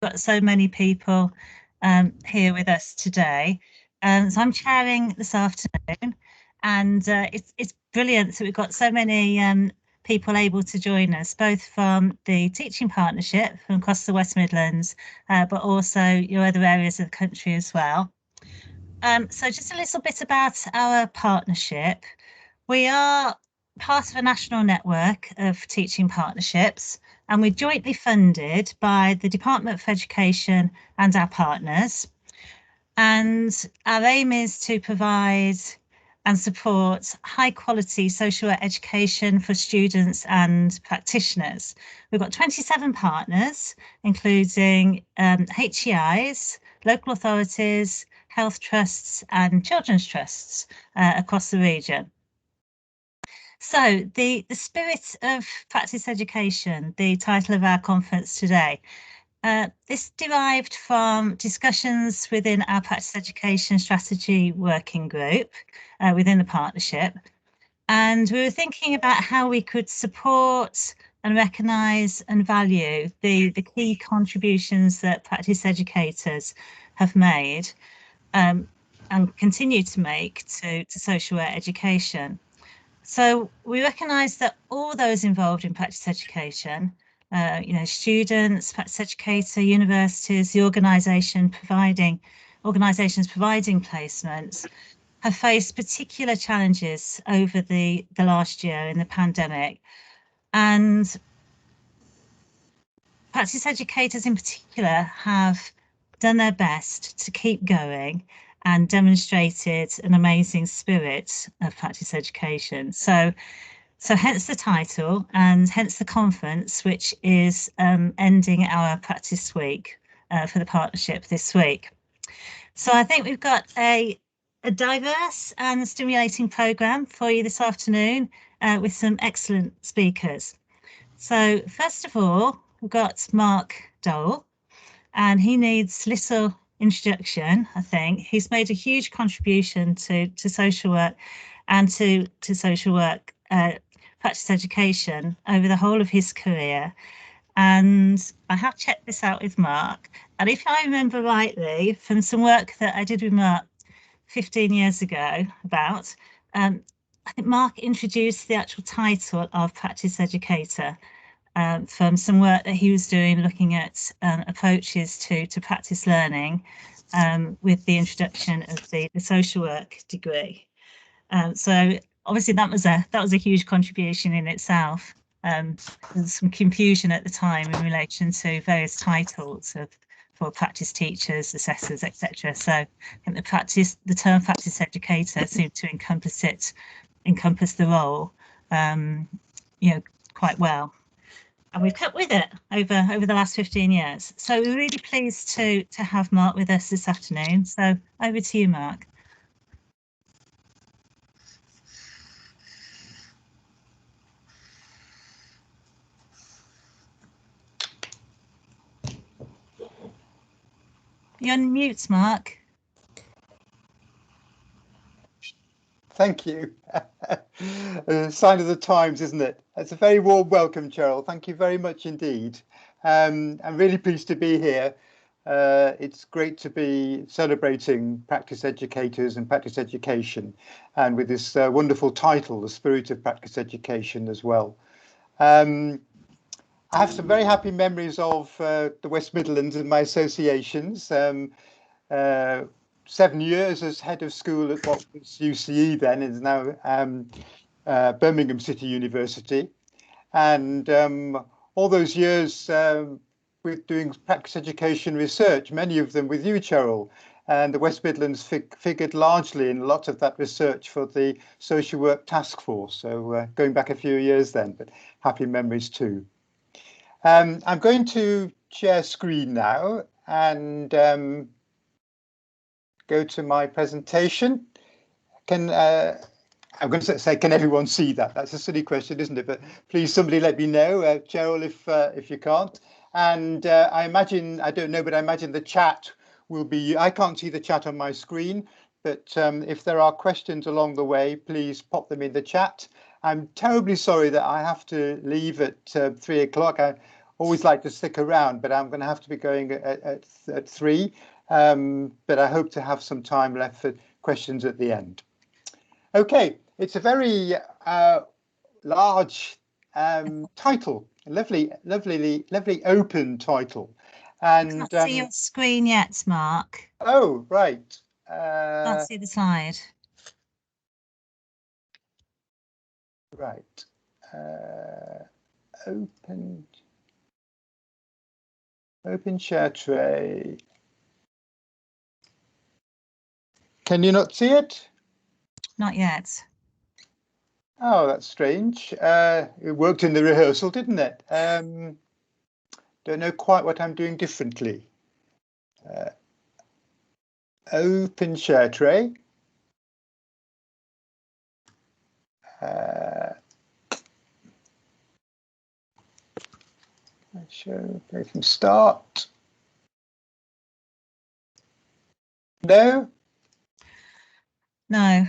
got so many people here with us today. So I'm chairing this afternoon, and it's brilliant that we've got so many people able to join us, both from the teaching partnership from across the West Midlands, but also your other areas of the country as well. So just a little bit about our partnership. We are part of a national network of teaching partnerships, and we're jointly funded by the Department for Education and our partners. And our aim is to provide and support high quality social work education for students and practitioners. We've got 27 partners, including HEIs, local authorities, health trusts and children's trusts across the region. So the spirit of practice education, the title of our conference today, this derived from discussions within our practice education strategy working group within the partnership. And we were thinking about how we could support and recognise and value the key contributions that practice educators have made and continue to make to social work education. So we recognise that all those involved in practice education, students, practice educator, universities, the organisations providing placements, have faced particular challenges over the last year in the pandemic. And practice educators in particular have done their best to keep going and demonstrated an amazing spirit of practice education. So hence the title and hence the conference, which is ending our practice week for the partnership this week. So I think we've got a diverse and stimulating programme for you this afternoon with some excellent speakers. So first of all, we've got Mark Doel, and he needs little introduction, I think. He's made a huge contribution to social work and to social work practice education over the whole of his career. And I have checked this out with Mark. And if I remember rightly, from some work that I did with Mark 15 years ago about, I think Mark introduced the actual title of practice educator from some work that he was doing looking at approaches to practice learning with the introduction of the social work degree. So obviously that was a huge contribution in itself. There's some confusion at the time in relation to various titles for practice teachers, assessors, etc. So I think the term practice educator seemed to encompass the role, quite well. And we've kept with it over the last 15 years. So we're really pleased to have Mark with us this afternoon. So over to you, Mark. You're on mute, Mark. Thank you. A sign of the times, isn't it? It's a very warm welcome, Cheryl. Thank you very much indeed. I'm really pleased to be here. It's great to be celebrating practice educators and practice education, and with this wonderful title, The Spirit of Practice Education, as well. I have some very happy memories of the West Midlands and my associations. 7 years as head of school at what was UCE then, is now Birmingham City University. And all those years with doing practice education research, many of them with you, Cheryl. And the West Midlands figured largely in a lot of that research for the Social Work Task Force. So going back a few years then, but happy memories too. I'm going to share screen now and go to my presentation. I'm going to say, can everyone see that? That's a silly question, isn't it? But please, somebody let me know, Cheryl, if you can't. And I imagine, I don't know, but I imagine the chat will be, I can't see the chat on my screen, but if there are questions along the way, please pop them in the chat. I'm terribly sorry that I have to leave at 3 o'clock. always like to stick around, but I'm going to have to be going at 3. But I hope to have some time left for questions at the end. Okay, it's a very large title, lovely open title. And I can't see your screen yet, Mark. Oh, right. Can't see the slide. Right. Open share tray. Can you not see it? Not yet. Oh, that's strange. It worked in the rehearsal, didn't it? Don't know quite what I'm doing differently. Open share tray. Show play from start. No? No,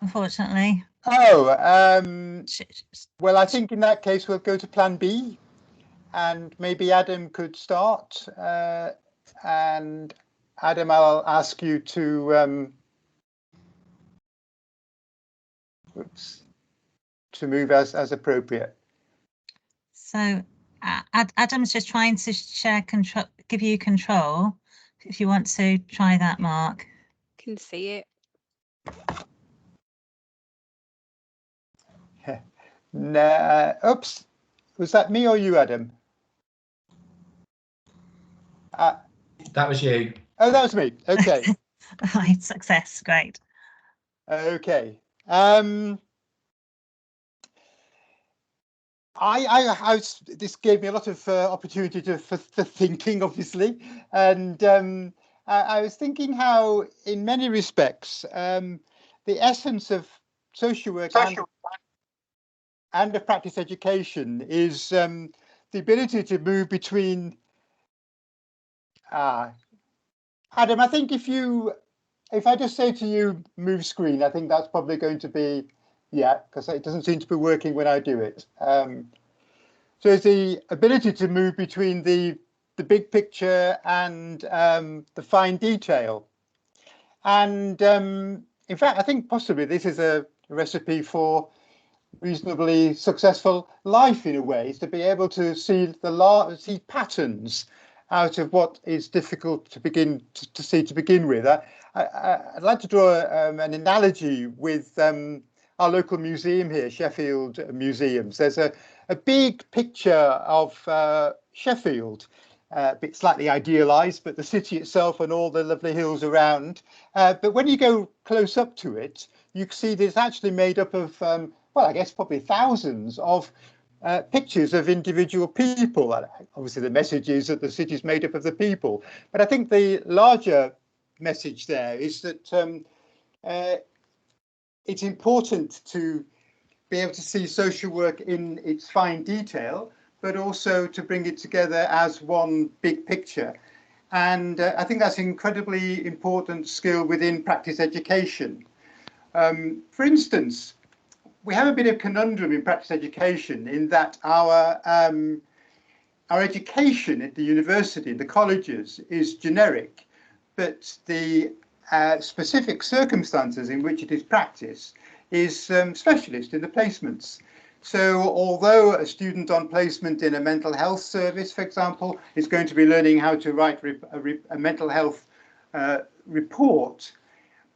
unfortunately. Oh, well, I think in that case we'll go to plan B, and maybe Adam could start. And Adam, I'll ask you to move as appropriate. So Adam's just trying to share control, give you control. If you want to try that, Mark. Can see it. No, oops, was that me or you, Adam? That was you. Oh, that was me. Okay. Right, success, great. Okay. This gave me a lot of opportunity for thinking, obviously, and I was thinking how, in many respects, the essence of social work and of practice education is the ability to move between. Adam, I think if I just say to you, move screen, I think that's probably going to be, yeah, because it doesn't seem to be working when I do it. So it's the ability to move between the big picture and the fine detail. And in fact, I think possibly this is a recipe for reasonably successful life in a way, is to be able to see see patterns out of what is difficult to begin to see to begin with. I'd like to draw an analogy with our local museum here, Sheffield Museums. There's a big picture of Sheffield, a bit slightly idealised, but the city itself and all the lovely hills around. But when you go close up to it, you see that it's actually made up of, well, I guess probably thousands of pictures of individual people. Obviously, the message is that the city is made up of the people. But I think the larger message there is that it's important to be able to see social work in its fine detail, but also to bring it together as one big picture. And I think that's an incredibly important skill within practice education. For instance, we have a bit of conundrum in practice education in that our education at the university, the colleges, is generic, but the specific circumstances in which it is practiced is specialist in the placements. So although a student on placement in a mental health service, for example, is going to be learning how to write a mental health report,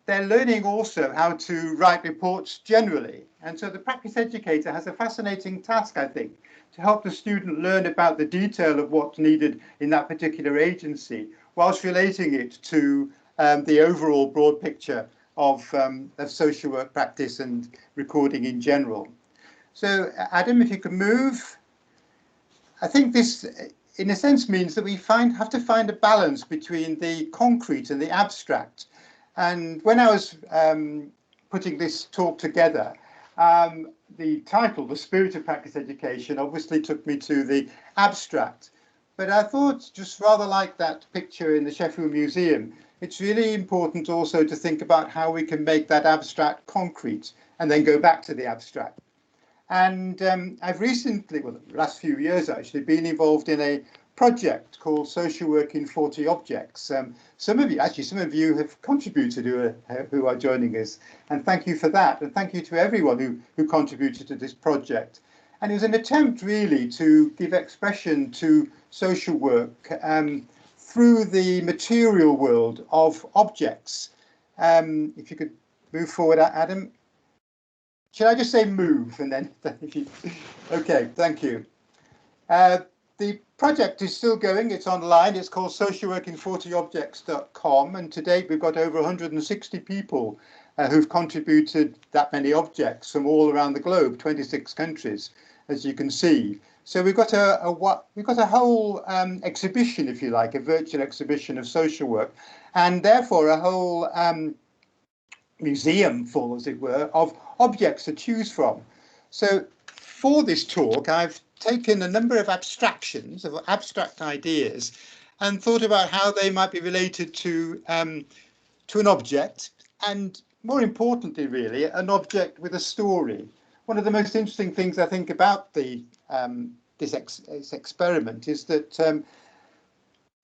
they're learning also how to write reports generally. And so the practice educator has a fascinating task, I think, to help the student learn about the detail of what's needed in that particular agency, whilst relating it to the overall broad picture of social work practice and recording in general. So, Adam, if you could move. I think this, in a sense, means that we have to find a balance between the concrete and the abstract. And when I was putting this talk together, the title, The Spirit of Practice Education, obviously took me to the abstract. But I thought, just rather like that picture in the Sheffield Museum, it's really important also to think about how we can make that abstract concrete and then go back to the abstract. And I've recently, well, the last few years actually, been involved in a project called Social Work in 40 Objects. Some of you have contributed who are joining us, and thank you for that. And thank you to everyone who contributed to this project. And it was an attempt really to give expression to social work through the material world of objects. If you could move forward, Adam. Should I just say move and then if you, okay, thank you. The project is still going, it's online, it's called socialworkin40objects.com, and to date we've got over 160 people who've contributed that many objects from all around the globe, 26 countries, as you can see. So we've got a whole exhibition, if you like, a virtual exhibition of social work, and therefore a whole museum full, as it were, of objects to choose from. So for this talk, I've taken a number of abstractions, of abstract ideas, and thought about how they might be related to an object, and more importantly, really, an object with a story. One of the most interesting things I think about this experiment is that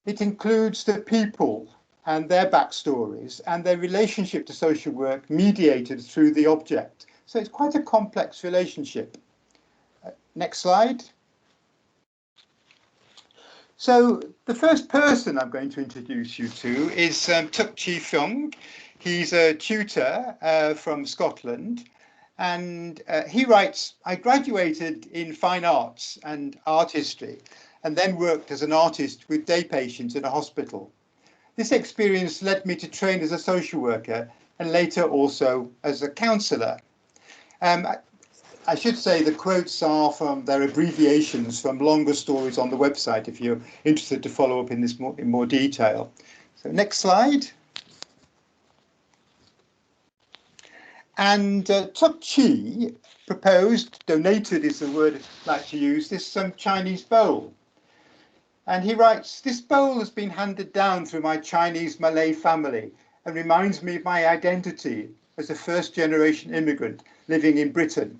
it includes the people and their backstories and their relationship to social work mediated through the object. So it's quite a complex relationship. Next slide. So the first person I'm going to introduce you to is Tuk Chi Fung. He's a tutor from Scotland, and he writes, I graduated in fine arts and art history and then worked as an artist with day patients in a hospital. This experience led me to train as a social worker and later also as a counsellor. I should say the quotes are from their abbreviations from longer stories on the website if you're interested to follow up in this in more detail. So next slide. And Tuk Chi proposed, donated is the word I'd like to use, this Chinese bowl. And he writes, this bowl has been handed down through my Chinese Malay family and reminds me of my identity as a first-generation immigrant living in Britain.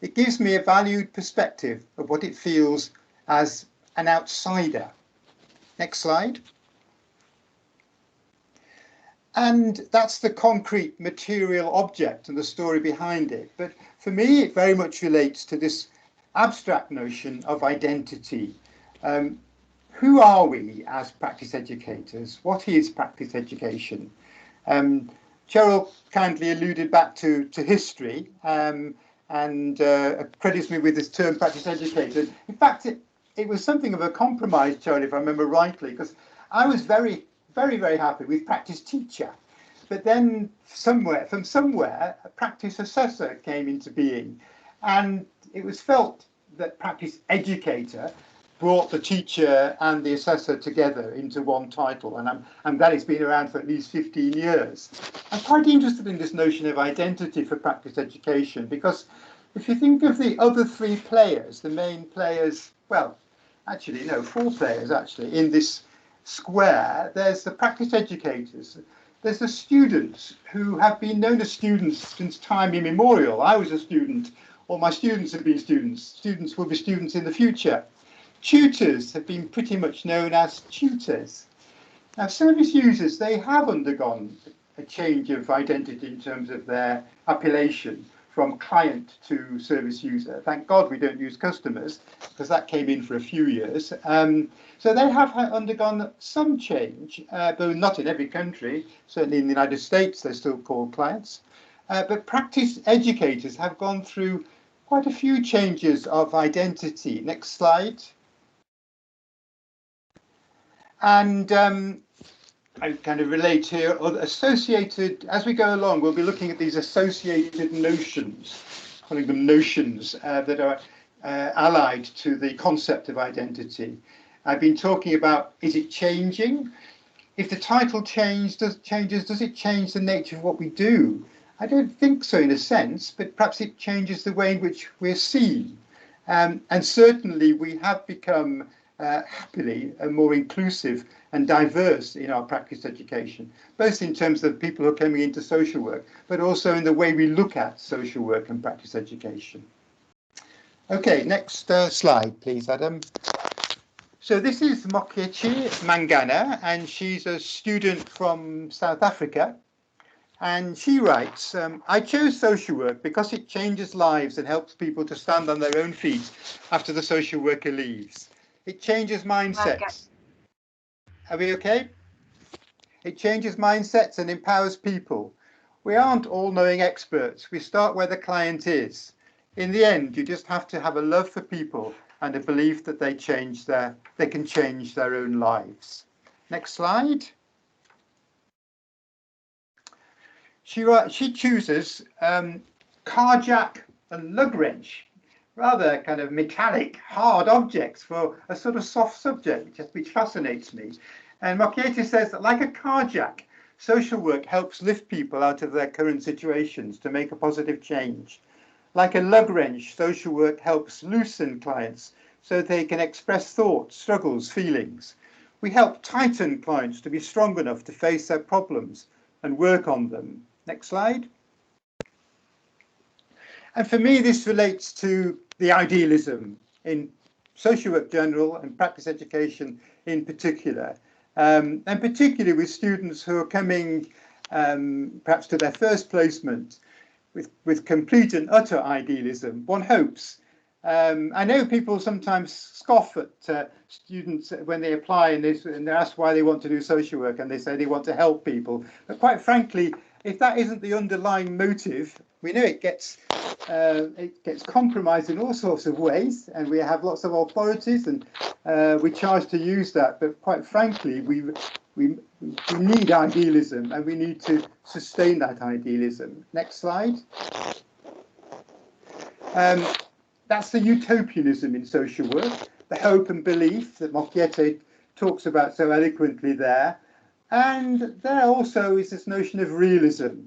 It gives me a valued perspective of what it feels as an outsider. Next slide. And that's the concrete material object and the story behind it. But for me, it very much relates to this abstract notion of identity. Who are we as practice educators? What is practice education? Cheryl kindly alluded back to history and credits me with this term practice educator. In fact, it was something of a compromise, Cheryl, if I remember rightly, because I was very happy with practice teacher. But then from somewhere, a practice assessor came into being. And it was felt that practice educator brought the teacher and the assessor together into one title, and I'm glad it's been around for at least 15 years. I'm quite interested in this notion of identity for practice education, because if you think of the other three players, the main players, well, actually, no, four players actually, in this square, there's the practice educators, there's the students who have been known as students since time immemorial. I was a student, or my students have been students. Students will be students in the future. Tutors have been pretty much known as tutors. Now, service users, they have undergone a change of identity in terms of their appellation from client to service user. Thank God we don't use customers, because that came in for a few years. So they have undergone some change, though not in every country. Certainly in the United States, they're still called clients. But practice educators have gone through quite a few changes of identity. Next slide. And I kind of relate here, associated, as we go along, we'll be looking at these associated notions, calling them notions that are allied to the concept of identity. I've been talking about, is it changing? If the title changes, does it change the nature of what we do? I don't think so in a sense, but perhaps it changes the way in which we're seen. And certainly we have become happily more inclusive and diverse in our practice education, both in terms of people who are coming into social work, but also in the way we look at social work and practice education. Okay, next slide, please, Adam. So this is Mokechi Mangana, and she's a student from South Africa. And she writes, I chose social work because it changes lives and helps people to stand on their own feet after the social worker leaves. It changes mindsets. Are we okay? It changes mindsets and empowers people. We aren't all-knowing experts. We start where the client is. In the end, you just have to have a love for people and a belief that they can change their own lives. Next slide. She chooses car jack and lug wrench, rather kind of metallic, hard objects for a sort of soft subject, which fascinates me. And Mokechi says that like a car jack, social work helps lift people out of their current situations to make a positive change. Like a lug wrench, social work helps loosen clients so they can express thoughts, struggles, feelings. We help tighten clients to be strong enough to face their problems and work on them. Next slide. And for me, this relates to the idealism in social work general and practice education in particular, and particularly with students who are coming perhaps to their first placement with complete and utter idealism. One hopes. I know people sometimes scoff at students when they apply and they're asked why they want to do social work, and they say they want to help people. But quite frankly, if that isn't the underlying motive, we know it gets compromised in all sorts of ways, and we have lots of authorities, and we charge to use that. But quite frankly, we need idealism, and we need to sustain that idealism. Next slide. That's the utopianism in social work, the hope and belief that Mokechi talks about so eloquently there. And there also is this notion of realism.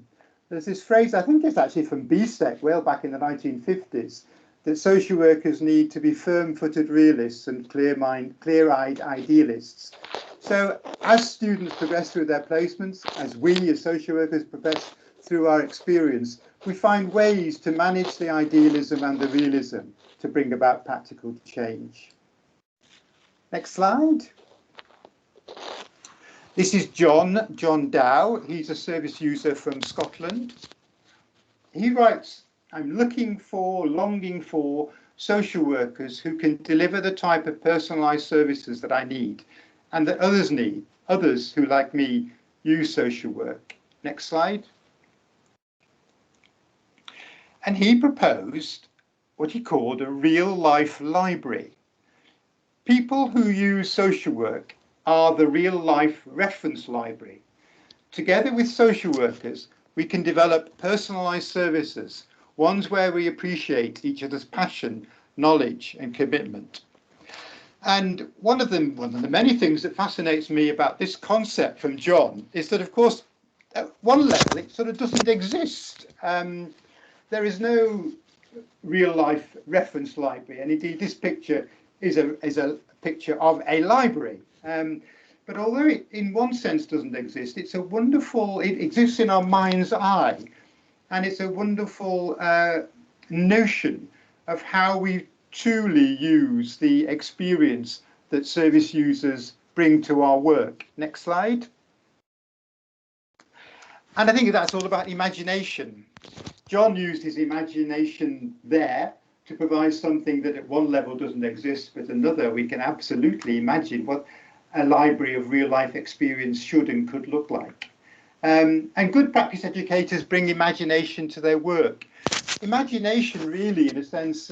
There's this phrase, I think it's actually from BSEC, well back in the 1950s, that social workers need to be firm-footed realists and clear-eyed idealists. So as students progress through their placements, as we as social workers progress through our experience, we find ways to manage the idealism and the realism to bring about practical change. Next slide. This is John Doel. He's a service user from Scotland. He writes, I'm longing for social workers who can deliver the type of personalised services that I need and that others need, others who, like me, use social work. Next slide. And he proposed what he called a real-life library. People who use social work are the real-life reference library. Together with social workers, we can develop personalised services, ones where we appreciate each other's passion, knowledge and commitment. And one of the many things that fascinates me about this concept from John is that, of course, at one level, it sort of doesn't exist. There is no real-life reference library, and indeed this picture is a picture of a library. But although it in one sense doesn't exist, it exists in our mind's eye, and it's a wonderful notion of how we truly use the experience that service users bring to our work. Next slide. And I think that's all about imagination. John used his imagination there to provide something that at one level doesn't exist, but another we can absolutely imagine what a library of real life experience should and could look like. And good practice educators bring imagination to their work. Imagination really, in a sense,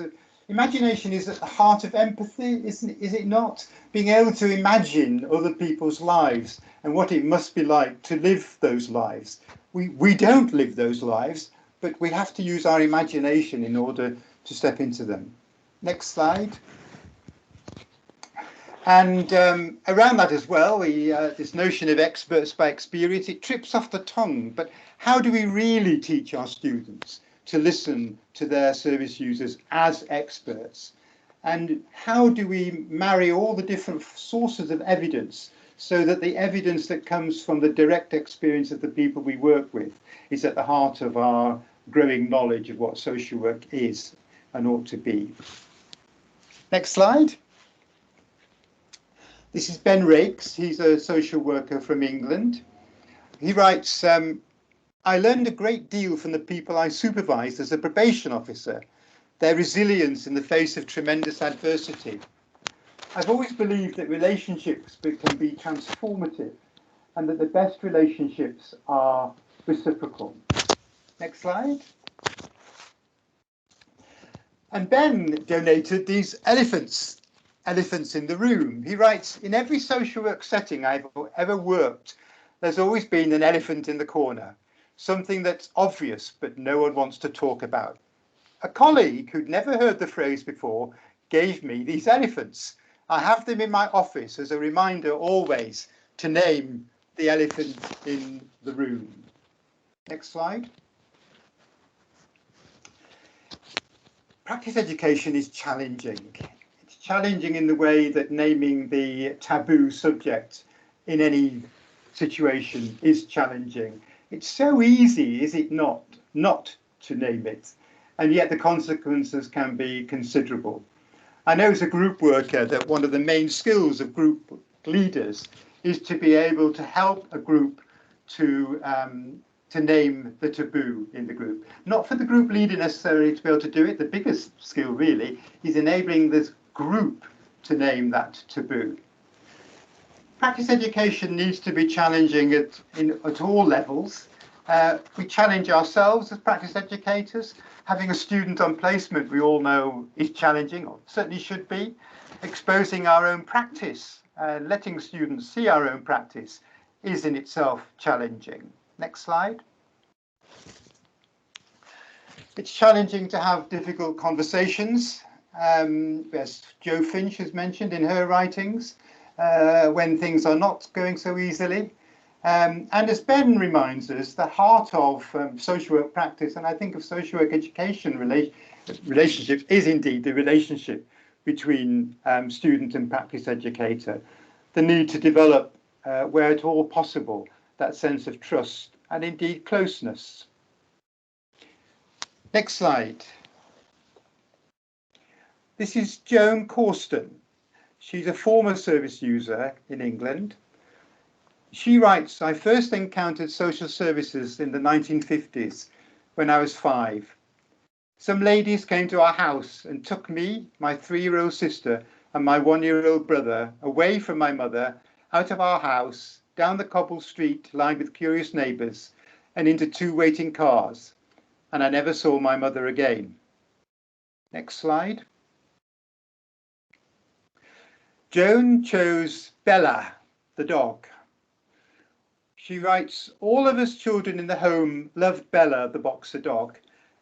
imagination is at the heart of empathy, is it not? Being able to imagine other people's lives and what it must be like to live those lives. We don't live those lives, but we have to use our imagination in order to step into them. Next slide. And around that as well, this notion of experts by experience, it trips off the tongue. But how do we really teach our students to listen to their service users as experts? And how do we marry all the different sources of evidence so that the evidence that comes from the direct experience of the people we work with is at the heart of our growing knowledge of what social work is and ought to be? Next slide. This is Ben Rakes. He's a social worker from England. He writes, I learned a great deal from the people I supervised as a probation officer, their resilience in the face of tremendous adversity. I've always believed that relationships can be transformative and that the best relationships are reciprocal. Next slide. And Ben donated these elephants in the room. He writes, in every social work setting I've ever worked, there's always been an elephant in the corner, something that's obvious but no one wants to talk about. A colleague who'd never heard the phrase before gave me these elephants. I have them in my office as a reminder always to name the elephant in the room. Next slide. Practice education is challenging. It's challenging in the way that naming the taboo subject in any situation is challenging. It's so easy, is it not to name it? And yet the consequences can be considerable. I know as a group worker that one of the main skills of group leaders is to be able to help a group to name the taboo in the group. Not for the group leader necessarily to be able to do it. The biggest skill really is enabling this group to name that taboo. Practice education needs to be challenging at all levels. We challenge ourselves as practice educators. Having a student on placement, we all know, is challenging, or certainly should be. Exposing our own practice, letting students see our own practice is in itself challenging. Next slide. It's challenging to have difficult conversations, as Jo Finch has mentioned in her writings, when things are not going so easily. And as Ben reminds us, the heart of social work practice, and I think of social work education relationships, is indeed the relationship between student and practice educator. The need to develop, where at all possible, that sense of trust and indeed closeness. Next slide. This is Joan Corsten. She's a former service user in England. She writes, I first encountered social services in the 1950s when I was 5. Some ladies came to our house and took me, my 3-year-old sister and my 1-year-old brother away from my mother, out of our house, down the cobbled street lined with curious neighbours and into 2 waiting cars. And I never saw my mother again. Next slide. Joan chose Bella, the dog. She writes, all of us children in the home loved Bella, the boxer dog,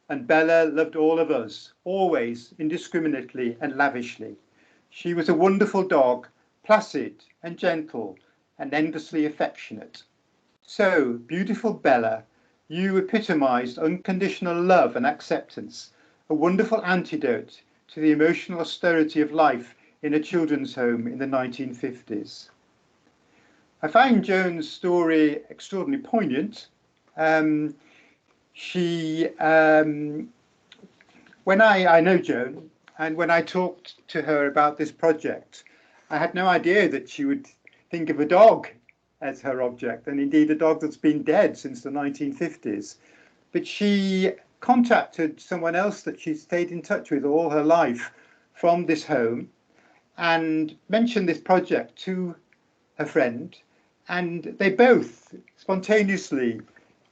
and Bella loved all of us, always, indiscriminately and lavishly. She was a wonderful dog, placid and gentle and endlessly affectionate. So, beautiful Bella, you epitomised unconditional love and acceptance, a wonderful antidote to the emotional austerity of life in a children's home in the 1950s. I find Joan's story extraordinarily poignant. When I know Joan, and when I talked to her about this project, I had no idea that she would think of a dog as her object, and indeed a dog that's been dead since the 1950s. But she contacted someone else that she stayed in touch with all her life from this home and mentioned this project to her friend, and they both spontaneously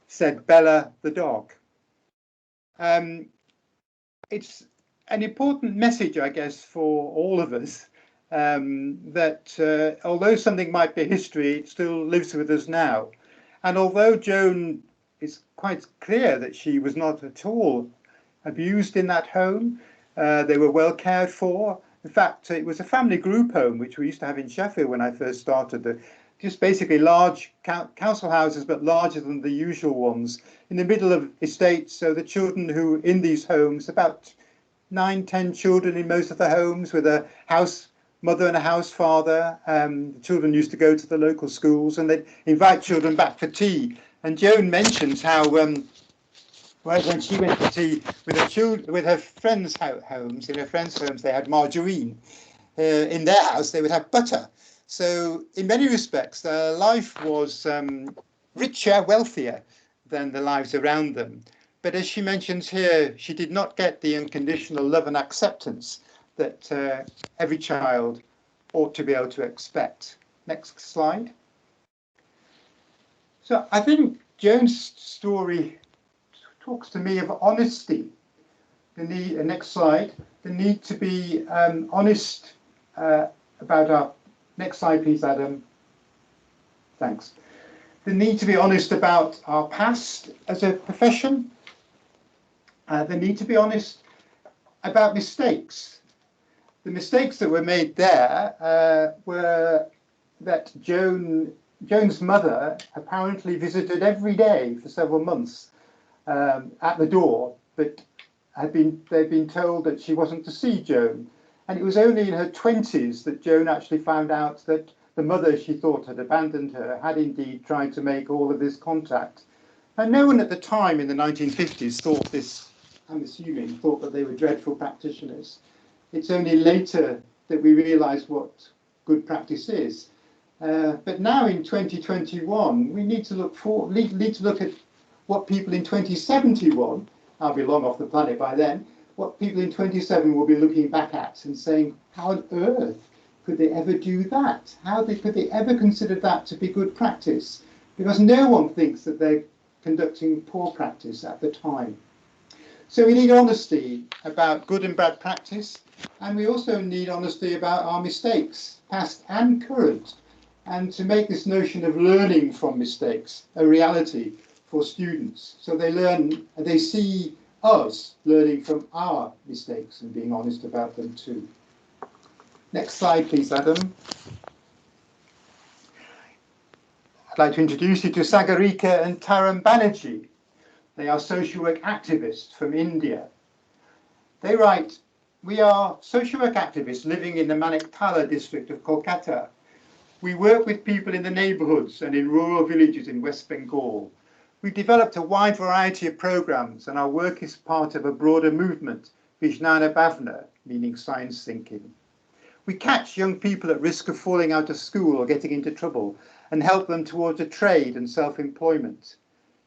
said Bella the dog. It's an important message, I guess, for all of us, that although something might be history, it still lives with us now. And although Joan is quite clear that she was not at all abused in that home, they were well cared for. In fact, it was a family group home, which we used to have in Sheffield when I first started. Just basically large council houses, but larger than the usual ones, in the middle of estates. So the children who in these homes, about 9-10 children in most of the homes, with a house mother and a house father. The children used to go to the local schools and they'd invite children back for tea. And Joan mentions how when when she went to tea with her children, with her friends' homes. In her friends' homes, they had margarine. In their house, they would have butter. So, in many respects, their life was richer, wealthier than the lives around them. But as she mentions here, she did not get the unconditional love and acceptance that every child ought to be able to expect. Next slide. So I think Joan's story talks to me of honesty. The need, next slide, the need to be honest about our, next slide please Adam, thanks. The need to be honest about our past as a profession, the need to be honest about mistakes. The mistakes that were made there were that Joan's mother apparently visited every day for several months at the door, but they'd been told that she wasn't to see Joan. And it was only in her 20s that Joan actually found out that the mother she thought had abandoned her had indeed tried to make all of this contact. And no one at the time in the 1950s thought this, I'm assuming, thought that they were dreadful practitioners. It's only later that we realise what good practice is. But now in 2021, we need to look at what people in 2071, I'll be long off the planet by then, what people in 27 will be looking back at and saying, how on earth could they ever do that? Could they ever consider that to be good practice? Because no one thinks that they're conducting poor practice at the time. So we need honesty about good and bad practice, and we also need honesty about our mistakes, past and current, and to make this notion of learning from mistakes a reality for students. So they see us learning from our mistakes and being honest about them too. Next slide, please, Adam. I'd like to introduce you to Sagarika and Taran Banerjee. They are social work activists from India. They write, "We are social work activists living in the Maniktala district of Kolkata. We work with people in the neighbourhoods and in rural villages in West Bengal. We've developed a wide variety of programmes, and our work is part of a broader movement, Vijnana Bhavna, meaning science thinking. We catch young people at risk of falling out of school or getting into trouble and help them towards a trade and self-employment.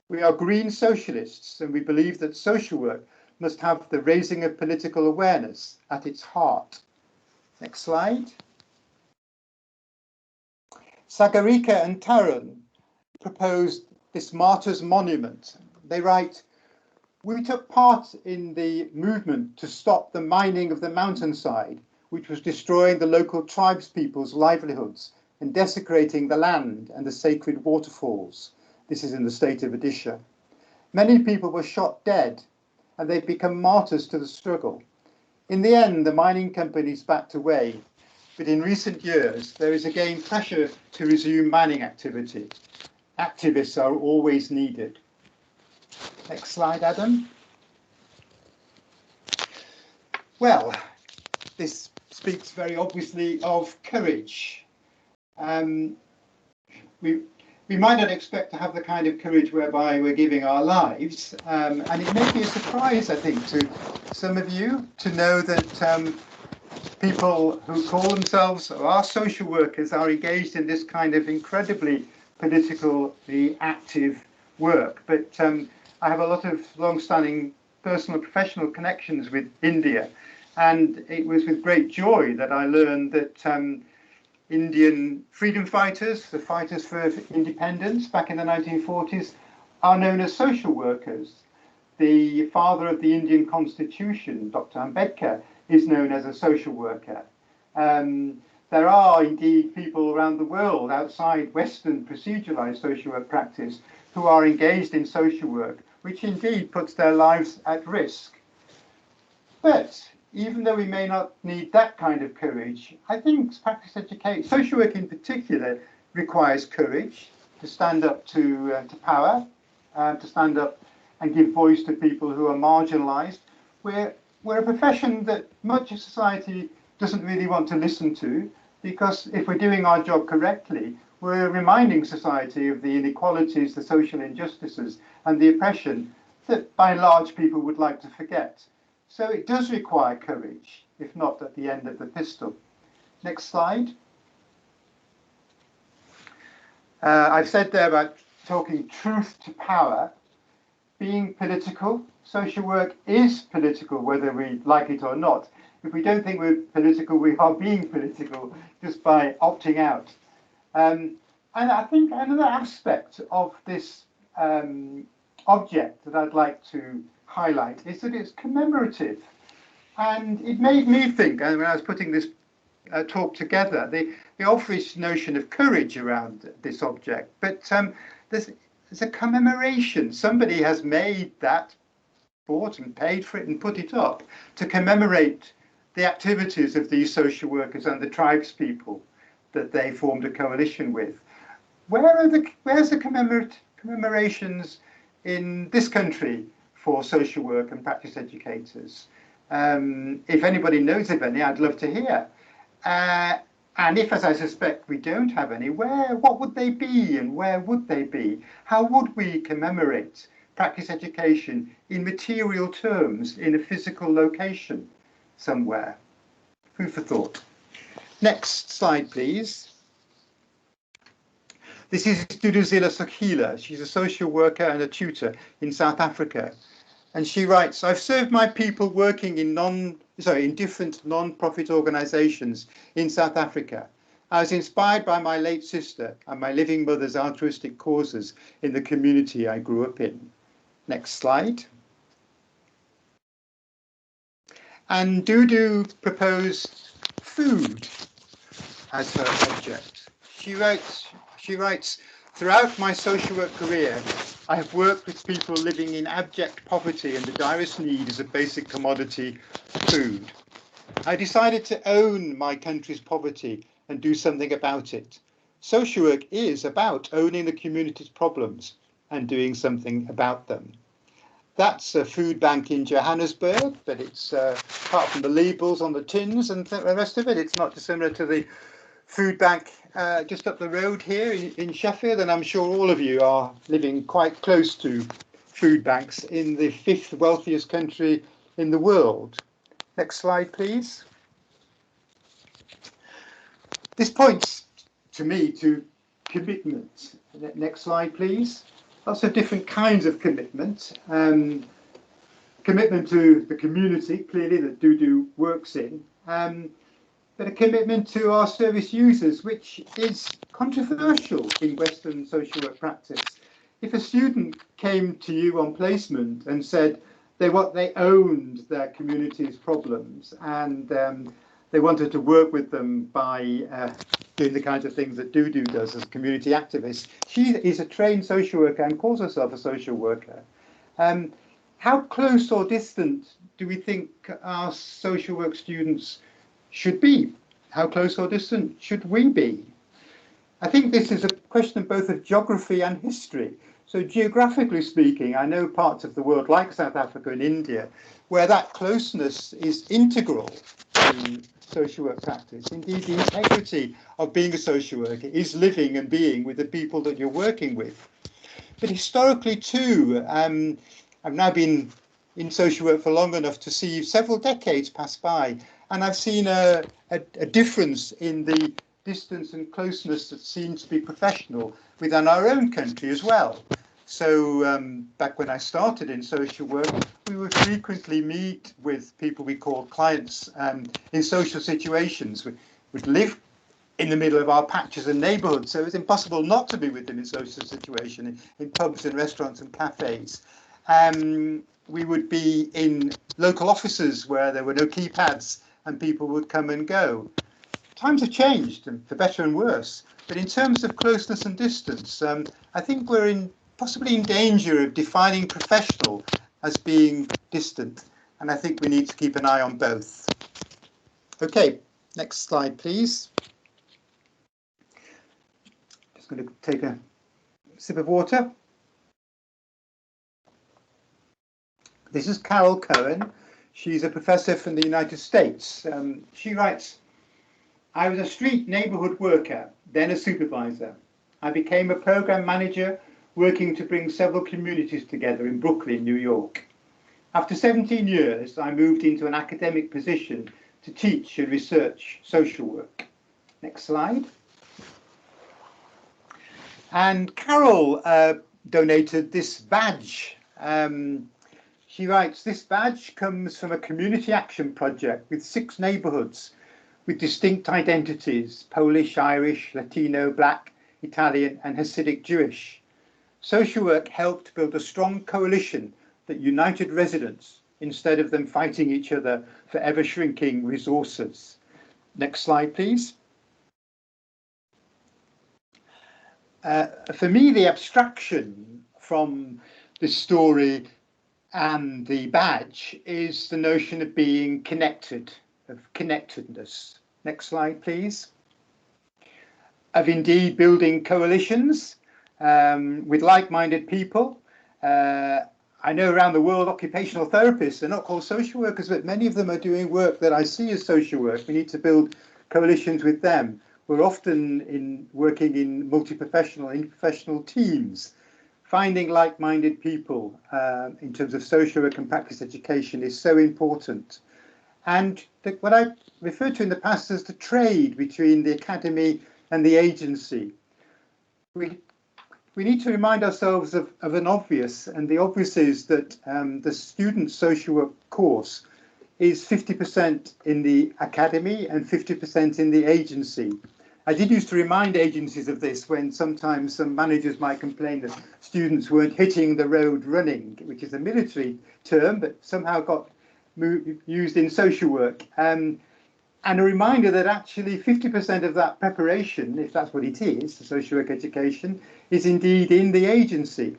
We are green socialists, and we believe that social work must have the raising of political awareness at its heart." Next slide. Sagarika and Taran proposed this Martyrs' Monument. They write, "We took part in the movement to stop the mining of the mountainside, which was destroying the local tribespeople's livelihoods and desecrating the land and the sacred waterfalls." This is in the state of Odisha. "Many people were shot dead, and they've become martyrs to the struggle. In the end, the mining companies backed away, but in recent years, there is again pressure to resume mining activity. Activists are always needed." Next slide, Adam. Well, this speaks very obviously of courage. We might not expect to have the kind of courage whereby we're giving our lives, and it may be a surprise, I think, to some of you to know that people who call themselves or are social workers are engaged in this kind of incredibly politically active work. But I have a lot of long-standing personal and professional connections with India, and it was with great joy that I learned that Indian freedom fighters, the fighters for independence back in the 1940s, are known as social workers. The father of the Indian Constitution, Dr. Ambedkar, is known as a social worker. There are indeed people around the world outside Western proceduralized social work practice who are engaged in social work, which indeed puts their lives at risk. But even though we may not need that kind of courage, I think practice education, social work in particular, requires courage to stand up to power, to stand up and give voice to people who are marginalized. We're a profession that much of society doesn't really want to listen to, because if we're doing our job correctly, we're reminding society of the inequalities, the social injustices, and the oppression that by and large people would like to forget. So it does require courage, if not at the end of the pistol. Next slide. I've said there about talking truth to power, being political. Social work is political, whether we like it or not. If we don't think we're political, we are being political just by opting out. And I think another aspect of this object that I'd like to highlight is that it's commemorative. And it made me think, and when I was putting this talk together, the obvious notion of courage around this object, but there's a commemoration. Somebody has made that, bought and paid for it and put it up to commemorate the activities of these social workers and the tribespeople that they formed a coalition with. Where's the commemorations in this country for social work and practice educators? If anybody knows of any, I'd love to hear. And if, as I suspect, we don't have any, what would they be and where would they be? How would we commemorate practice education in material terms in a physical location somewhere? Food for thought. Next slide, please. This is Duduzile Sokhila. She's a social worker and a tutor in South Africa. And she writes, I've served my people working in different non-profit organizations in South Africa. I was inspired by my late sister and my living mother's altruistic causes in the community I grew up in. Next slide. And Dudu proposed food as her object. She writes, throughout my social work career, I have worked with people living in abject poverty and the direst need is a basic commodity, food. I decided to own my country's poverty and do something about it. Social work is about owning the community's problems and doing something about them. That's a food bank in Johannesburg, but it's apart from the labels on the tins and the rest of it, it's not dissimilar to the food bank just up the road here in Sheffield, and I'm sure all of you are living quite close to food banks in the 5th wealthiest country in the world. Next slide, please. This points to me to commitment. Next slide, please. Lots of different kinds of commitment. Commitment to the community, clearly, that Dudu works in. But a commitment to our service users, which is controversial in Western social work practice. If a student came to you on placement and said they owned their community's problems and they wanted to work with them by doing the kinds of things that Dudu does as a community activist, she is a trained social worker and calls herself a social worker. How close or distant do we think our social work students should be? How close or distant should we be? I think this is a question both of geography and history. So geographically speaking, I know parts of the world like South Africa and India, where that closeness is integral to social work practice. Indeed, the integrity of being a social worker is living and being with the people that you're working with. But historically too, I've now been in social work for long enough to see several decades pass by, and I've seen a difference in the distance and closeness that seems to be professional within our own country as well. So back when I started in social work, we would frequently meet with people we called clients in social situations. We would live in the middle of our patches and neighbourhoods, so it was impossible not to be with them in social situation, in pubs and restaurants and cafes. We would be in local offices where there were no keypads and people would come and go. Times have changed, and for better and worse, but in terms of closeness and distance, I think we're possibly in danger of defining professional as being distant, and I think we need to keep an eye on both. Okay, next slide, please. Just going to take a sip of water. This is Carol Cohen. She's a professor from the United States. She writes, I was a street neighbourhood worker, then a supervisor. I became a programme manager working to bring several communities together in Brooklyn, New York. After 17 years, I moved into an academic position to teach and research social work. Next slide. And Carol donated this badge. She writes, this badge comes from a community action project with 6 neighbourhoods with distinct identities: Polish, Irish, Latino, Black, Italian and Hasidic Jewish. Social work helped build a strong coalition that united residents instead of them fighting each other for ever-shrinking resources. Next slide, please. For me, the abstraction from this story and the badge is the notion of being connected, of connectedness. Next slide, please. Of indeed building coalitions with like-minded people. I know around the world occupational therapists are not called social workers, but many of them are doing work that I see as social work. We need to build coalitions with them. We're often working in multi-professional, interprofessional teams. Finding like-minded people in terms of social work and practice education is so important. And what I referred to in the past as the trade between the academy and the agency. We need to remind ourselves of an obvious, and the obvious is that the student social work course is 50% in the academy and 50% in the agency. I did used to remind agencies of this when sometimes some managers might complain that students weren't hitting the road running, which is a military term, but somehow got used in social work. And a reminder that actually 50% of that preparation, if that's what it is, the social work education, is indeed in the agency.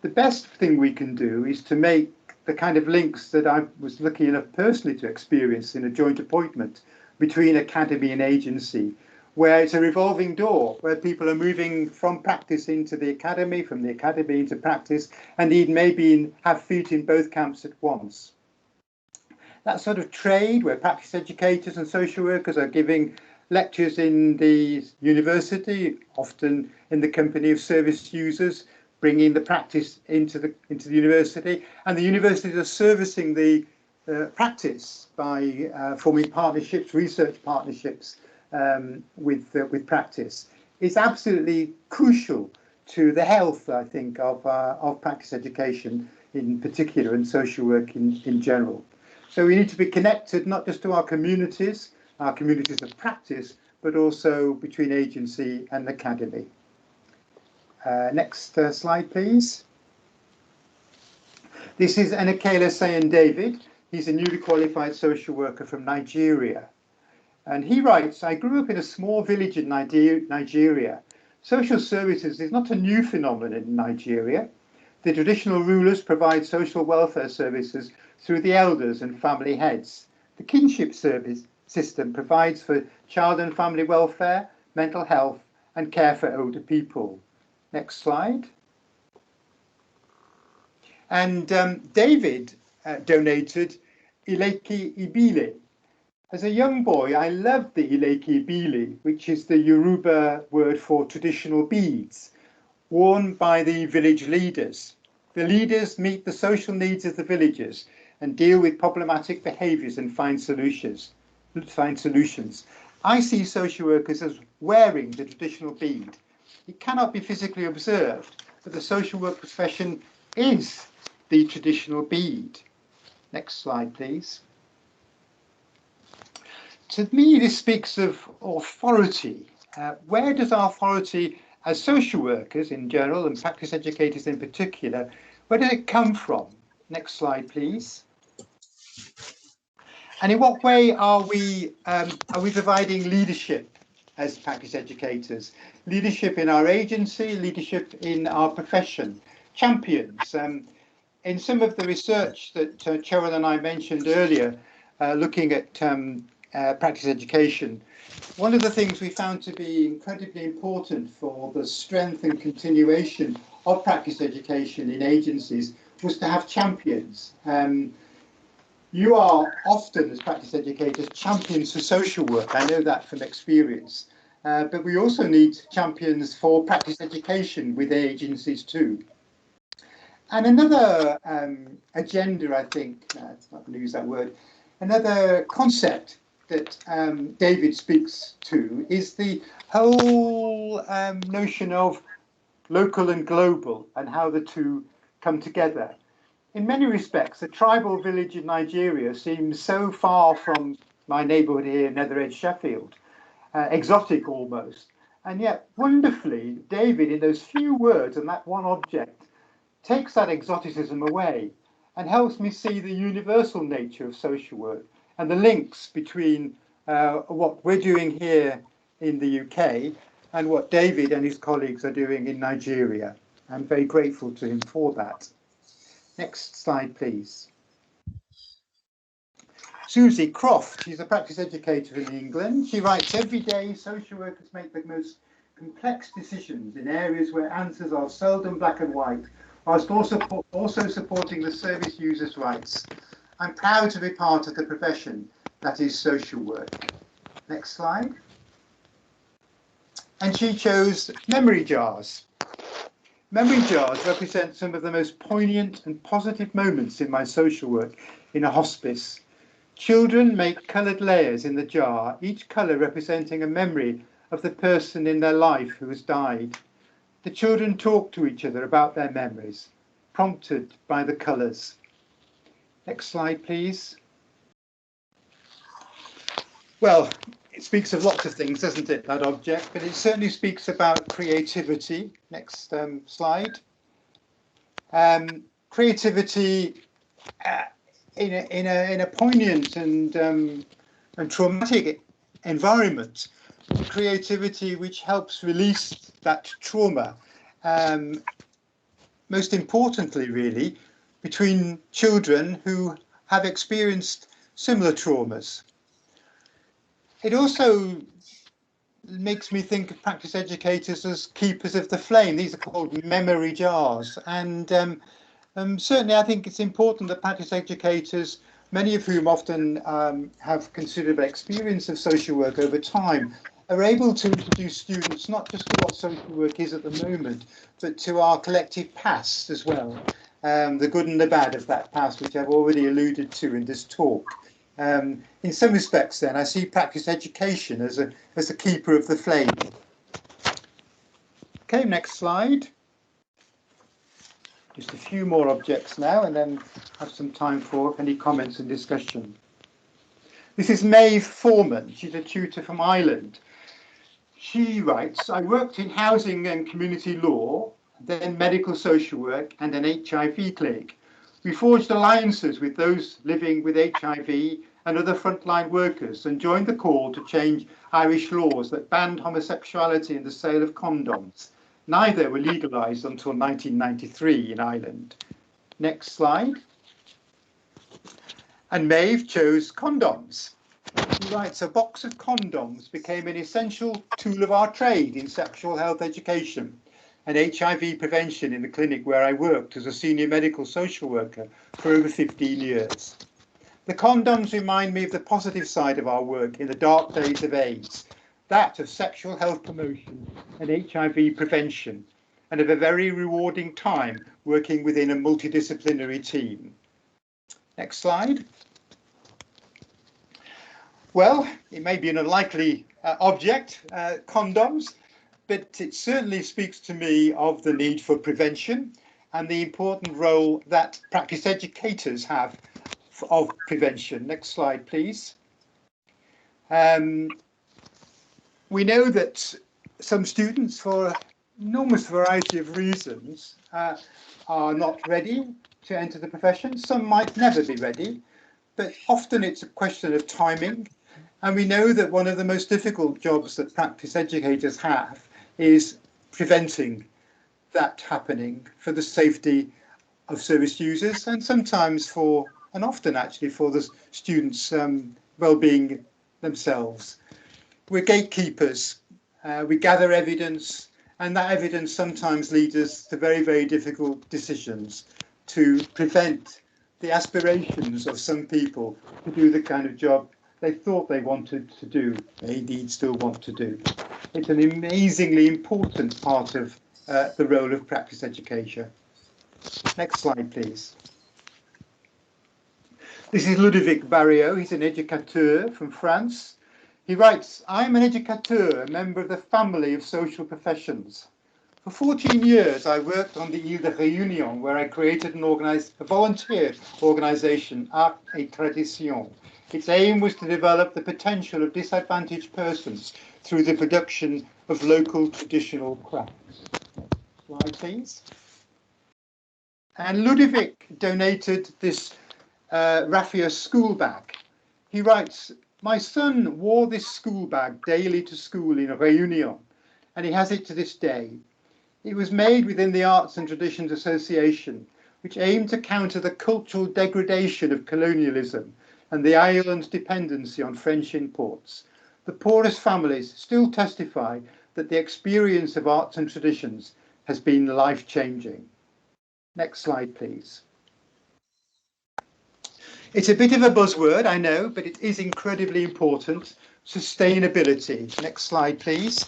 The best thing we can do is to make the kind of links that I was lucky enough personally to experience in a joint appointment between academy and agency, where it's a revolving door, where people are moving from practice into the academy, from the academy into practice, and indeed maybe have feet in both camps at once. That sort of trade where practice educators and social workers are giving lectures in the university, often in the company of service users, bringing the practice into the university, and the universities are servicing the practice by forming partnerships, research partnerships with practice. It's absolutely crucial to the health, I think, of practice education in particular and social work in general. So we need to be connected not just to our communities of practice, but also between agency and academy. Next slide, please. This is Enekele Sayen David. He's a newly qualified social worker from Nigeria. And he writes, I grew up in a small village in Nigeria. Social services is not a new phenomenon in Nigeria. The traditional rulers provide social welfare services through the elders and family heads. The kinship service system provides for child and family welfare, mental health, and care for older people. Next slide. And David donated Ileki Ibile. As a young boy, I loved the Ileki Ibile, which is the Yoruba word for traditional beads, worn by the village leaders. The leaders meet the social needs of the villagers and deal with problematic behaviours and find solutions. I see social workers as wearing the traditional bead. It cannot be physically observed, but the social work profession is the traditional bead. Next slide, please. To me, this speaks of authority. Where does our authority as social workers in general and practice educators in particular, where does it come from? Next slide, please. And in what way are we providing leadership as practice educators? Leadership in our agency, leadership in our profession, champions. In some of the research that Cheryl and I mentioned earlier, looking at practice education, one of the things we found to be incredibly important for the strength and continuation of practice education in agencies was to have champions. You are often, as practice educators, champions for social work. I know that from experience. but we also need champions for practice education with agencies too. And another agenda, I think, let's not use that word, another concept that David speaks to is the whole notion of local and global and how the two come together. In many respects, a tribal village in Nigeria seems so far from my neighbourhood here, Nether Edge, Sheffield, exotic almost. And yet, wonderfully, David, in those few words and that one object, takes that exoticism away and helps me see the universal nature of social work and the links between what we're doing here in the UK and what David and his colleagues are doing in Nigeria. I'm very grateful to him for that. Next slide, please. Susie Croft, she's a practice educator in England. She writes, every day social workers make the most complex decisions in areas where answers are seldom black and white, whilst also supporting the service users' rights. I'm proud to be part of the profession that is social work. Next slide. And she chose memory jars. Memory jars represent some of the most poignant and positive moments in my social work in a hospice. Children make coloured layers in the jar, each colour representing a memory of the person in their life who has died. The children talk to each other about their memories, prompted by the colours. Next slide, please. Well, it speaks of lots of things, doesn't it, that object, but it certainly speaks about creativity. Next slide. Creativity in a poignant and traumatic environment. Creativity which helps release that trauma. Most importantly, really, between children who have experienced similar traumas. It also makes me think of practice educators as keepers of the flame. These are called memory jars. And certainly I think it's important that practice educators, many of whom often have considerable experience of social work over time, are able to introduce students not just to what social work is at the moment, but to our collective past as well. The good and the bad of that past, which I've already alluded to in this talk. In some respects, then, I see practice education as a keeper of the flame. Okay, next slide. Just a few more objects now, and then have some time for any comments and discussion. This is Maeve Foreman. She's a tutor from Ireland. She writes, I worked in housing and community law, then medical social work and an HIV clinic. We forged alliances with those living with HIV and other frontline workers and joined the call to change Irish laws that banned homosexuality and the sale of condoms. Neither were legalised until 1993 in Ireland. Next slide. And Maeve chose condoms. She writes, a box of condoms became an essential tool of our trade in sexual health education and HIV prevention in the clinic where I worked as a senior medical social worker for over 15 years. The condoms remind me of the positive side of our work in the dark days of AIDS, that of sexual health promotion and HIV prevention, and of a very rewarding time working within a multidisciplinary team. Next slide. Well, it may be an unlikely object, condoms, but it certainly speaks to me of the need for prevention and the important role that practice educators have of prevention. Next slide, please. We know that some students, for an enormous variety of reasons, are not ready to enter the profession. Some might never be ready, but often it's a question of timing. And we know that one of the most difficult jobs that practice educators have is preventing that happening for the safety of service users and sometimes for, and often actually for the students' well-being themselves. We're gatekeepers, we gather evidence, and that evidence sometimes leads us to very, very difficult decisions to prevent the aspirations of some people to do the kind of job they thought they wanted to do, they indeed still want to do. It's an amazingly important part of the role of practice education. Next slide, please. This is Ludovic Barriot. He's an éducateur from France. He writes, I'm an éducateur, a member of the family of social professions. For 14 years, I worked on the Île de Réunion, where I created a volunteer organisation, Art et Tradition. Its aim was to develop the potential of disadvantaged persons through the production of local traditional crafts. Slide, please. And Ludovic donated this raffia school bag. He writes, my son wore this school bag daily to school in Réunion, and he has it to this day. It was made within the Arts and Traditions Association, which aimed to counter the cultural degradation of colonialism and the island's dependency on French imports. The poorest families still testify that the experience of arts and traditions has been life-changing. Next slide, please. It's a bit of a buzzword, I know, but it is incredibly important. Sustainability. Next slide, please.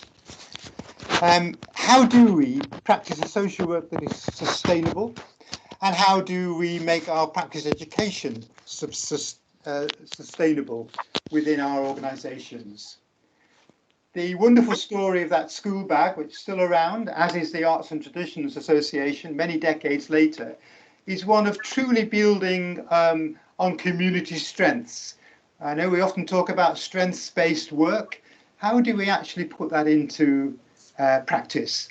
How do we practice a social work that is sustainable? And how do we make our practice education sustainable within our organisations? The wonderful story of that school bag, which is still around, as is the Arts and Traditions Association many decades later, is one of truly building on community strengths. I know we often talk about strengths-based work. How do we actually put that into practice?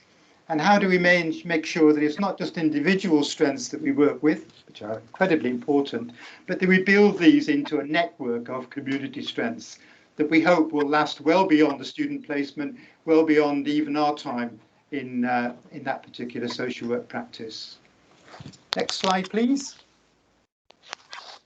And how do we make sure that it's not just individual strengths that we work with, which are incredibly important, but that we build these into a network of community strengths that we hope will last well beyond the student placement, well beyond even our time in that particular social work practice. Next slide, please.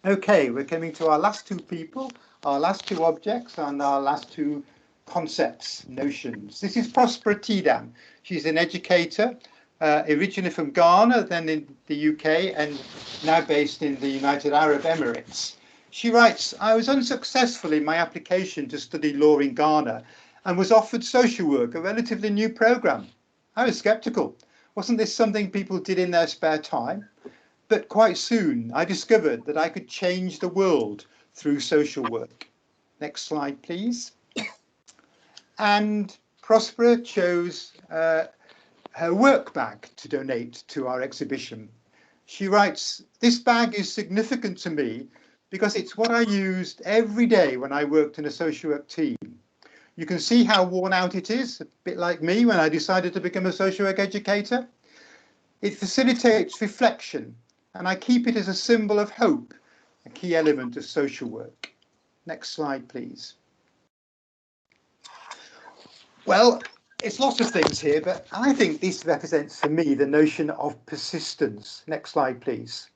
Okay, we're coming to our last two people, our last two objects, and our last two concepts, notions. This is Prospera Tidam. She's an educator, originally from Ghana, then in the UK, and now based in the United Arab Emirates. She writes, I was unsuccessful in my application to study law in Ghana and was offered social work, a relatively new program. I was sceptical. Wasn't this something people did in their spare time? But quite soon I discovered that I could change the world through social work. Next slide, please. And Prospera chose her work bag to donate to our exhibition. She writes, this bag is significant to me because it's what I used every day when I worked in a social work team. You can see how worn out it is, a bit like me when I decided to become a social work educator. It facilitates reflection, and I keep it as a symbol of hope, a key element of social work. Next slide, please. Well, it's lots of things here, but I think this represents for me the notion of persistence. Next slide, please.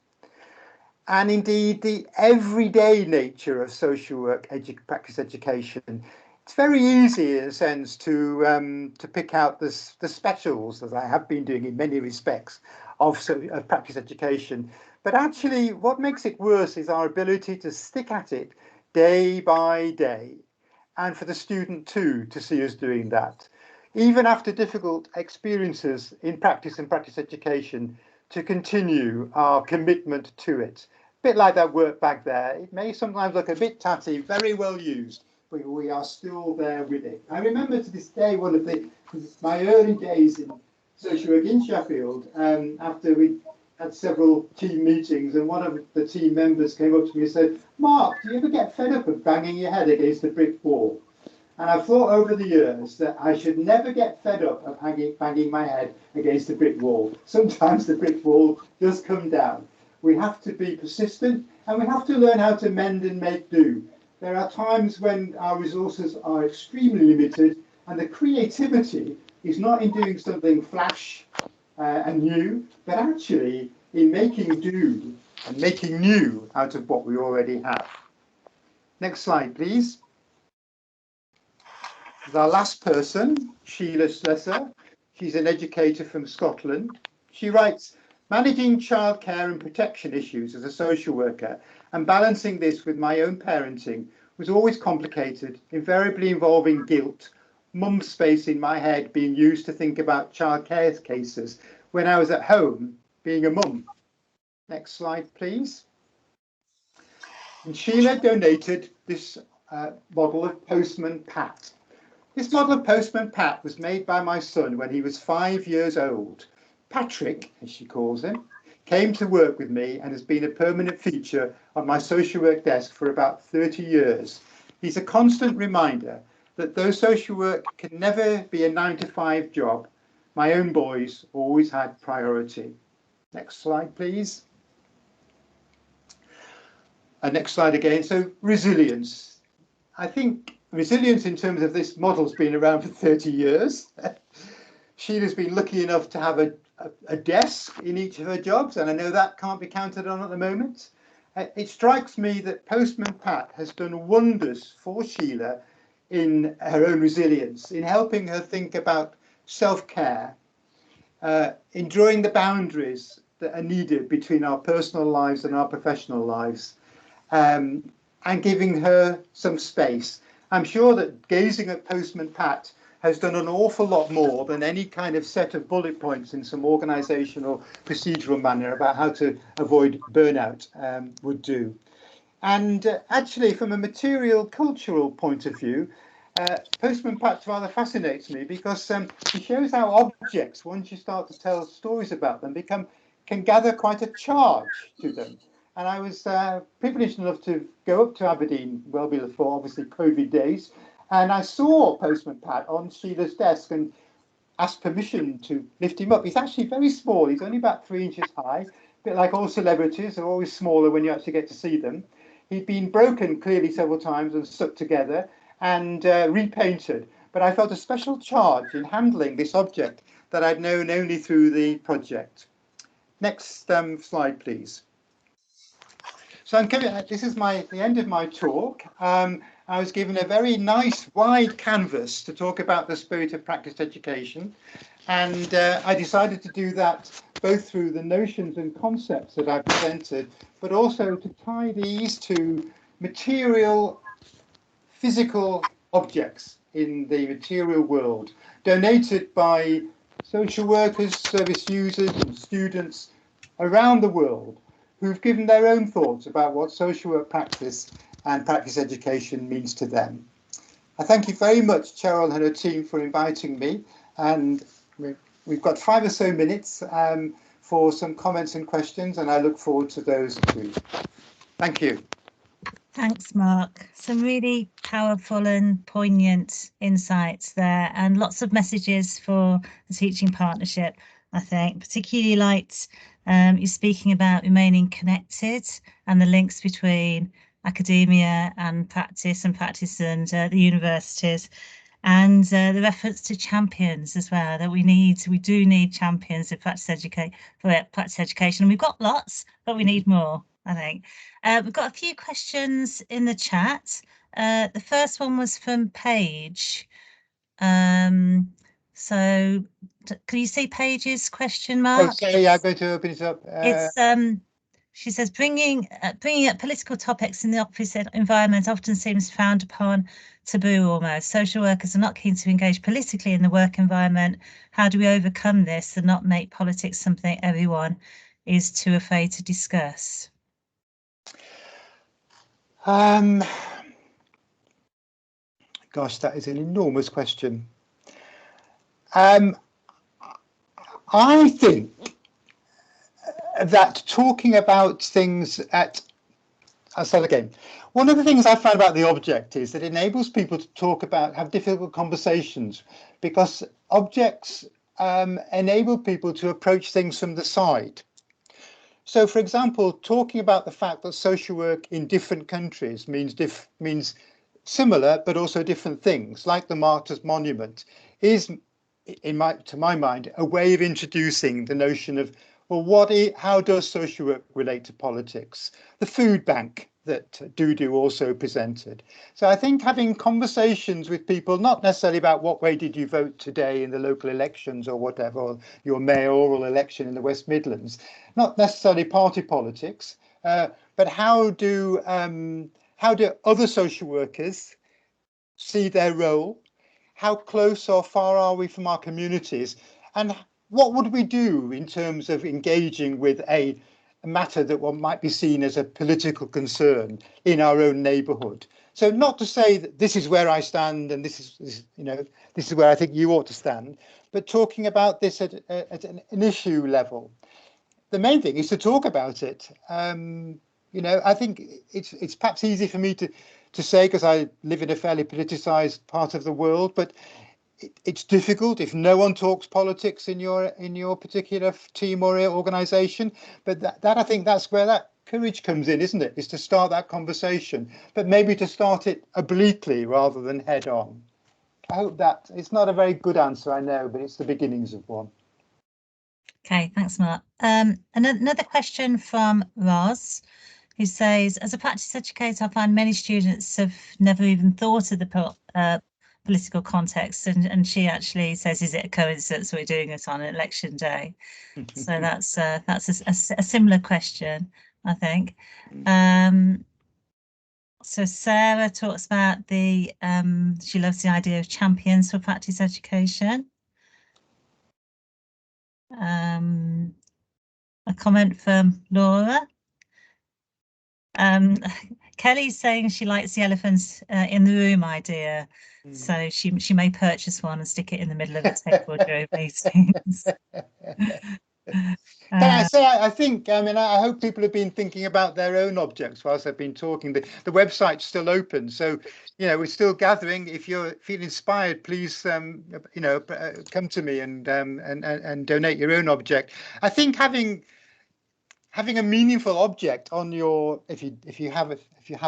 And indeed, the everyday nature of social work practice education. It's very easy, in a sense, to pick out the specials, as I have been doing in many respects, of practice education. But actually, what makes it worse is our ability to stick at it day by day, and for the student too to see us doing that, even after difficult experiences in practice and practice education, to continue our commitment to it. A bit like that work back there. It may sometimes look a bit tatty, very well used, but we are still there with it. I remember to this day one of my early days in social work in Sheffield, after we had several team meetings, and one of the team members came up to me and said, Mark, do you ever get fed up of banging your head against a brick wall? And I've thought over the years that I should never get fed up of banging my head against a brick wall. Sometimes the brick wall does come down. We have to be persistent, and we have to learn how to mend and make do. There are times when our resources are extremely limited, and the creativity is not in doing something flash and new, but actually in making do and making new out of what we already have. Next slide, please. The last person, Sheila Slessor. She's an educator from Scotland. She writes, managing childcare and protection issues as a social worker and balancing this with my own parenting was always complicated, invariably involving guilt, mum space in my head being used to think about childcare cases when I was at home being a mum. Next slide, please. And Sheila donated this model of Postman Pat. This model of Postman Pat was made by my son when he was 5 years old. Patrick, as she calls him, came to work with me and has been a permanent feature on my social work desk for about 30 years. He's a constant reminder that though social work can never be a 9-to-5 job, my own boys always had priority. Next slide, please. Next slide again. So resilience. I think resilience in terms of this model's been around for 30 years. Sheila's been lucky enough to have a desk in each of her jobs, and I know that can't be counted on at the moment. It strikes me that Postman Pat has done wonders for Sheila in her own resilience, in helping her think about self-care, in drawing the boundaries that are needed between our personal lives and our professional lives, and giving her some space. I'm sure that gazing at Postman Pat has done an awful lot more than any kind of set of bullet points in some organisational procedural manner about how to avoid burnout would do. And actually, from a material cultural point of view, Postman Pat rather fascinates me because he shows how objects, once you start to tell stories about them, can gather quite a charge to them. And I was privileged enough to go up to Aberdeen well before, obviously, COVID days. And I saw Postman Pat on Sheila's desk and asked permission to lift him up. He's actually very small. He's only about 3 inches high, a bit like all celebrities. They're always smaller when you actually get to see them. He'd been broken clearly several times and stuck together and repainted. But I felt a special charge in handling this object that I'd known only through the project. Next slide, please. So this is the end of my talk. I was given a very nice wide canvas to talk about the spirit of practice education. And I decided to do that both through the notions and concepts that I presented, but also to tie these to material, physical objects in the material world, donated by social workers, service users and students around the world who've given their own thoughts about what social work practice and practice education means to them. I thank you very much, Cheryl and her team, for inviting me, and we've got 5 or so minutes for some comments and questions, and I look forward to those too. Thank you. Thanks, Mark. Some really powerful and poignant insights there, and lots of messages for the teaching partnership, I think. Particularly liked you speaking about remaining connected and the links between academia and practice and the universities, and the reference to champions as well, that we do need champions of practice education. And we've got lots, but we need more, I think. We've got a few questions in the chat. The first one was from Paige. So can you see Paige's question, Mark? Okay, I'm going to open it up. It's she says bringing up political topics in the office environment often seems frowned upon, taboo almost. Social workers are not keen to engage politically in the work environment. How do we overcome this and not make politics something everyone is too afraid to discuss? Gosh, that is an enormous question. I think that talking about things I'll start again. One of the things I find about the object is that it enables people to have difficult conversations, because objects enable people to approach things from the side. So, for example, talking about the fact that social work in different countries means similar but also different things, like the Martyrs' Monument, is, to my mind, a way of introducing the notion of, well, how does social work relate to politics? The food bank that Dudu also presented. So I think having conversations with people, not necessarily about what way did you vote today in the local elections or whatever, or your mayoral election in the West Midlands, not necessarily party politics, but how how do other social workers see their role? How close or far are we from our communities? And what would we do in terms of engaging with a matter that one might be seen as a political concern in our own neighbourhood? So not to say that this is where I stand and this is where I think you ought to stand, but talking about this at an issue level. The main thing is to talk about it. I think it's perhaps easy for me to say because I live in a fairly politicized part of the world, but it's difficult if no one talks politics in your particular team or organization. But that I think that's where that courage comes in, isn't it? Is to start that conversation, but maybe to start it obliquely rather than head on. I hope that it's not a very good answer, I know, but it's the beginnings of one. Okay, thanks, Mark. Another question from Roz, who says, as a practice educator, I find many students have never even thought of the political context, and she actually says, is it a coincidence we're doing it on an election day? So that's a similar question, I think. So Sarah talks about she loves the idea of champions for practice education. A comment from Laura. Kelly's saying she likes the elephants in the room idea, so she may purchase one and stick it in the middle of the table during meetings. Can I say, I think, I hope people have been thinking about their own objects whilst I've been talking. The website's still open, so we're still gathering. If you feel inspired, please come to me and donate your own object. I think having a meaningful object on your, if you have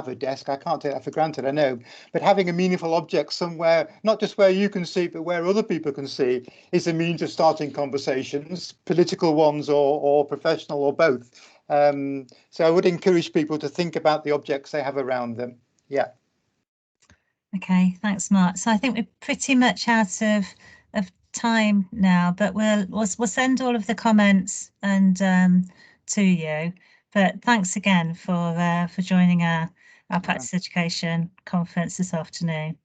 a desk, I can't take that for granted, I know, but having a meaningful object somewhere, not just where you can see, but where other people can see, is a means of starting conversations, political ones or professional or both. So I would encourage people to think about the objects they have around them. Yeah. Okay, thanks, Mark. So I think we're pretty much out of time now, but we'll send all of the comments and to you. But thanks again for joining our practice education conference this afternoon.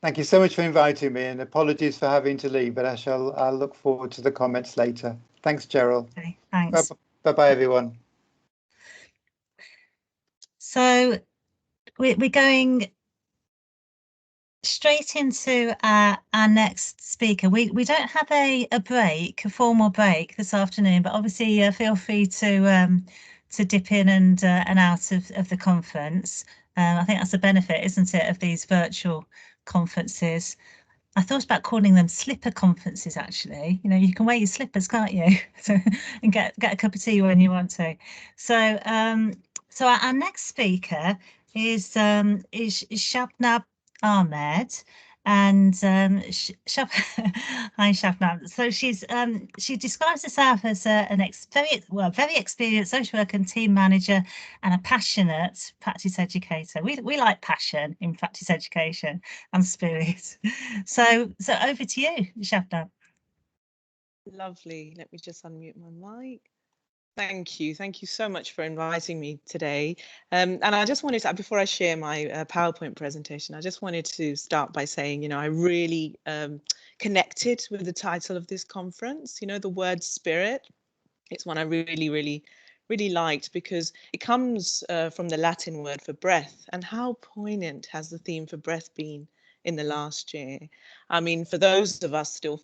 Thank you so much for inviting me, and apologies for having to leave, but I'll look forward to the comments later. Thanks, Gerald. Okay, thanks. Bye-bye, everyone. So we're going straight into our next speaker. We don't have a formal break this afternoon, but obviously feel free to dip in and out of the conference. I think that's a benefit, isn't it, of these virtual conferences. I thought about calling them slipper conferences, actually. You can wear your slippers, can't you? And get a cup of tea when you want to. So our next speaker is Shabnam Ahmed, and hi Shabnam. So she describes herself as very experienced social worker and team manager, and a passionate practice educator. We like passion in practice education and spirit. So over to you, Shabnam. Lovely. Let me just unmute my mic. Thank you so much for inviting me today. And I just wanted to, before I share my PowerPoint presentation, I just wanted to start by saying, I really connected with the title of this conference. The word spirit. It's one I really liked because it comes from the Latin word for breath. And how poignant has the theme for breath been in the last year? I mean, for those of us still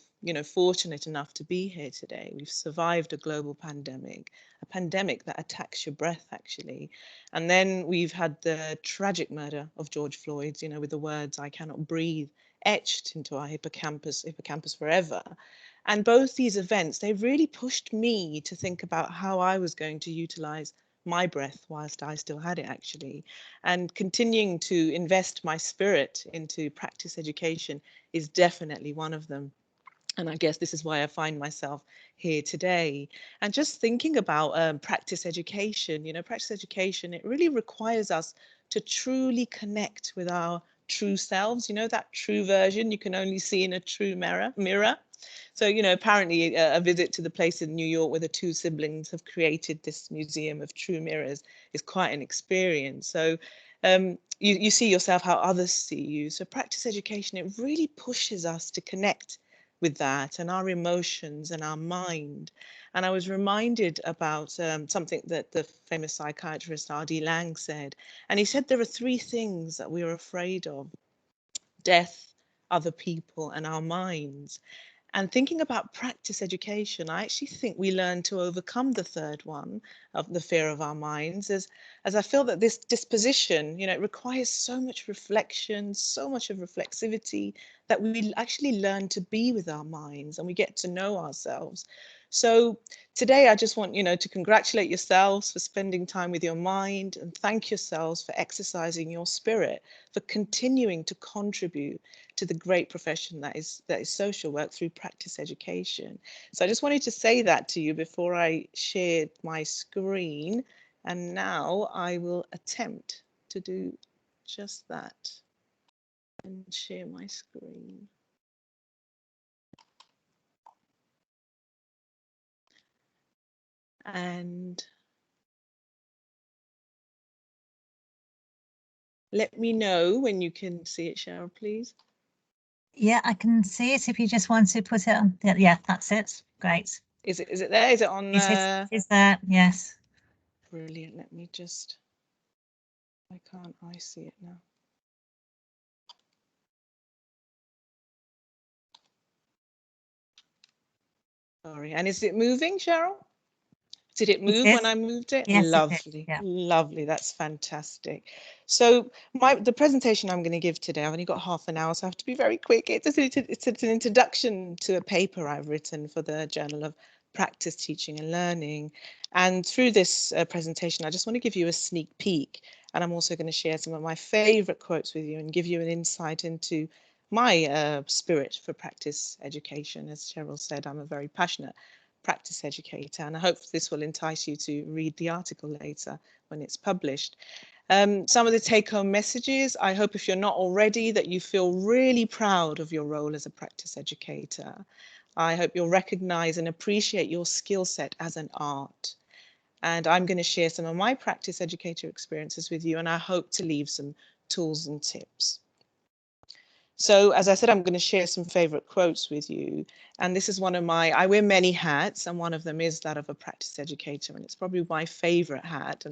fortunate enough to be here today, we've survived a global pandemic, a pandemic that attacks your breath, actually. And then we've had the tragic murder of George Floyd, with the words, "I cannot breathe," etched into our hippocampus forever. And both these events, they really pushed me to think about how I was going to utilize my breath whilst I still had it, actually. And continuing to invest my spirit into practice education is definitely one of them. And I guess this is why I find myself here today. And just thinking about practice education, practice education, it really requires us to truly connect with our true selves, that true version you can only see in a true mirror. So, apparently a visit to the place in New York where the two siblings have created this museum of true mirrors is quite an experience. So you see yourself how others see you. So practice education, it really pushes us to connect with that and our emotions and our mind. And I was reminded about something that the famous psychiatrist R.D. Laing said. And he said there are three things that we are afraid of: death, other people, and our minds. And thinking about practice education, I actually think we learn to overcome the third one, of the fear of our minds, as I feel that this disposition, you know, it requires so much reflection, so much of reflexivity, that we actually learn to be with our minds and we get to know ourselves. So today I just want, you know, to congratulate yourselves for spending time with your mind, and thank yourselves for exercising your spirit, for continuing to contribute to the great profession that is social work through practice education. So I just wanted to say that to you before I shared my screen. And now I will attempt to do just that and share my screen. And let me know when you can see it, Cheryl, please. Yeah, I can see it if you just want to put it on. Yeah, that's it. Great. Is it there? Is it on? Is there? Yes. Brilliant. Let me just. Why can't I see it now? Sorry. And is it moving, Cheryl? Did it move when I moved it? Yes, Lovely, yeah. Lovely. That's fantastic. So the presentation I'm going to give today, I've only got half an hour, so I have to be very quick. It's an introduction to a paper I've written for the Journal of Practice, Teaching and Learning. And through this presentation, I just want to give you a sneak peek. And I'm also going to share some of my favorite quotes with you and give you an insight into my spirit for practice education. As Cheryl said, I'm a very passionate practice educator, and I hope this will entice you to read the article later when it's published. Some of the take-home messages: I hope, if you're not already, that you feel really proud of your role as a practice educator. I hope you'll recognize and appreciate your skill set as an art. And I'm going to share some of my practice educator experiences with you, and I hope to leave some tools and tips. So as I said, I'm going to share some favorite quotes with you. And this is one of my, I wear many hats, and one of them is that of a practice educator, and it's probably my favorite hat.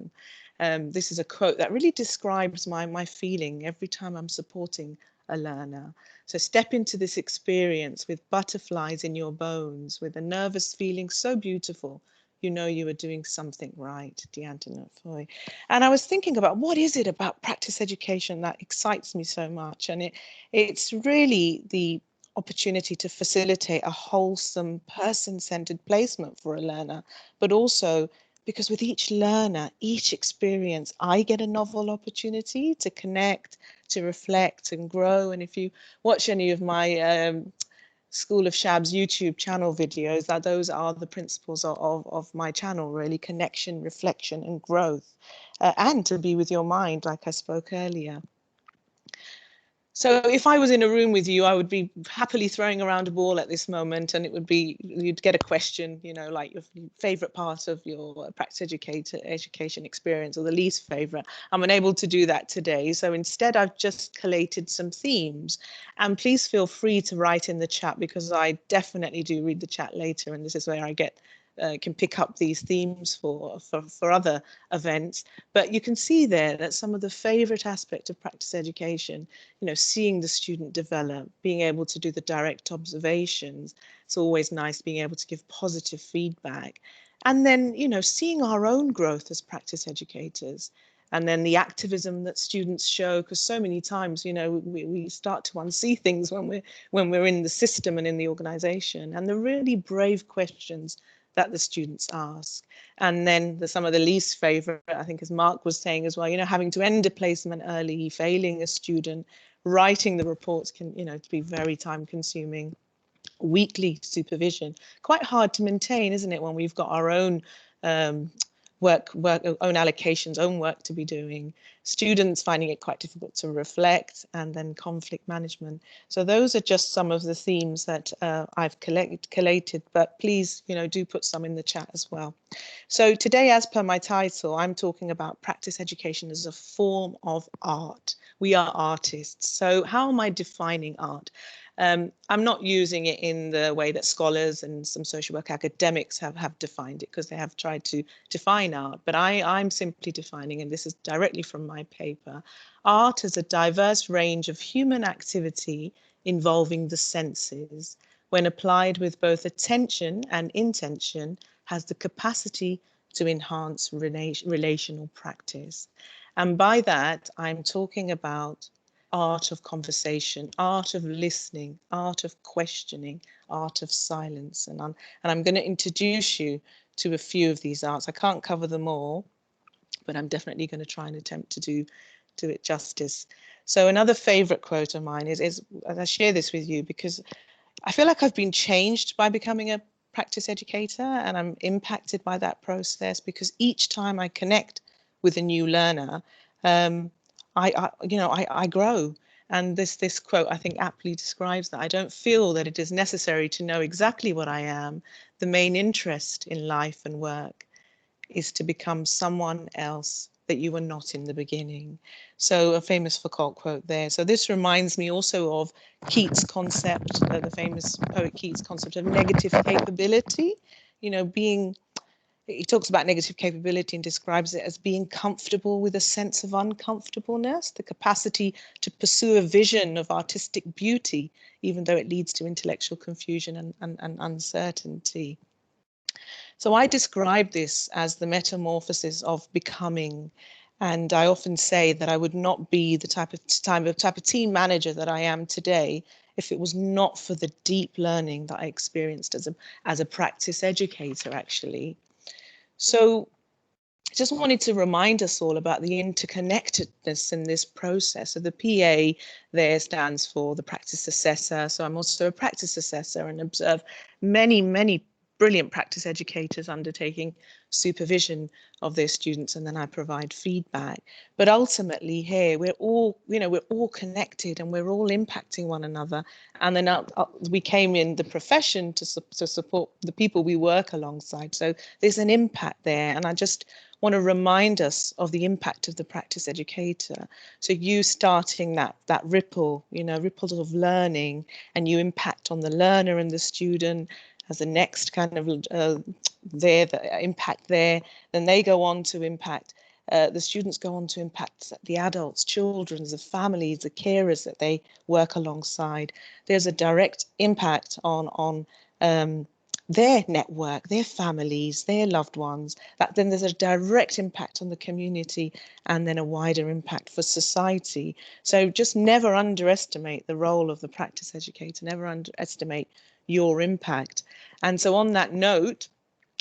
And this is a quote that really describes my feeling every time I'm supporting a learner. So step into this experience with butterflies in your bones, with a nervous feeling so beautiful, you know you are doing something right. D'Antonio Foy. And I was thinking about, what is it about practice education that excites me so much? And it's really the opportunity to facilitate a wholesome, person-centered placement for a learner, but also because with each learner, each experience, I get a novel opportunity to connect, to reflect and grow. And if you watch any of my School of Shab's YouTube channel videos, that those are the principles of my channel, really: connection, reflection and growth, and to be with your mind, like I spoke earlier. So if I was in a room with you, I would be happily throwing around a ball at this moment, and it would be, you'd get a question, you know, like your favorite part of your practice education experience, or the least favorite. I'm unable to do that today. So instead, I've just collated some themes, and please feel free to write in the chat, because I definitely do read the chat later, and this is where I can pick up these themes for other events. But you can see there that some of the favorite aspect of practice education, you know, seeing the student develop, being able to do the direct observations. It's always nice being able to give positive feedback. And then, you know, seeing our own growth as practice educators. And then the activism that students show, because so many times, you know, we start to unsee things when we're in the system and in the organization. And the really brave questions that the students ask. And then some of the least favorite, I think, as Mark was saying as well, you know, having to end a placement early, failing a student, writing the reports can, you know, to be very time consuming. Weekly supervision, quite hard to maintain, isn't it, when we've got our own own allocations, own work to be doing, students finding it quite difficult to reflect, and then conflict management. So those are just some of the themes that I've collated, but please, do put some in the chat as well. So today, as per my title, I'm talking about practice education as a form of art. We are artists. So how am I defining art? I'm not using it in the way that scholars and some social work academics have defined it, because they have tried to define art, but I'm simply defining, and this is directly from my paper, art as a diverse range of human activity involving the senses, when applied with both attention and intention, has the capacity to enhance relational practice. And by that, I'm talking about art of conversation, art of listening, art of questioning, art of silence. And I'm going to introduce you to a few of these arts. I can't cover them all, but I'm definitely going to try and attempt to do it justice. So another favorite quote of mine is I share this with you because I feel like I've been changed by becoming a practice educator, and I'm impacted by that process, because each time I connect with a new learner, I grow. And this quote, I think, aptly describes that. I don't feel that it is necessary to know exactly what I am. The main interest in life and work is to become someone else that you were not in the beginning. So a famous Foucault quote there. So this reminds me also of Keats' concept, the famous poet Keats' concept of negative capability, he talks about negative capability and describes it as being comfortable with a sense of uncomfortableness, the capacity to pursue a vision of artistic beauty, even though it leads to intellectual confusion and uncertainty. So I describe this as the metamorphosis of becoming. And I often say that I would not be the type of team manager that I am today if it was not for the deep learning that I experienced as a practice educator, actually. So I just wanted to remind us all about the interconnectedness in this process. So the PA there stands for the practice assessor. So I'm also a practice assessor and observe many, many brilliant practice educators undertaking supervision of their students, and then I provide feedback. But ultimately here, we're all connected and we're all impacting one another. And then we came in the profession to support the people we work alongside. So there's an impact there. And I just want to remind us of the impact of the practice educator. So you starting that ripple, ripples of learning, and you impact on the learner and the student as the next kind of the impact there. Then they go on to impact, the students go on to impact the adults, children, the families, the carers that they work alongside. There's a direct impact on their network, their families, their loved ones. Then there's a direct impact on the community, and then a wider impact for society. So just never underestimate the role of the practice educator, never underestimate your impact. And so on that note,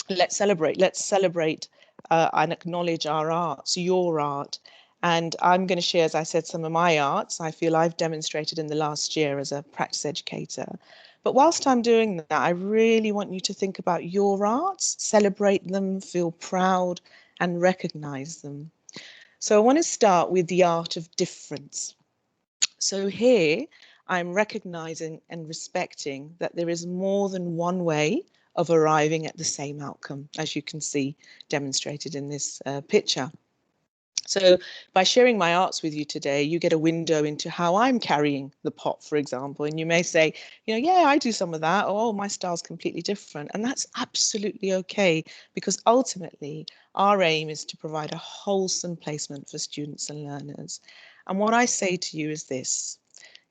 let's celebrate and acknowledge our arts, your art. And I'm going to share, as I said, some of my arts I feel I've demonstrated in the last year as a practice educator. But whilst I'm doing that, I really want you to think about your arts, celebrate them, feel proud, and recognize them. So I want to start with the art of difference. So here, I'm recognizing and respecting that there is more than one way of arriving at the same outcome, as you can see demonstrated in this picture. So by sharing my arts with you today, you get a window into how I'm carrying the pot, for example, and you may say, yeah, I do some of that. Oh, my style's completely different. And that's absolutely okay, because ultimately our aim is to provide a wholesome placement for students and learners. And what I say to you is this: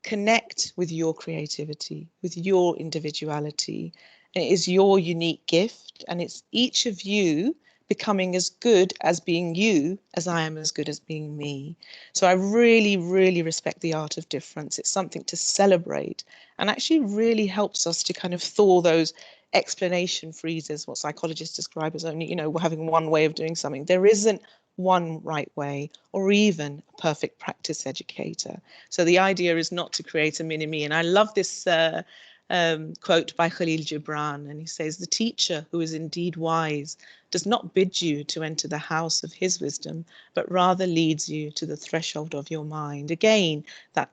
connect with your creativity, with your individuality. It is your unique gift, and it's each of you becoming as good as being you as I am as good as being me. So I really, really respect the art of difference. It's something to celebrate, and actually really helps us to kind of thaw those explanation freezes, what psychologists describe as only, having one way of doing something. There isn't one right way, or even a perfect practice educator. So the idea is not to create a mini-me. And I love this quote by Khalil Gibran, and he says, "The teacher who is indeed wise does not bid you to enter the house of his wisdom, but rather leads you to the threshold of your mind." Again, that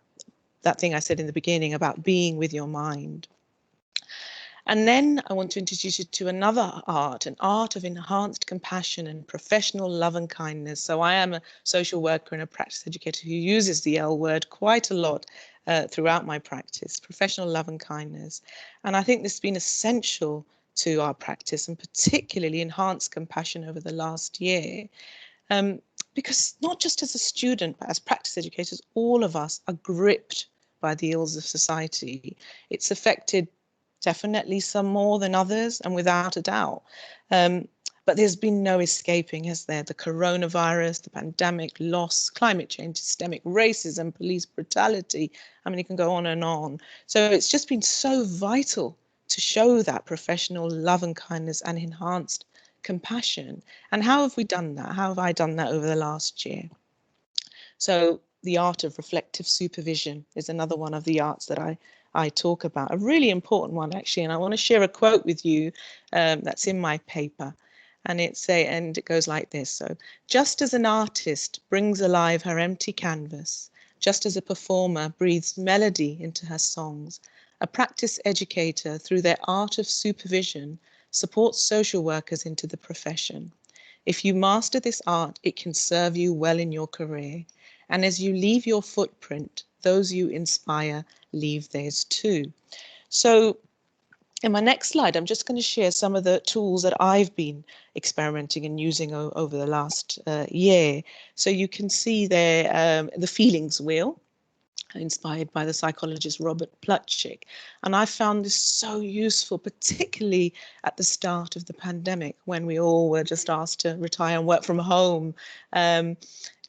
thing I said in the beginning about being with your mind. And then I want to introduce you to another art, an art of enhanced compassion and professional love and kindness. So I am a social worker and a practice educator who uses the L word quite a lot throughout my practice, professional love and kindness. And I think this has been essential to our practice, and particularly enhanced compassion over the last year. Because not just as a student, but as practice educators, all of us are gripped by the ills of society. It's affected definitely some more than others, and without a doubt. But there's been no escaping, has there? The coronavirus, the pandemic, loss, climate change, systemic racism, police brutality. I mean, it can go on and on. So it's just been so vital to show that professional love and kindness and enhanced compassion. And how have we done that? How have I done that over the last year? So the art of reflective supervision is another one of the arts that I talk about, a really important one actually, and I want to share a quote with you that's in my paper, and it goes like this. So, just as an artist brings alive her empty canvas, just as a performer breathes melody into her songs, a practice educator through their art of supervision supports social workers into the profession. If you master this art, it can serve you well in your career. And as you leave your footprint, those you inspire leave theirs too. So in my next slide, I'm just going to share some of the tools that I've been experimenting and using over the last year. So you can see there the feelings wheel, inspired by the psychologist Robert Plutchik. And I found this so useful, particularly at the start of the pandemic, when we all were just asked to retire and work from home.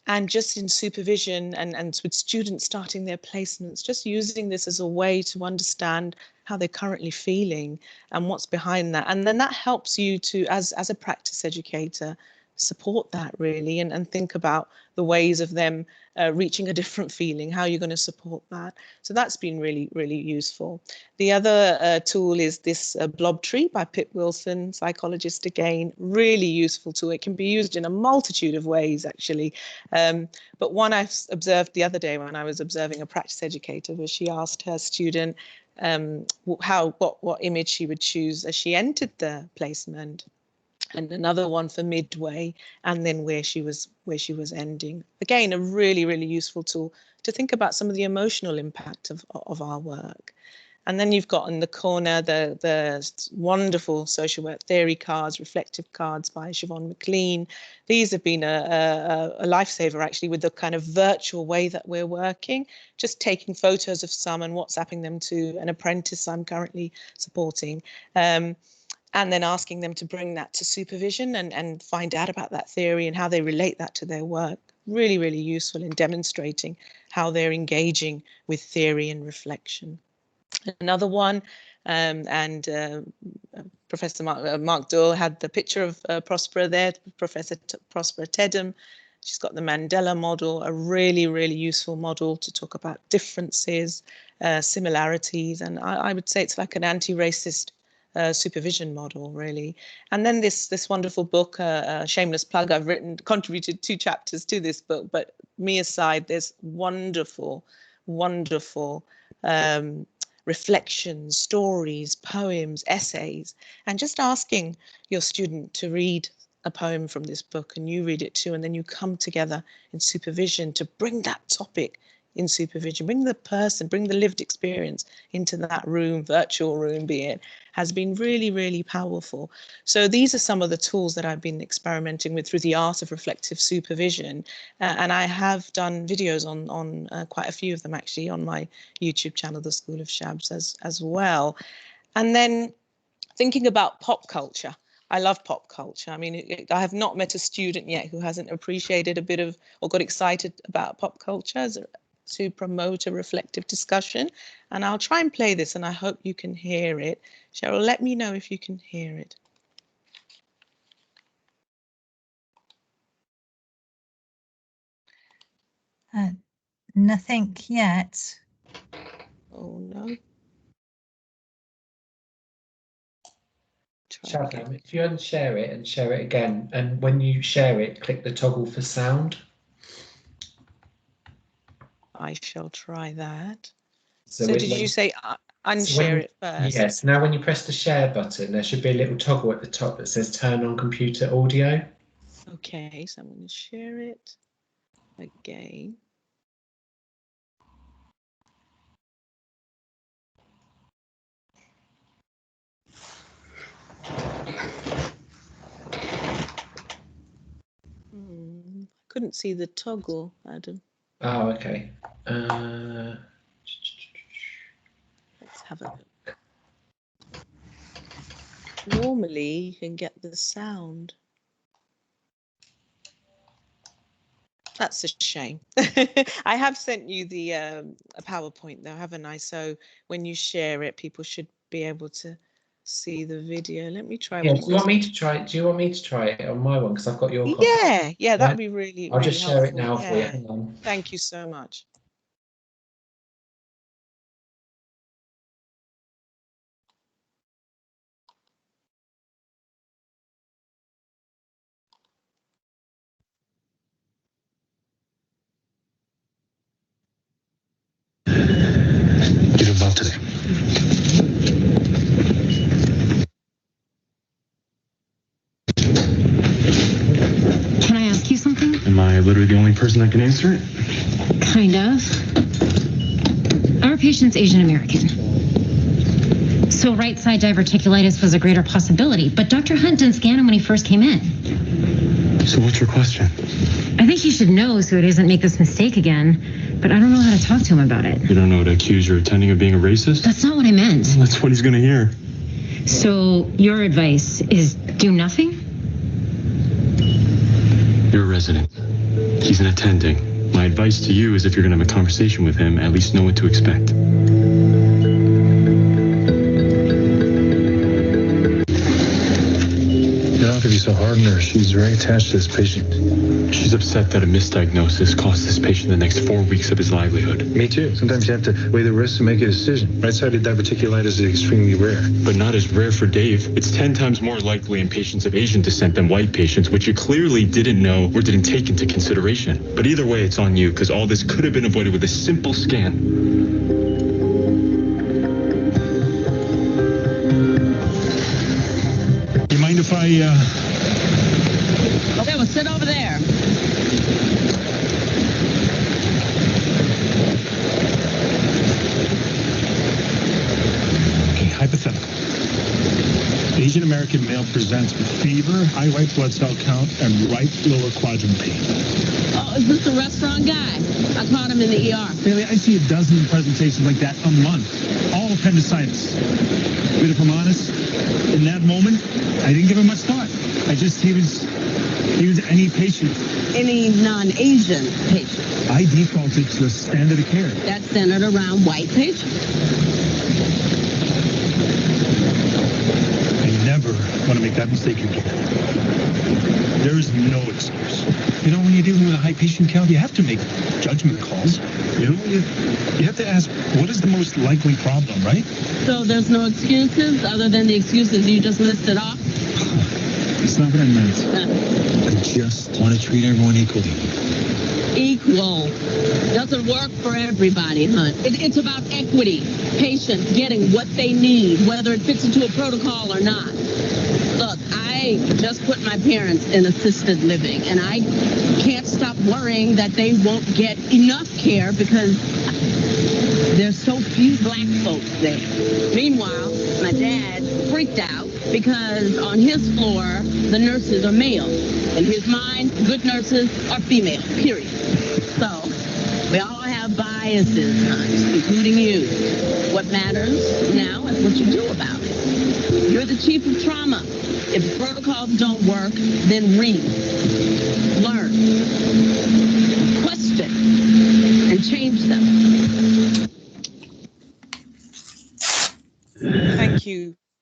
And just in supervision and with students starting their placements, just using this as a way to understand how they're currently feeling and what's behind that. And then that helps you to, as a practice educator, support that really and think about the ways of them reaching a different feeling, how you're going to support that. So that's been really, really useful. The other tool is this blob tree by Pip Wilson, psychologist again, really useful tool. It can be used in a multitude of ways actually. But one I observed the other day when I was observing a practice educator was she asked her student what image she would choose as she entered the placement, and another one for midway, and then where she was ending. Again, a really, really useful tool to think about some of the emotional impact of our work. And then you've got in the corner the wonderful social work theory cards, reflective cards by Siobhan McLean. These have been a lifesaver actually, with the kind of virtual way that we're working, just taking photos of some and WhatsApping them to an apprentice I'm currently supporting. And then asking them to bring that to supervision and find out about that theory and how they relate that to their work. Really, really useful in demonstrating how they're engaging with theory and reflection. Another one, Professor Mark Doel had the picture of Prospera there, Professor Prospera Tedham. She's got the Mandela model, a really, really useful model to talk about differences, similarities, and I would say it's like an anti-racist supervision model, really. And then this wonderful book, shameless plug, I've contributed 2 chapters to this book, but me aside, there's wonderful reflections, stories, poems, essays, and just asking your student to read a poem from this book and you read it too, and then you come together in supervision to bring that topic in supervision, bring the person, bring the lived experience into that room, virtual room be it, has been really, really powerful. So these are some of the tools that I've been experimenting with through the art of reflective supervision. And I have done videos on quite a few of them actually on my YouTube channel, The School of Shabs, as well. And then thinking about pop culture. I love pop culture. I mean, I have not met a student yet who hasn't appreciated a bit of or got excited about pop culture to promote a reflective discussion. And I'll try and play this and I hope you can hear it. Cheryl, let me know if you can hear it. Nothing yet. Oh no. Hallam, if you unshare it and share it again, and when you share it, click the toggle for sound. I shall try that. So, So did you say unshare it first? Yes. Now, when you press the share button, there should be a little toggle at the top that says turn on computer audio. Okay, so I'm going to share it again. Couldn't see the toggle, Adam. Oh, okay. Let's have a look. Normally, you can get the sound. That's a shame. I have sent you the a PowerPoint though, haven't I? So when you share it, people should be able to see the video. Let me try. Yeah, do you want me to try it? Do you want me to try it on my one? Because I've got your copy. Yeah, that'd be really, I'll really just share it helpful. now for you. Hang on. Thank you so much. Get involved today. Can I ask you something? Am I literally the only person that can answer it? Kind of. Our patient's Asian American. So right side diverticulitis was a greater possibility, but Dr. Hunt didn't scan him when he first came in. So what's your question? I think he should know so he doesn't make this mistake again, but I don't know how to talk to him about it. You don't know to accuse your attending of being a racist? That's not what I meant. Well, that's what he's gonna hear. So your advice is do nothing? You're a resident. He's an attending. My advice to you is if you're gonna have a conversation with him, at least know what to expect. You don't have to be so hard on her. She's very attached to this patient. She's upset that a misdiagnosis cost this patient the next 4 weeks of his livelihood. Me too. Sometimes you have to weigh the risks and make a decision. Right-sided diverticulitis is extremely rare. But not as rare for Dave. It's 10 times more likely in patients of Asian descent than white patients, which you clearly didn't know or didn't take into consideration. But either way, it's on you, because all this could have been avoided with a simple scan. You mind if I, Okay, well, sit over there. Okay, hypothetical. Asian American male presents with fever, high white blood cell count, and right lower quadrant pain. Oh, is this the restaurant guy? I caught him in the ER. Bailey, I see a dozen presentations like that a month. All appendicitis. But if I'm honest, in that moment, I didn't give him much thought. He was any patient. Any non-Asian patient? I defaulted to the standard of care. That's centered around white patients. I never want to make that mistake again. There is no excuse. You know, when you're dealing with a high patient count, you have to make judgment calls. You know, you have to ask, what is the most likely problem, right? So there's no excuses other than the excuses you just listed off? That's not what I meant. I just want to treat everyone equally. Equal doesn't work for everybody, Hunt. It's about equity. Patients getting what they need, whether it fits into a protocol or not. Look, I just put my parents in assisted living, and I can't stop worrying that they won't get enough care because there's so few black folks there. Meanwhile, my dad freaked out because on his floor, the nurses are male. In his mind, good nurses are female, period. So, we all have biases, Hunt, including you. What matters now is what you do about it. You're the chief of trauma. If the protocols don't work, then read, learn, question, and change them.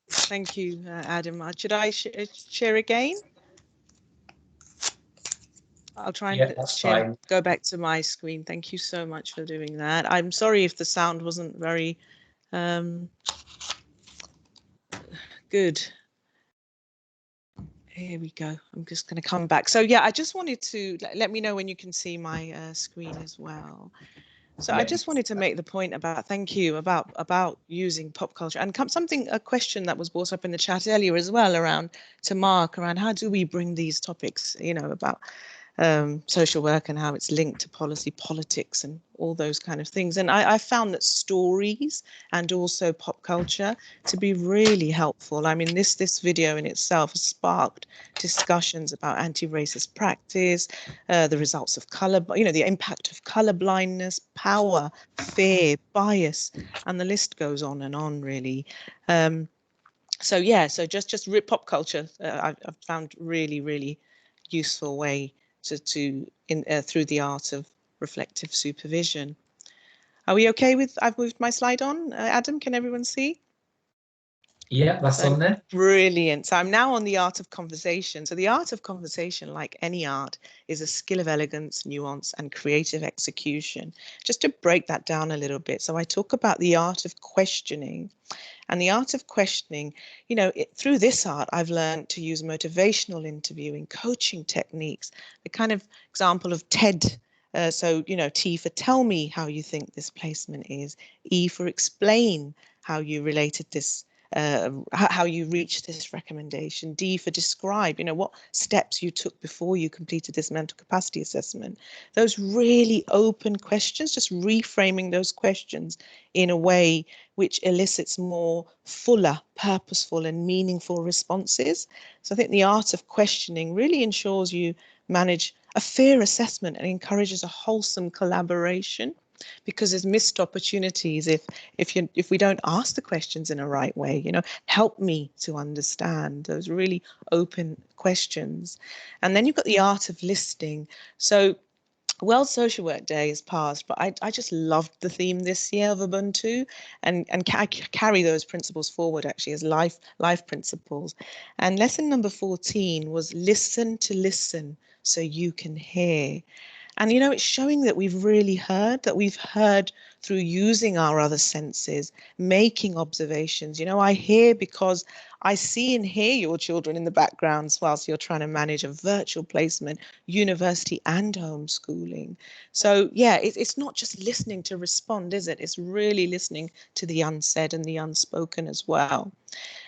Thank you, Adam. Should I share again? I'll try and go back to my screen. Thank you so much for doing that. I'm sorry if the sound wasn't very good. Here we go. I'm just going to come back. So yeah, I just wanted to let me know when you can see my screen as well. So I just wanted to make the point about, thank you, about using pop culture, and a question that was brought up in the chat earlier as well, around to Mark, around how do we bring these topics, you know, about social work and how it's linked to policy, politics, and all those kind of things. And I found that stories and also pop culture to be really helpful. I mean, this video in itself has sparked discussions about anti-racist practice, the results of color, you know, the impact of color blindness, power, fear, bias, and the list goes on and on, really. So yeah, so just pop culture, I've found really useful way through the art of reflective supervision. Are we okay with, I've moved my slide on, Adam, can everyone see? Yeah, that's on there. Brilliant. So I'm now on the art of conversation. So the art of conversation, like any art, is a skill of elegance, nuance, and creative execution. Just to break that down a little bit. So I talk about the art of questioning. And the art of questioning, you know, through this art, I've learned to use motivational interviewing, coaching techniques, the kind of example of TED. So, you know, T for tell me how you think this placement is. E for explain how you related this, how you reached this recommendation. D for describe, you know, what steps you took before you completed this mental capacity assessment. Those really open questions, just reframing those questions in a way which elicits more fuller, purposeful, and meaningful responses. So I think the art of questioning really ensures you manage a fair assessment and encourages a wholesome collaboration, because there's missed opportunities if we don't ask the questions in a right way. You know, help me to understand, those really open questions. And then you've got the art of listening. So World Social Work Day has passed, but I just loved the theme this year of Ubuntu, and carry those principles forward actually as life principles. And lesson number 14 was listen to listen so you can hear. And, you know, it's showing that we've really heard, through using our other senses, making observations. You know, I hear because I see and hear your children in the backgrounds whilst you're trying to manage a virtual placement, university and homeschooling. So, yeah, it's not just listening to respond, is it? It's really listening to the unsaid and the unspoken as well.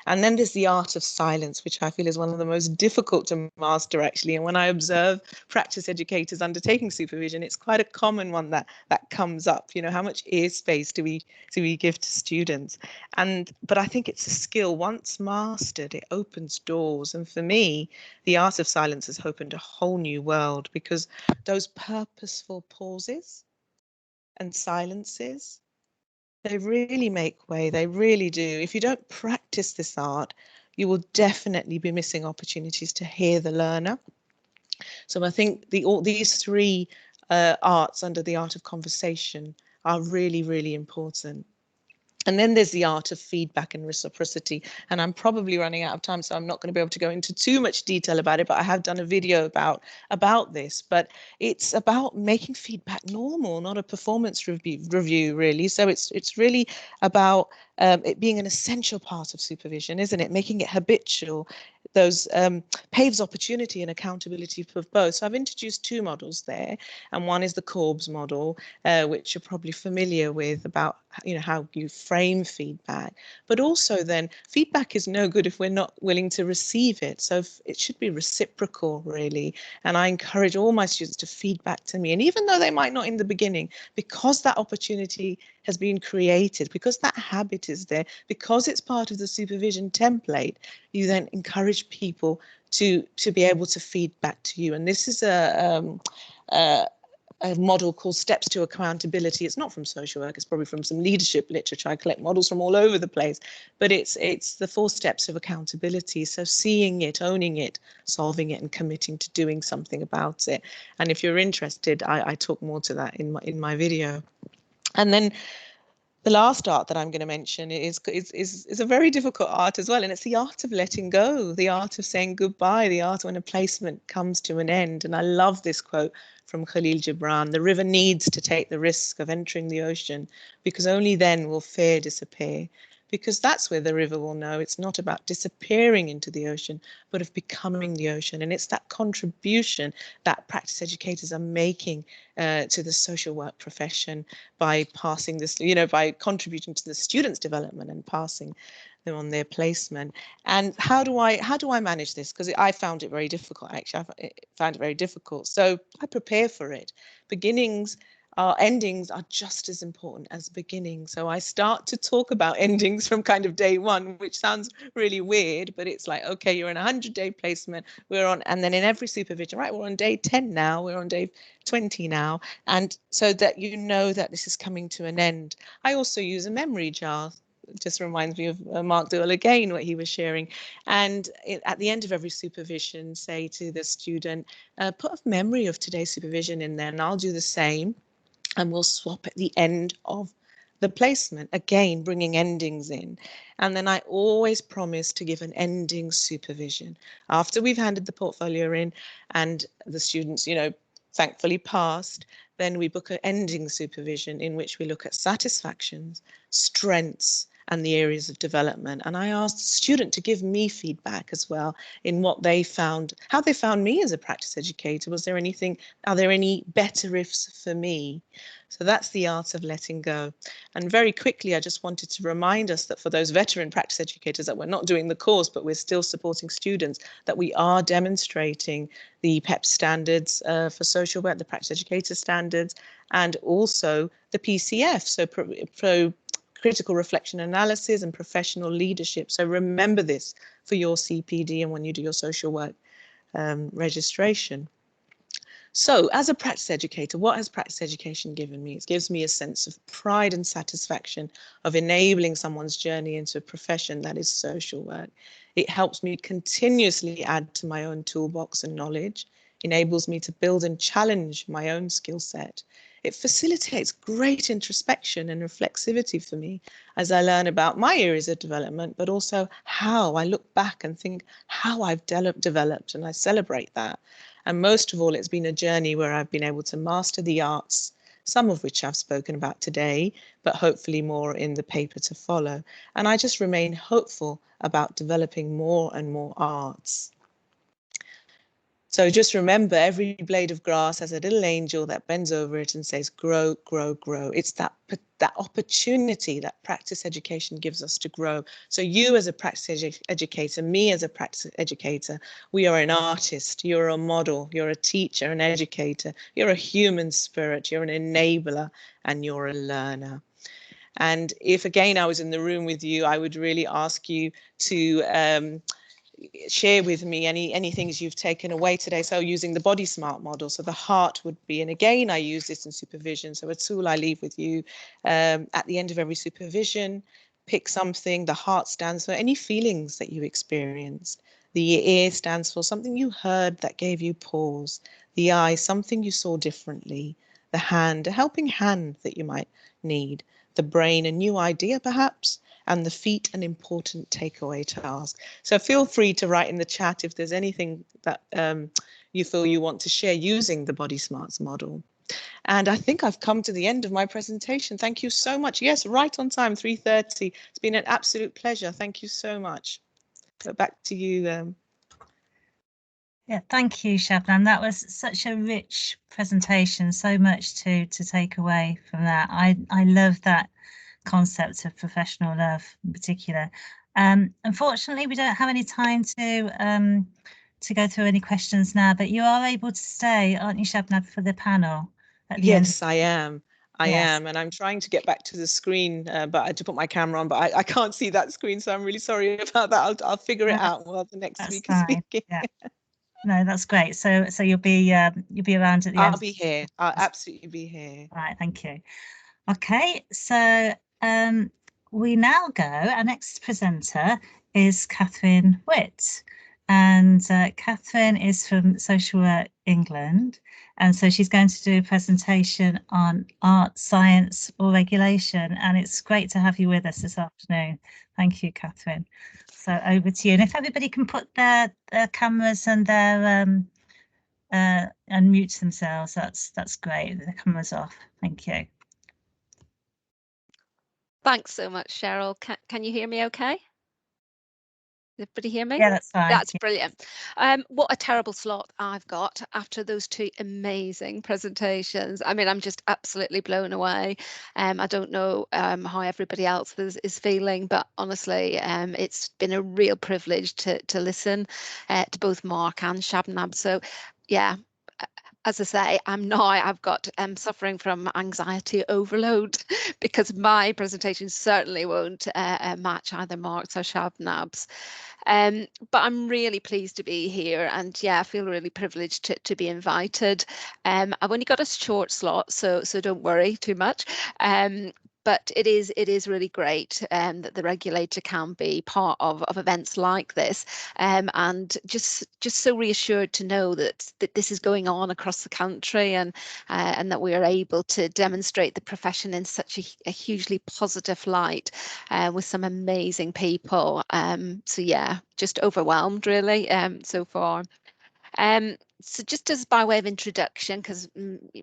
And then there's the art of silence, which I feel is one of the most difficult to master, actually. And when I observe practice educators undertaking supervision, it's quite a common one that comes up. You know, how much ear space do we give to students? But I think it's a skill. Once mastered, it opens doors. And for me, the art of silence has opened a whole new world, because those purposeful pauses and silences, they really make way. They really do. If you don't practice this art, you will definitely be missing opportunities to hear the learner. So I think these three arts under the art of conversation are really important. And then there's the art of feedback and reciprocity. And I'm probably running out of time, so I'm not going to be able to go into too much detail about it, but I have done a video about this. But it's about making feedback normal, not a performance review really. So it's really about it being an essential part of supervision, isn't it? Making it habitual. Those paves opportunity and accountability for both. So I've introduced two models there, and one is the Corb's model, which you're probably familiar with, about, you know, how you frame feedback. But also then feedback is no good if we're not willing to receive it. So it should be reciprocal, really. And I encourage all my students to feedback to me. And even though they might not in the beginning, because that opportunity has been created, because that habit is there, because it's part of the supervision template, you then encourage people to be able to feed back to you. And this is a model called Steps to Accountability. It's not from social work, it's probably from some leadership literature. I collect models from all over the place, but it's the 4 steps of accountability. So seeing it, owning it, solving it, and committing to doing something about it. And if you're interested, I talk more to that in my video. And then the last art that I'm going to mention is a very difficult art as well, and it's the art of letting go, the art of saying goodbye, the art when a placement comes to an end. And I love this quote from Khalil Gibran: "The river needs to take the risk of entering the ocean, because only then will fear disappear." because that's where the river will know. It's not about disappearing into the ocean, but of becoming the ocean. And it's that contribution that practice educators are making to the social work profession by passing this, by contributing to the students' development and passing them on their placement. And how do I manage this? Because I found it very difficult. Actually, I found it very difficult. So I prepare for it. Endings are just as important as beginnings. So I start to talk about endings from kind of day one, which sounds really weird, but it's like, okay, you're in a 100-day placement, and then in every supervision, right, we're on day 10 now, we're on day 20 now, and so that you know that this is coming to an end. I also use a memory jar. It just reminds me of Mark Doel again, what he was sharing. And at the end of every supervision, say to the student, put a memory of today's supervision in there, and I'll do the same. And we'll swap at the end of the placement, again, bringing endings in. And then I always promise to give an ending supervision. After we've handed the portfolio in and the students, thankfully passed, then we book an ending supervision in which we look at satisfactions, strengths, and the areas of development. And I asked the student to give me feedback as well in what they found, how they found me as a practice educator. Are there any better ifs for me? So that's the art of letting go. And very quickly, I just wanted to remind us that for those veteran practice educators that we're not doing the course, but we're still supporting students, that we are demonstrating the PEP standards for social work, the practice educator standards, and also the PCF, so critical reflection analysis and professional leadership. So remember this for your CPD and when you do your social work registration. So as a practice educator, what has practice education given me? It gives me a sense of pride and satisfaction of enabling someone's journey into a profession that is social work. It helps me continuously add to my own toolbox and knowledge, enables me to build and challenge my own skill set. It facilitates great introspection and reflexivity for me as I learn about my areas of development, but also how I look back and think how I've developed, and I celebrate that. And most of all, it's been a journey where I've been able to master the arts, some of which I've spoken about today, but hopefully more in the paper to follow. And I just remain hopeful about developing more and more arts. So just remember, every blade of grass has a little angel that bends over it and says, grow, grow, grow. It's that opportunity that practice education gives us to grow. So you as a practice educator, me as a practice educator, we are an artist, you're a model, you're a teacher, an educator, you're a human spirit, you're an enabler, and you're a learner. And if, again, I was in the room with you, I would really ask you to share with me any things you've taken away today. So using the body smart model, so the heart would be, and again I use this in supervision, so a tool I leave with you at the end of every supervision. Pick something. The heart stands for any feelings that you experienced. The ear stands for something you heard that gave you pause. The eye, something you saw differently. The hand, a helping hand that you might need. The brain, a new idea perhaps, and the feet, an important takeaway task. So feel free to write in the chat if there's anything that you feel you want to share using the Body Smarts model. And I think I've come to the end of my presentation. Thank you so much. Yes, right on time, 3:30. It's been an absolute pleasure. Thank you so much. So back to you. Yeah, thank you, Shabnam. That was such a rich presentation, so much to take away from that. I love that concept of professional love in particular. Unfortunately, we don't have any time to go through any questions now, but you are able to stay, aren't you, Shabnam, for the panel at the end? Yes, I am. I am, and I'm trying to get back to the screen, but I had to put my camera on, but I can't see that screen, so I'm really sorry about that. I'll figure it out while the next speaker is speaking. Yeah. No, that's great. So you'll be around at the end. I'll be here. I'll absolutely be here. Right, thank you. Okay, so we now go. Our next presenter is Catherine Witt, and Catherine is from Social Work England, and so she's going to do a presentation on art, science, or regulation. And it's great to have you with us this afternoon. Thank you, Catherine. So over to you. And if everybody can put their cameras and their unmute themselves, that's great. The camera's off. Thank you. Thanks so much, Cheryl. Can you hear me okay? Everybody hear me? Yeah, that's fine. That's brilliant. What a terrible slot I've got after those two amazing presentations. I mean, I'm just absolutely blown away. I don't know how everybody else is feeling, but honestly, it's been a real privilege to listen to both Mark and Shabnam. So, yeah. As I say, I've got suffering from anxiety overload because my presentation certainly won't match either Mark's or Shabnam's. But I'm really pleased to be here, and yeah, I feel really privileged to be invited. I've only got a short slot, so don't worry too much. But it is really great that the regulator can be part of events like this, and just so reassured to know that this is going on across the country, and that we are able to demonstrate the profession in such a hugely positive light with some amazing people. So yeah, just overwhelmed really so far. So just as by way of introduction, because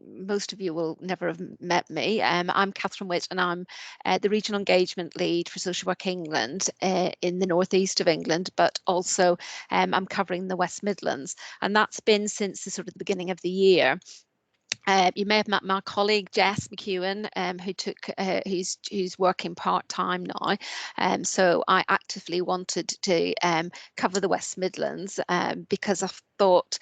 most of you will never have met me, I'm Catherine Witt, and I'm the Regional Engagement Lead for Social Work England in the northeast of England, but also I'm covering the West Midlands, and that's been since the sort of the beginning of the year. You may have met my colleague Jess McEwen, who's working part-time now. So I actively wanted to cover the West Midlands because I thought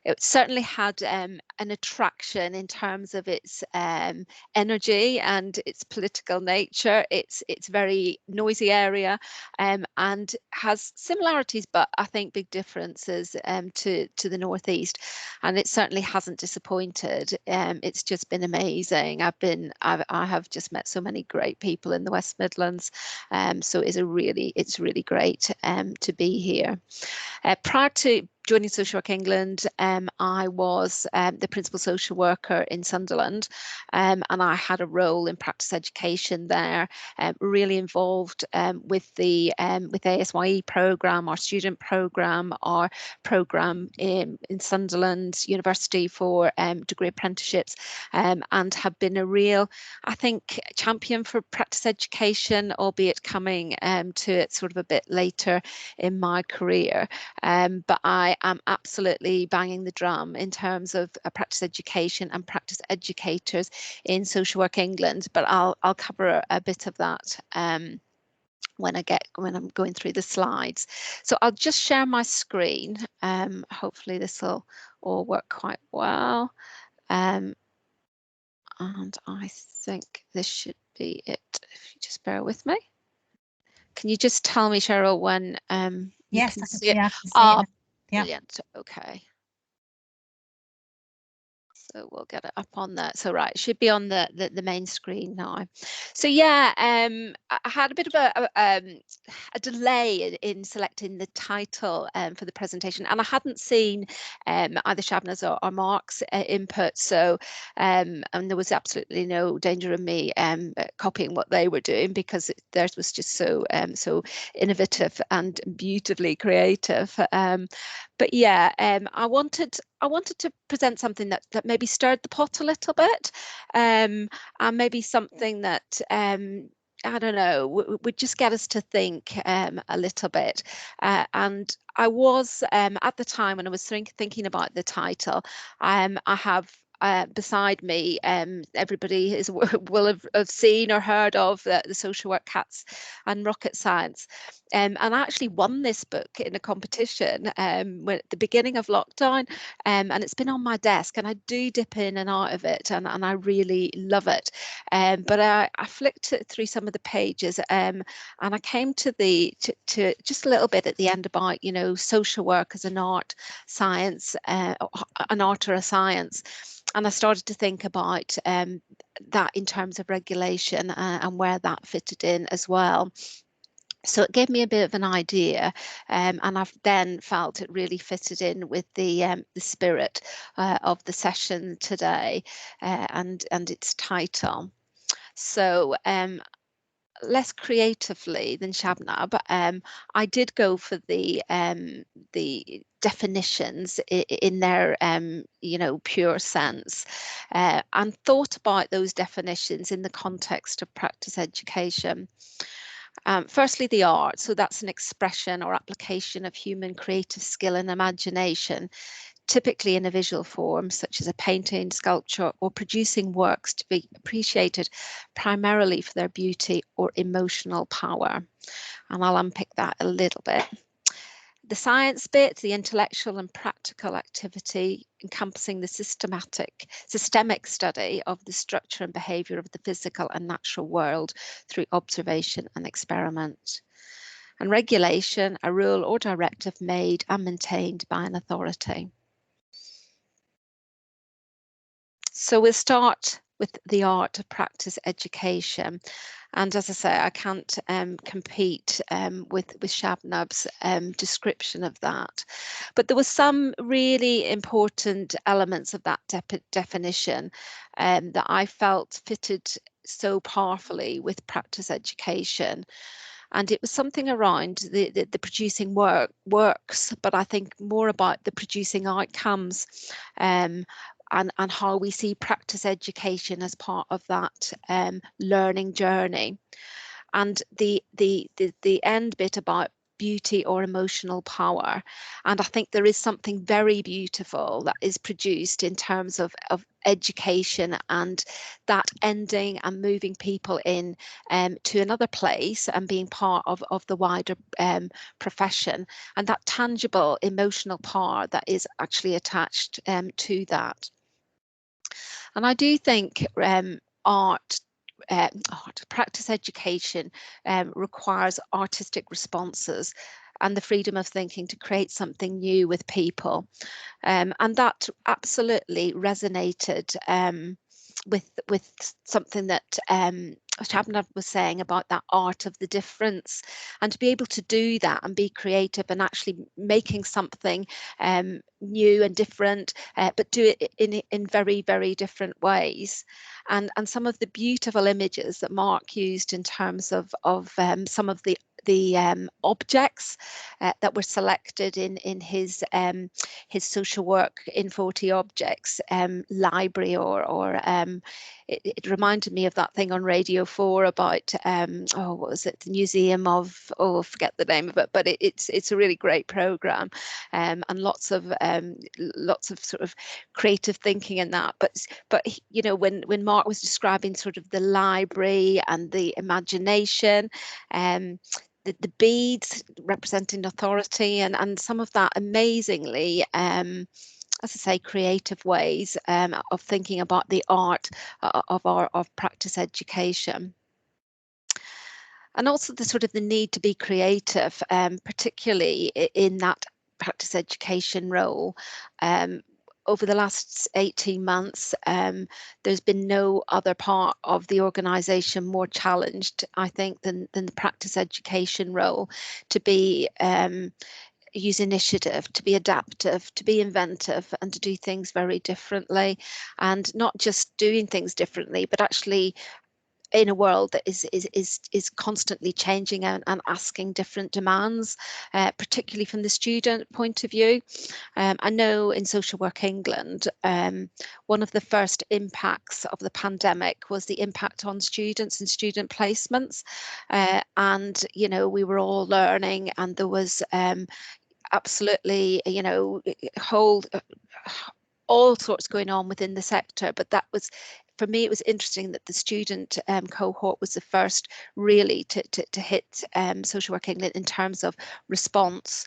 it certainly had an attraction in terms of its energy and its political nature. It's very noisy area and has similarities, but I think big differences to the northeast, and it certainly hasn't disappointed. It's just been amazing. I have just met so many great people in the West Midlands, so it's really great to be here. Prior to joining Social Work England, I was the principal social worker in Sunderland, and I had a role in practice education there, really involved with the IASWG programme, our student programme, our programme in Sunderland University for degree apprenticeships, and have been a real, I think, champion for practice education, albeit coming to it sort of a bit later in my career. But I am absolutely banging the drum in terms of practice education and practice educators in Social Work England, but I'll cover a bit of that when I'm going through the slides. So I'll just share my screen. Hopefully this will all work quite well. And I think this should be it. If you just bear with me. Can you just tell me, Cheryl, when you Yes, can I can see it? see it. Oh, Yeah. brilliant. Okay. So we'll get it up on there. So right, it should be on the main screen now. So yeah, I had a bit of a delay in selecting the title for the presentation, and I hadn't seen either Shabnam's or Mark's input. So and there was absolutely no danger of me copying what they were doing, because theirs was just so innovative and beautifully creative. But yeah, I wanted to present something that maybe stirred the pot a little bit, and maybe something that I don't know, would just get us to think a little bit. And I was at the time when I was thinking about the title, I have beside me, everybody will have seen or heard of the Social Work Cats and Rocket Science. And I actually won this book in a competition at the beginning of lockdown, and it's been on my desk, and I do dip in and out of it, and I really love it. But I flicked through some of the pages, and I came to just a little bit at the end about, you know, social work as an art, science, an art or a science. And I started to think about that in terms of regulation and where that fitted in as well. So it gave me a bit of an idea, and I've then felt it really fitted in with the spirit of the session today and its title. So less creatively than Shabnab, I did go for the definitions in their pure sense, and thought about those definitions in the context of practice education. Firstly, the art. So that's an expression or application of human creative skill and imagination, typically in a visual form, such as a painting, sculpture, or producing works to be appreciated primarily for their beauty or emotional power. And I'll unpick that a little bit. The science bit, the intellectual and practical activity encompassing the systemic study of the structure and behaviour of the physical and natural world through observation and experiment. And regulation, a rule or directive made and maintained by an authority. So we'll start with the art of practice education. And as I say, I can't compete with Shabnab's description of that. But there were some really important elements of that definition that I felt fitted so powerfully with practice education. And it was something around the producing works, but I think more about the producing outcomes, and how we see practice education as part of that learning journey. And the end bit about beauty or emotional power. And I think there is something very beautiful that is produced in terms of education, and that ending and moving people in to another place and being part of the wider profession, and that tangible emotional power that is actually attached to that. And I do think art practice education requires artistic responses and the freedom of thinking to create something new with people. And that absolutely resonated with something that Shabnab was saying about that art of the difference, and to be able to do that and be creative and actually making something new and different, but do it in very, very different ways. And some of the beautiful images that Mark used in terms of some of the objects that were selected in his social work in 40 objects library, or it reminded me of that thing on Radio 4 about what was it, the Museum of, I forget the name of it, but it's a really great program, and lots of sort of creative thinking in that. But you know, when Mark was describing sort of the library and the imagination, the beads representing authority, and some of that amazingly, as I say, creative ways of thinking about the art of practice education. And also the sort of the need to be creative, particularly in that practice education role. Over the last 18 months, there's been no other part of the organisation more challenged, I think, than the practice education role, to be use initiative, to be adaptive, to be inventive, and to do things very differently. And not just doing things differently, but actually in a world that is constantly changing and asking different demands, particularly from the student point of view. I know in Social Work England, one of the first impacts of the pandemic was the impact on students and student placements. And, you know, we were all learning, and there was absolutely, you know, all sorts going on within the sector. But that was, for me, it was interesting that the student cohort was the first really to hit Social Work England in terms of response.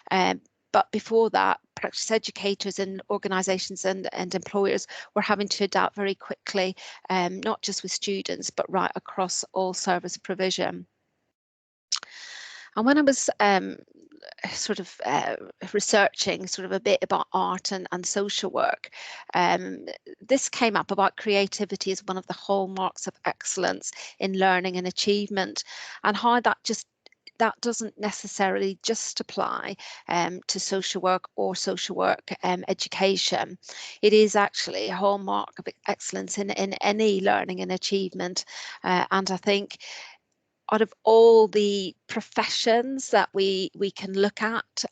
But before that, practice educators and organisations and employers were having to adapt very quickly, not just with students, but right across all service provision. And when I was sort of researching sort of a bit about art and social work, this came up about creativity as one of the hallmarks of excellence in learning and achievement, and how that doesn't necessarily just apply to social work or social work education. It is actually a hallmark of excellence in any learning and achievement. And I think out of all the professions that we can look at,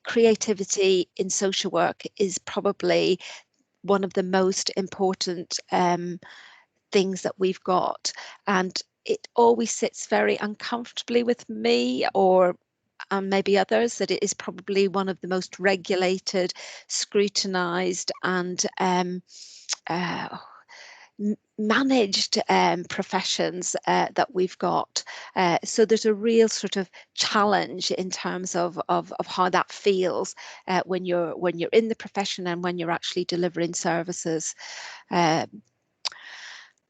creativity in social work is probably one of the most important things that we've got, and it always sits very uncomfortably with me, or maybe others, that it is probably one of the most regulated, scrutinized, and managed professions that we've got. So there's a real sort of challenge in terms of how that feels when you're in the profession and when you're actually delivering services.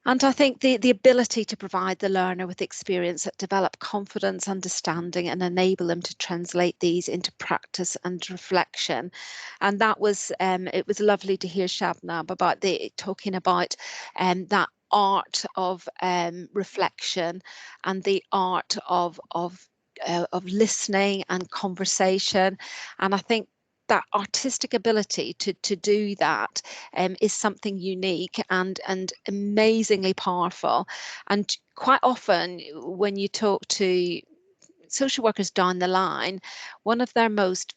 And I think the ability to provide the learner with experience that develop confidence, understanding, and enable them to translate these into practice and reflection. And that was, it was lovely to hear Shabnam about talking about that art of reflection and the art of listening and conversation. And I think that artistic ability to do that is something unique and amazingly powerful. And quite often when you talk to social workers down the line, one of their most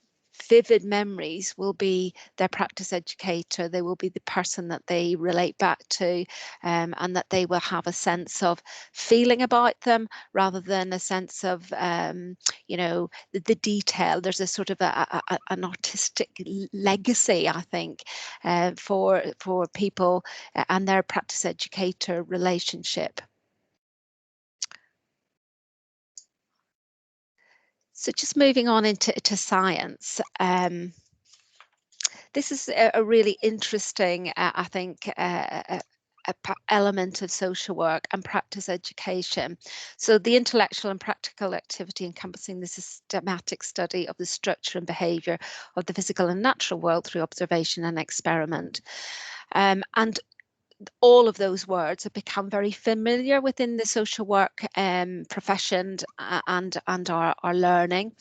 vivid memories will be their practice educator. They will be the person that they relate back to, and that they will have a sense of feeling about them rather than a sense of you know, the detail. There's a sort of an artistic legacy, I think, for people and their practice educator relationship. So just moving on into science, this is a really interesting, I think, element of social work and practice education. So the intellectual and practical activity encompassing the systematic study of the structure and behaviour of the physical and natural world through observation and experiment. And all of those words have become very familiar within the social work profession and our learning.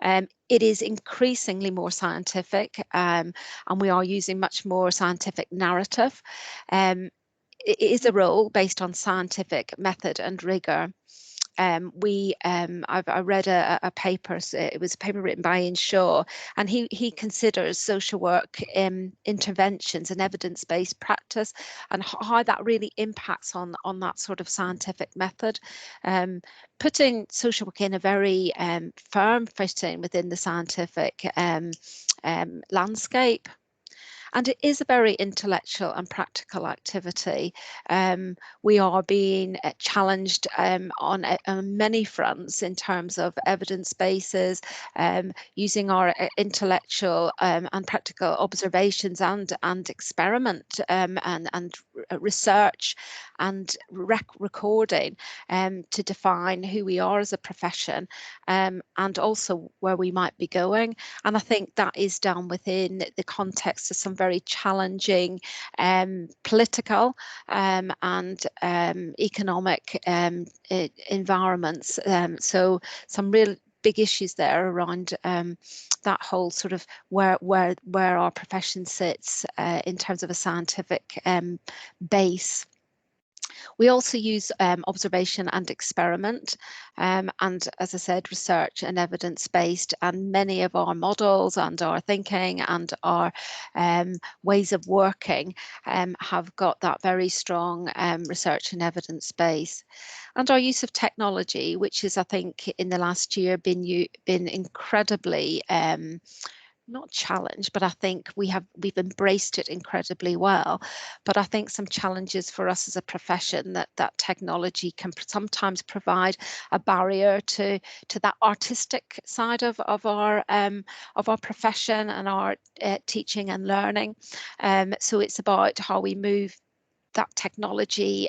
It is increasingly more scientific, and we are using much more scientific narrative. It is a role based on scientific method and rigour. I read a paper, it was a paper written by Ian Shaw, and he considers social work interventions and evidence-based practice and how that really impacts on that sort of scientific method, putting social work in a very firm footing within the scientific landscape. And it is a very intellectual and practical activity. We are being challenged on many fronts in terms of evidence bases, using our intellectual and practical observations and experiment and research and recording to define who we are as a profession, and also where we might be going. And I think that is done within the context of some very challenging political and economic environments. So some real big issues there around that whole sort of where our profession sits in terms of a scientific base. We also use observation and experiment, and as I said, research and evidence-based, and many of our models and our thinking and our ways of working have got that very strong research and evidence base. And our use of technology, which is, I think, in the last year been incredibly not challenged, but I think we've embraced it incredibly well. But I think some challenges for us as a profession that technology can sometimes provide a barrier to that artistic side of our profession and our teaching and learning. So it's about how we move that technology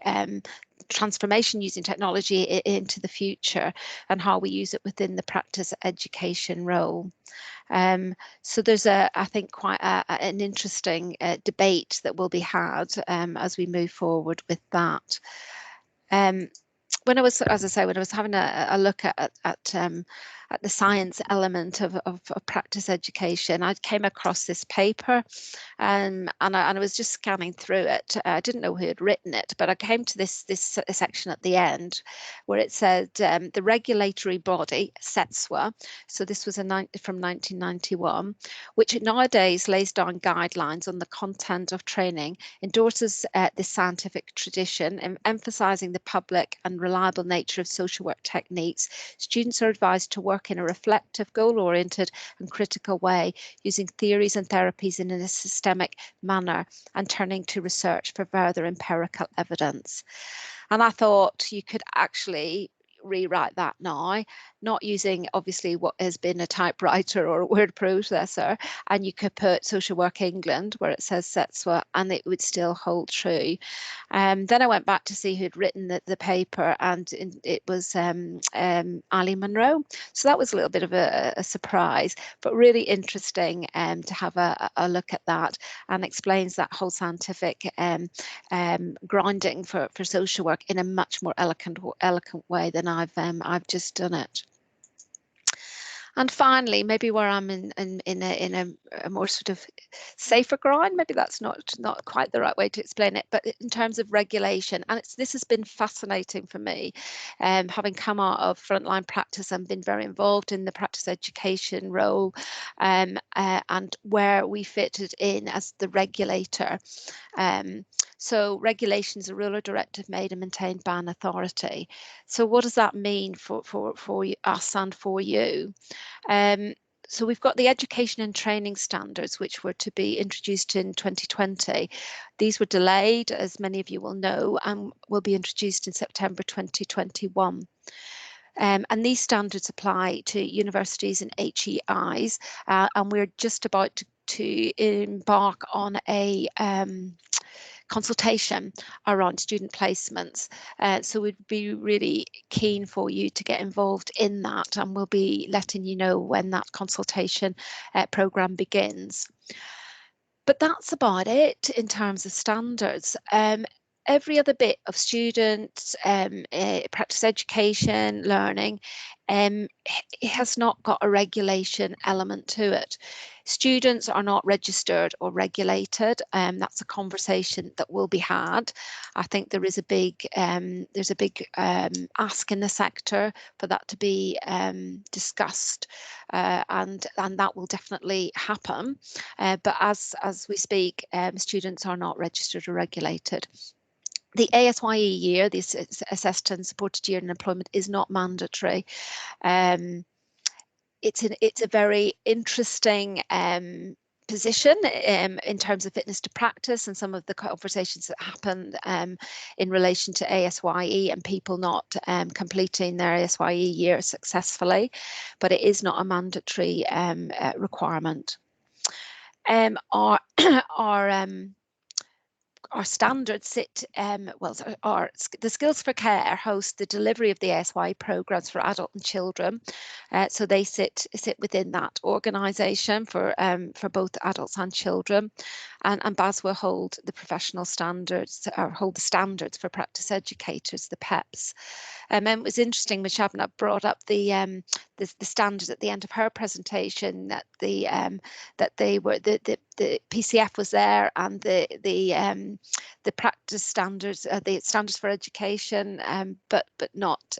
transformation using technology into the future and how we use it within the practice education role. So there's I think quite an interesting debate that will be had as we move forward with that. when I was, as I say, when I was having a look at the science element of practice education, I came across this paper, and I was just scanning through it. I didn't know who had written it, but I came to this section at the end where it said the regulatory body SETSWA. So this was from 1991, which nowadays lays down guidelines on the content of training, endorses this scientific tradition, emphasising the public and reliable nature of social work techniques. Students are advised to work in a reflective, goal-oriented and critical way, using theories and therapies in a systemic manner and turning to research for further empirical evidence. And I thought you could actually rewrite that now, not using obviously what has been a typewriter or a word processor, and you could put Social Work England where it says SETSWA and it would still hold true. Then I went back to see who'd written the paper, and it was Ali Munro. So that was a little bit of a surprise, but really interesting to have a look at that, and explains that whole scientific grounding for social work in a much more eloquent way than I've just done it. And finally, maybe where I'm in a more sort of safer ground, maybe that's not quite the right way to explain it, but in terms of regulation, and this has been fascinating for me, having come out of frontline practice and been very involved in the practice education role, and where we fitted in as the regulator. So regulation is a rule or directive made and maintained by an authority. So what does that mean for us and for you? So we've got the education and training standards, which were to be introduced in 2020. These were delayed, as many of you will know, and will be introduced in September 2021. And these standards apply to universities and HEIs, and we're just about to embark on a consultation around student placements. So we'd be really keen for you to get involved in that, and we'll be letting you know when that consultation programme begins. But that's about it in terms of standards. Every other bit of student practice education, learning, it has not got a regulation element to it. Students are not registered or regulated. That's a conversation that will be had. I think there is a big ask in the sector for that to be discussed, and that will definitely happen. But as we speak, students are not registered or regulated. The ASYE year, the Assessed and Supported Year in Employment, is not mandatory. It's a very interesting position in terms of fitness to practice, and some of the conversations that happened in relation to ASYE and people not completing their ASYE year successfully, but it is not a mandatory requirement. Our standards sit, the Skills for Care host the delivery of the ASYE programmes for adult and children. So they sit within that organisation for both adults and children. And BASWA hold the professional standards, or hold the standards for practice educators, the PEPs. It was interesting, Shabna brought up the standards at the end of her presentation, that the PCF was there, and the practice standards, the standards for education, but not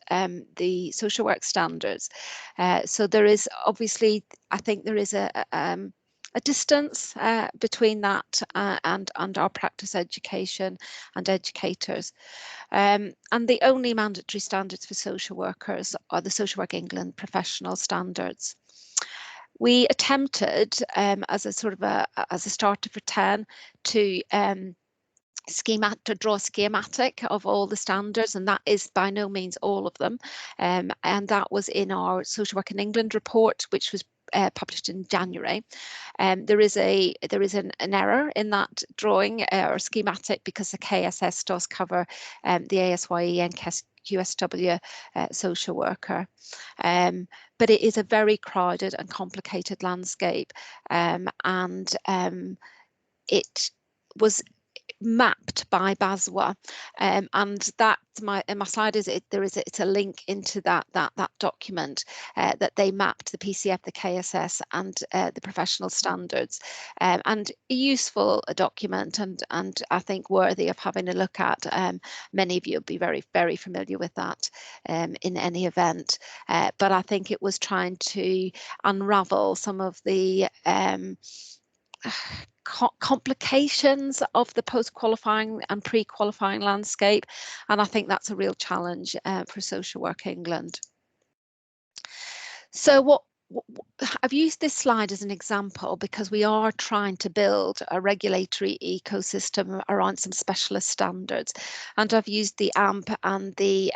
the social work standards. So there is obviously, I think there is a distance between that and our practice education and educators. And the only mandatory standards for social workers are the Social Work England professional standards. We attempted, as a sort of as a starter for 10, to draw a schematic of all the standards, and that is by no means all of them, and that was in our Social Work in England report, which was published in January. There is an error in that drawing or schematic, because the KSS does cover the ASYE and QSW social worker. But it is a very crowded and complicated landscape, and it was mapped by BASWA, and that my slide is it's a link into that document that they mapped the PCF, the KSS, and the professional standards, and a useful document, and I think worthy of having a look at. Many of you will be very familiar with that in any event, but I think it was trying to unravel some of the complications of the post-qualifying and pre-qualifying landscape, and I think that's a real challenge for Social Work England. So I've used this slide as an example because we are trying to build a regulatory ecosystem around some specialist standards, and I've used the AMP and the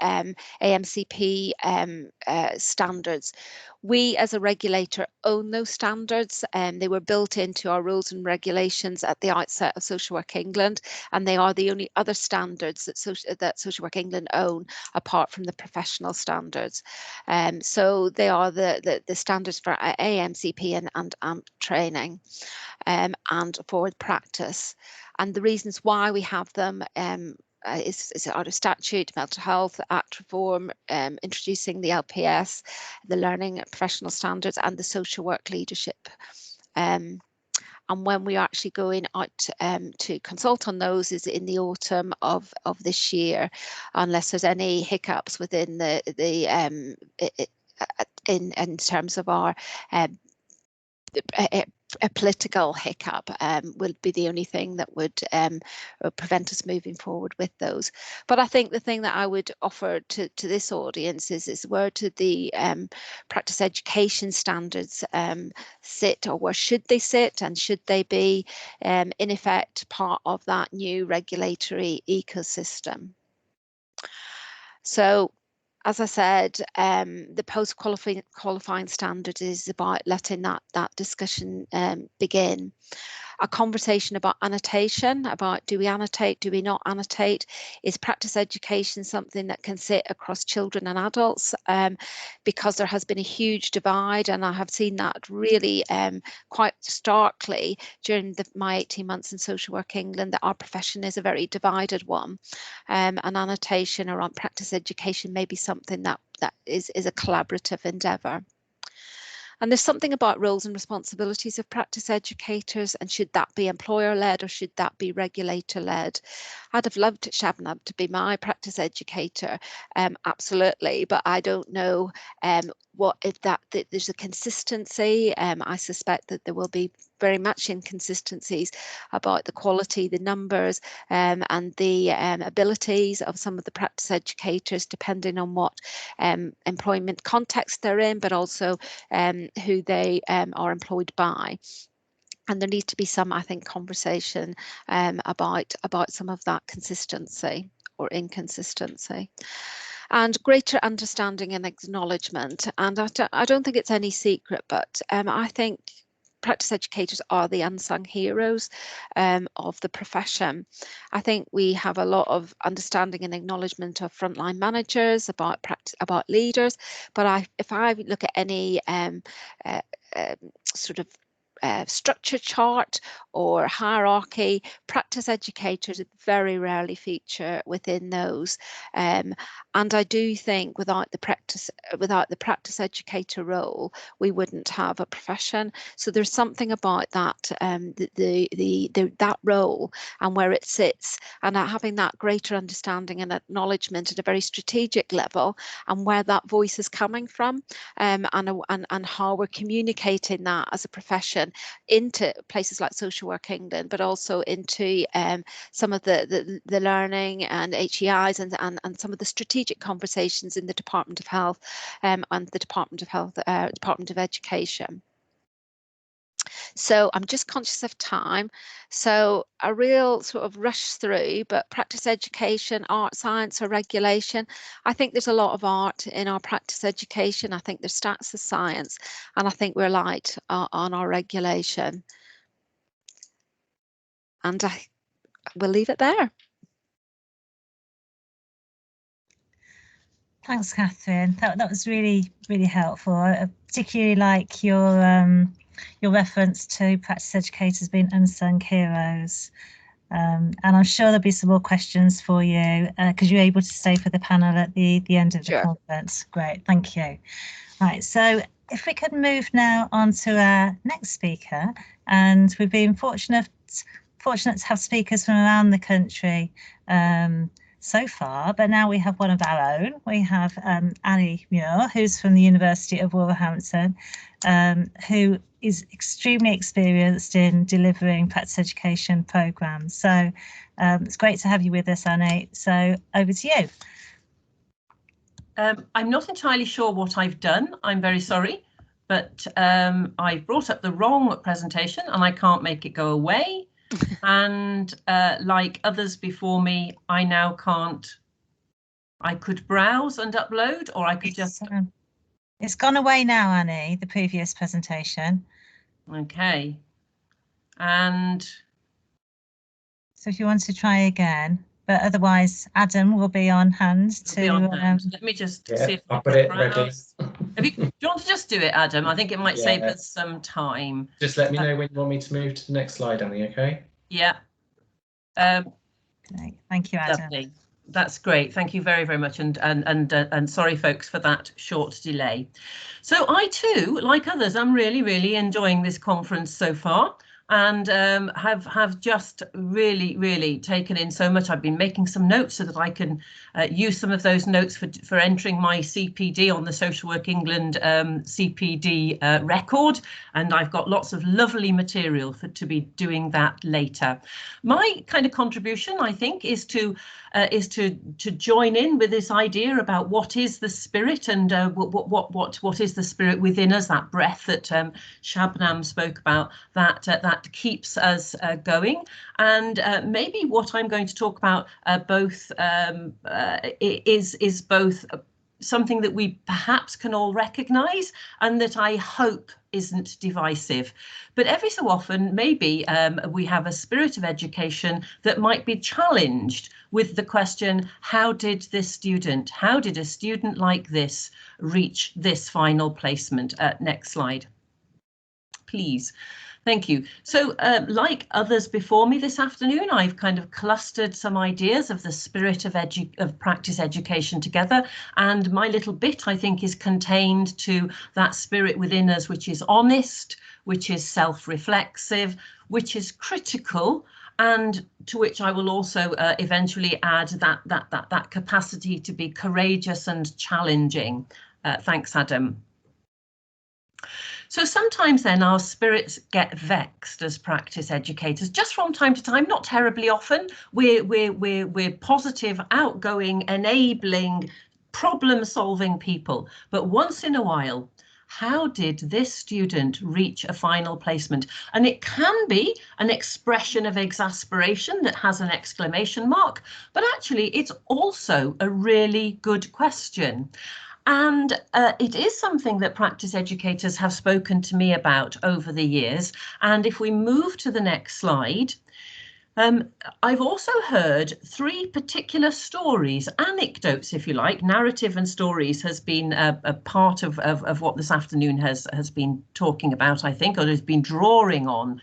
AMCP standards. We as a regulator own those standards, and they were built into our rules and regulations at the outset of Social Work England, and they are the only other standards that Social Work England own apart from the professional standards. So they are the standards for AMCP and AMP training and forward practice. And the reasons why we have them is out of statute, Mental Health Act reform, introducing the LPS, the Learning Professional Standards, and the Social Work Leadership. And when we are actually going out to consult on those is in the autumn of this year, unless there's any hiccups within in terms of our a political hiccup will be the only thing that would prevent us moving forward with those. But I think the thing that I would offer to this audience is where do the practice education standards sit, or where should they sit, and should they be in effect part of that new regulatory ecosystem? So, as I said, the post-qualifying standard is about letting that discussion begin. A conversation about annotation, about do we annotate, do we not annotate? Is practice education something that can sit across children and adults? Because there has been a huge divide, and I have seen that really quite starkly during my 18 months in Social Work England, that our profession is a very divided one. And annotation around practice education may be something that is a collaborative endeavour. And there's something about roles and responsibilities of practice educators, and should that be employer-led or should that be regulator-led? I'd have loved Shabnam to be my practice educator, absolutely, but I don't know that there's a consistency. I suspect that there will be very much inconsistencies about the quality, the numbers, and the abilities of some of the practice educators, depending on what employment context they're in, but also who they are employed by. And there needs to be some, I think, conversation about some of that consistency or inconsistency. And greater understanding and acknowledgement. And I don't think it's any secret, but I think practice educators are the unsung heroes of the profession. I think we have a lot of understanding and acknowledgement of frontline managers, about leaders, but if I look at any sort of structure chart or hierarchy, practice educators very rarely feature within those, and I do think without the practice educator role, we wouldn't have a profession. So there's something about that that role and where it sits, and having that greater understanding and acknowledgement at a very strategic level, and where that voice is coming from, and how we're communicating that as a profession into places like Social Work England, but also into some of the learning and HEIs and some of the strategic conversations in the Department of Health and the Department of Education. So I'm just conscious of time, so a real sort of rush through, but practice education, art, science or regulation. I think there's a lot of art in our practice education. I think there's stats of science, and I think we're light on our regulation. And I will leave it there. Thanks, Catherine. That was really helpful. I particularly like your reference to practice educators being unsung heroes. And I'm sure there'll be some more questions for you because you're able to stay for the panel at the end of the conference. Great, thank you. Right, so if we could move now on to our next speaker, and we've been fortunate to have speakers from around the country so far, but now we have one of our own. We have Annie Muir, who's from the University of Wolverhampton, who is extremely experienced in delivering practice education programs. So it's great to have you with us, Annie. So over to you. I'm not entirely sure what I've done. I'm very sorry, but I brought up the wrong presentation and I can't make it go away. And like others before me, I now can't. I could browse and upload, or I could just. It's gone away now, Annie, the previous presentation. Okay. And. So if you want to try again, but otherwise, Adam will be on hand to. Let me just see if I've got it ready. Do you want to just do it, Adam? I think it might save us some time. Just let me know when you want me to move to the next slide, Annie, okay? Yeah. Okay. Thank you, Adam. Lovely. That's great. Thank you very, very much. And sorry, folks, for that short delay. So I too, like others, I'm really, really enjoying this conference so far. And have just really taken in so much. I've been making some notes so that I can use some of those notes for entering my CPD on the Social Work England CPD record, and I've got lots of lovely material to be doing that later. My kind of contribution, I think, is to join in with this idea about what is the spirit and what is the spirit within us, that breath that Shabnam spoke about, that keeps us going. And maybe what I'm going to talk about is both something that we perhaps can all recognise and that I hope isn't divisive. But every so often, maybe we have a spirit of education that might be challenged with the question, how did a student like this reach this final placement? Next slide, please. Thank you. So like others before me this afternoon, I've kind of clustered some ideas of the spirit of practice education together. And my little bit, I think, is contained to that spirit within us, which is honest, which is self-reflexive, which is critical, and to which I will also eventually add that capacity to be courageous and challenging. Thanks, Adam. So sometimes then our spirits get vexed as practice educators, just from time to time, not terribly often. We're positive, outgoing, enabling, problem-solving people. But once in a while, how did this student reach a final placement? And it can be an expression of exasperation that has an exclamation mark, but actually it's also a really good question. And it is something that practice educators have spoken to me about over the years. And if we move to the next slide, I've also heard three particular stories, anecdotes, if you like. Narrative and stories has been a part of what this afternoon has been talking about, I think, or has been drawing on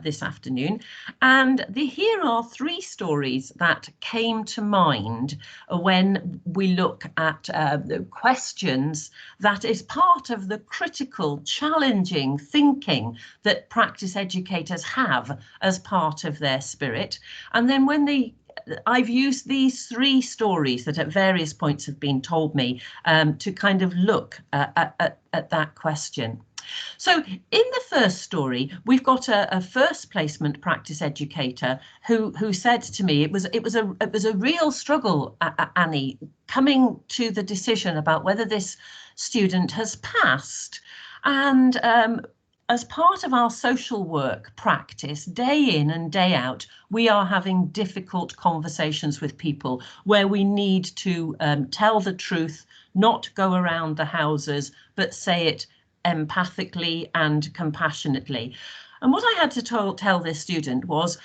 this afternoon. And here are three stories that came to mind when we look at the questions that is part of the critical, challenging thinking that practice educators have as part of their spirit. And then when I've used these three stories that at various points have been told me to kind of look at that question. So in the first story, we've got a first placement practice educator who said to me, it was a real struggle, Annie, coming to the decision about whether this student has passed. And as part of our social work practice, day in and day out, we are having difficult conversations with people where we need to tell the truth, not go around the houses, but say it empathically and compassionately. And what I had to tell this student was,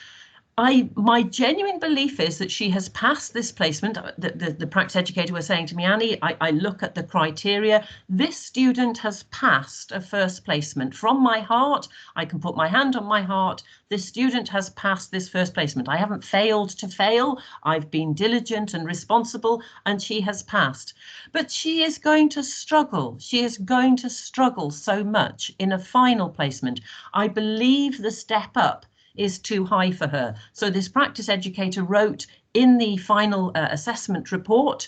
my genuine belief is that she has passed this placement. The practice educator was saying to me, Annie, I look at the criteria. This student has passed a first placement. From my heart, I can put my hand on my heart. This student has passed this first placement. I haven't failed to fail. I've been diligent and responsible, and she has passed. But she is going to struggle. She is going to struggle so much in a final placement. I believe the step up is too high for her. So this practice educator wrote in the final assessment report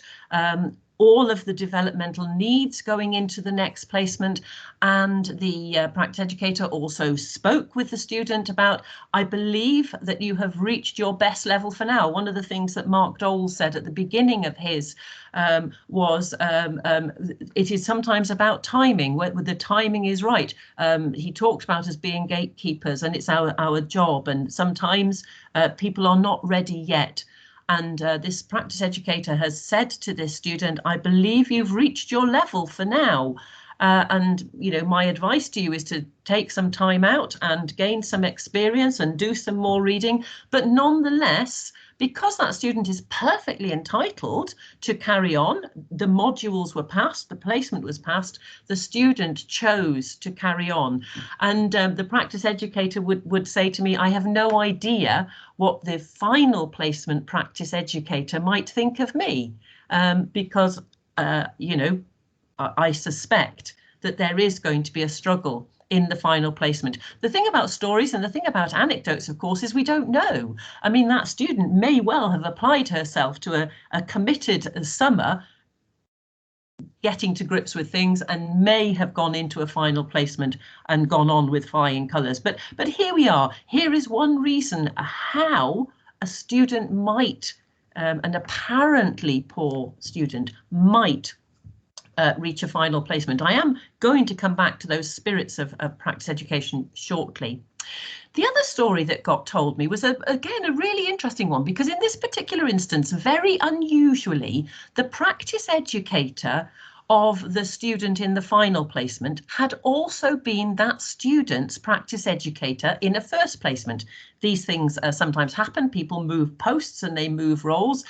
all of the developmental needs going into the next placement, and the practice educator also spoke with the student about, I believe that you have reached your best level for now. One of the things that Mark Doel said at the beginning of his was it is sometimes about timing, where the timing is right. He talked about us being gatekeepers, and it's our job, and sometimes people are not ready yet. And this practice educator has said to this student, I believe you've reached your level for now. And, you know, my advice to you is to take some time out and gain some experience and do some more reading. But nonetheless, because that student is perfectly entitled to carry on, the modules were passed, the placement was passed, the student chose to carry on. And the practice educator would say to me, I have no idea what the final placement practice educator might think of me, because, you know, I suspect that there is going to be a struggle in the final placement. The thing about stories and the thing about anecdotes, of course, is we don't know. I mean, that student may well have applied herself to a committed summer, getting to grips with things, and may have gone into a final placement and gone on with flying colours. But here we are. Here is one reason how a student might, an apparently poor student might reach a final placement. I am going to come back to those spirits of practice education shortly. The other story that got told me was, again, a really interesting one, because in this particular instance, very unusually, the practice educator of the student in the final placement had also been that student's practice educator in a first placement. These things sometimes happen. People move posts and they move roles.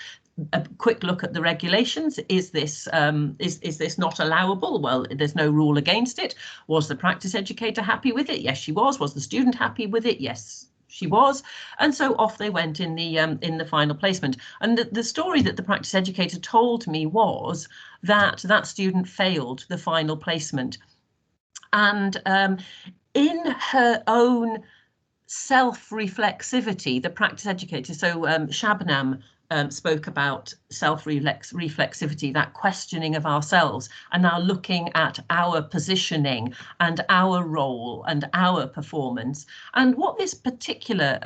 A quick look at the regulations. Is this not allowable? Well, there's no rule against it. Was the practice educator happy with it? Yes, she was. Was the student happy with it? Yes, she was. And so off they went in the final placement. And the story that the practice educator told me was that that student failed the final placement. And in her own self-reflexivity, the practice educator, so Shabnam spoke about self-reflexivity, that questioning of ourselves, and now looking at our positioning and our role and our performance. And what this particular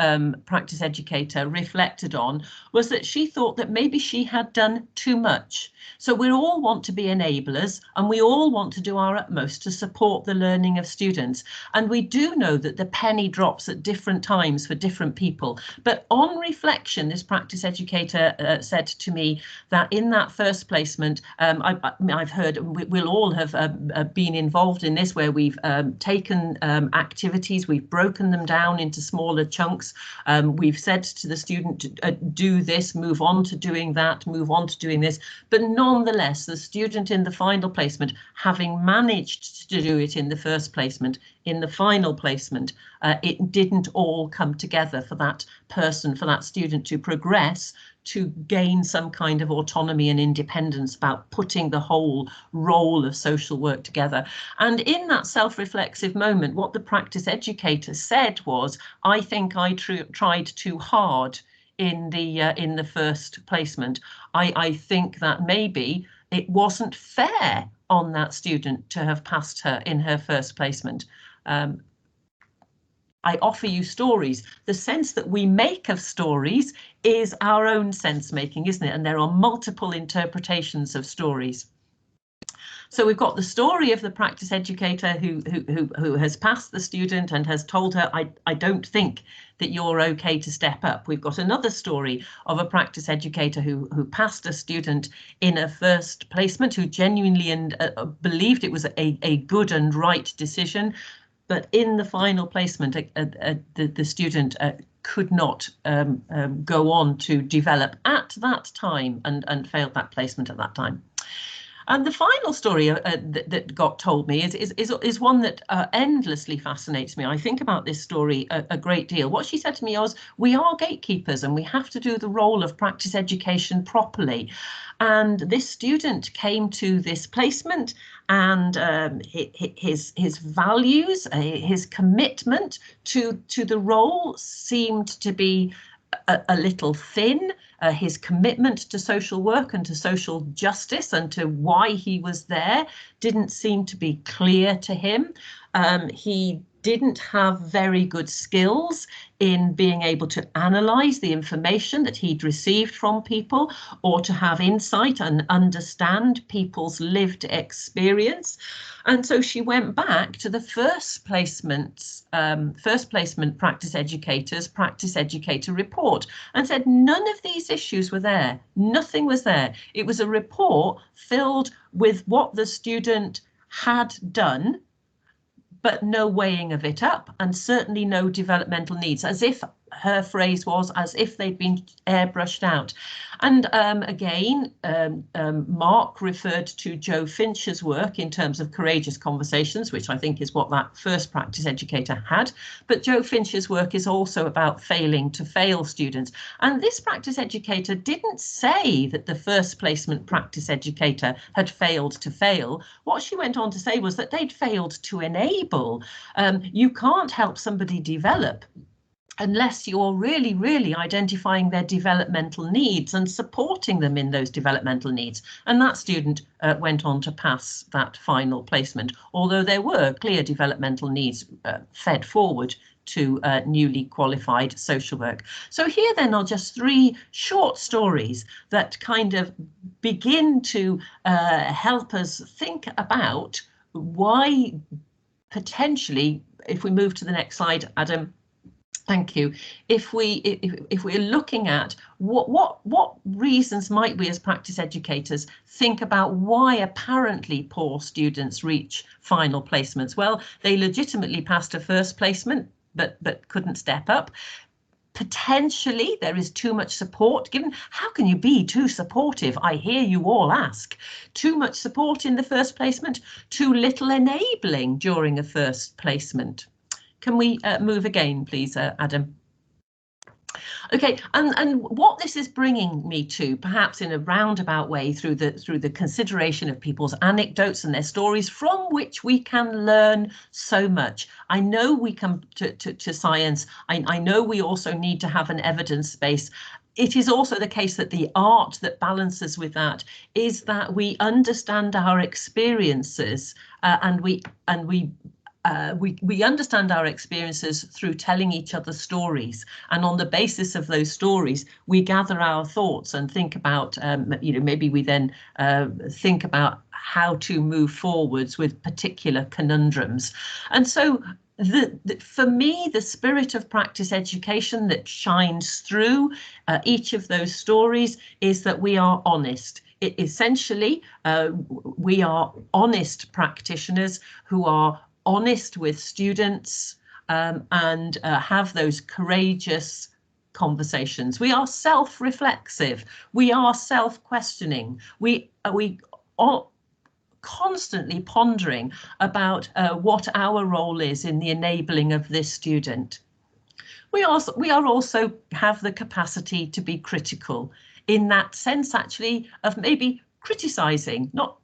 practice educator reflected on was that she thought that maybe she had done too much. So we all want to be enablers, and we all want to do our utmost to support the learning of students. And we do know that the penny drops at different times for different people. But on reflection, this practice educator said to me that in that first placement, I've heard, we'll all have been involved in this, where we've taken activities, we've broken them down into smaller chunks. We've said to the student, do this, move on to doing that, move on to doing this. But nonetheless, the student in the final placement, having managed to do it in the first placement, in the final placement, it didn't all come together for that person, for that student to progress, to gain some kind of autonomy and independence about putting the whole role of social work together. And in that self-reflexive moment, what the practice educator said was, I think I tried too hard in the first placement. I think that maybe it wasn't fair on that student to have passed her in her first placement. I offer you stories. The sense that we make of stories is our own sense making, isn't it? And there are multiple interpretations of stories. So we've got the story of the practice educator who has passed the student and has told her, I don't think that you're okay to step up. We've got another story of a practice educator who passed a student in a first placement, who genuinely believed it was a good and right decision. But in the final placement, the student could not go on to develop at that time and failed that placement at that time. And the final story that got told me is one that endlessly fascinates me. I think about this story a great deal. What she said to me was, we are gatekeepers and we have to do the role of practice education properly. And this student came to this placement, and his values, his commitment to the role seemed to be a little thin. His commitment to social work and to social justice and to why he was there didn't seem to be clear to him. He didn't have very good skills in being able to analyse the information that he'd received from people, or to have insight and understand people's lived experience. And so she went back to the first placement practice educator report and said none of these issues were there. Nothing was there. It was a report filled with what the student had done, but no weighing of it up, and certainly no developmental needs, as if her phrase was, as if they'd been airbrushed out. And again, Mark referred to Joe Finch's work in terms of courageous conversations, which I think is what that first practice educator had. But Joe Finch's work is also about failing to fail students. And this practice educator didn't say that the first placement practice educator had failed to fail. What she went on to say was that they'd failed to enable. You can't help somebody develop unless you're really, really identifying their developmental needs and supporting them in those developmental needs. And that student went on to pass that final placement, although there were clear developmental needs fed forward to newly qualified social work. So here then are just 3 short stories that kind of begin to help us think about why potentially, if we move to the next slide, Adam. Thank you. If we're looking at what reasons might we as practice educators think about why apparently poor students reach final placements? Well, they legitimately passed a first placement, but couldn't step up. Potentially there is too much support given. How can you be too supportive? I hear you all ask. Too much support in the first placement, too little enabling during a first placement. Can we move again, please, Adam? Okay, and what this is bringing me to, perhaps in a roundabout way, through the consideration of people's anecdotes and their stories, from which we can learn so much. I know we come to science. I know we also need to have an evidence base. It is also the case that the art that balances with that is that we understand our experiences and we understand our experiences through telling each other stories, and on the basis of those stories we gather our thoughts and think about maybe we then think about how to move forwards with particular conundrums. And so for me, the spirit of practice education that shines through each of those stories is that we are honest. Essentially, we are honest practitioners who are honest with students and have those courageous conversations. We are self-reflexive. We are self-questioning. We are constantly pondering about what our role is in the enabling of this student. We also have the capacity to be critical, in that sense actually of maybe criticising, not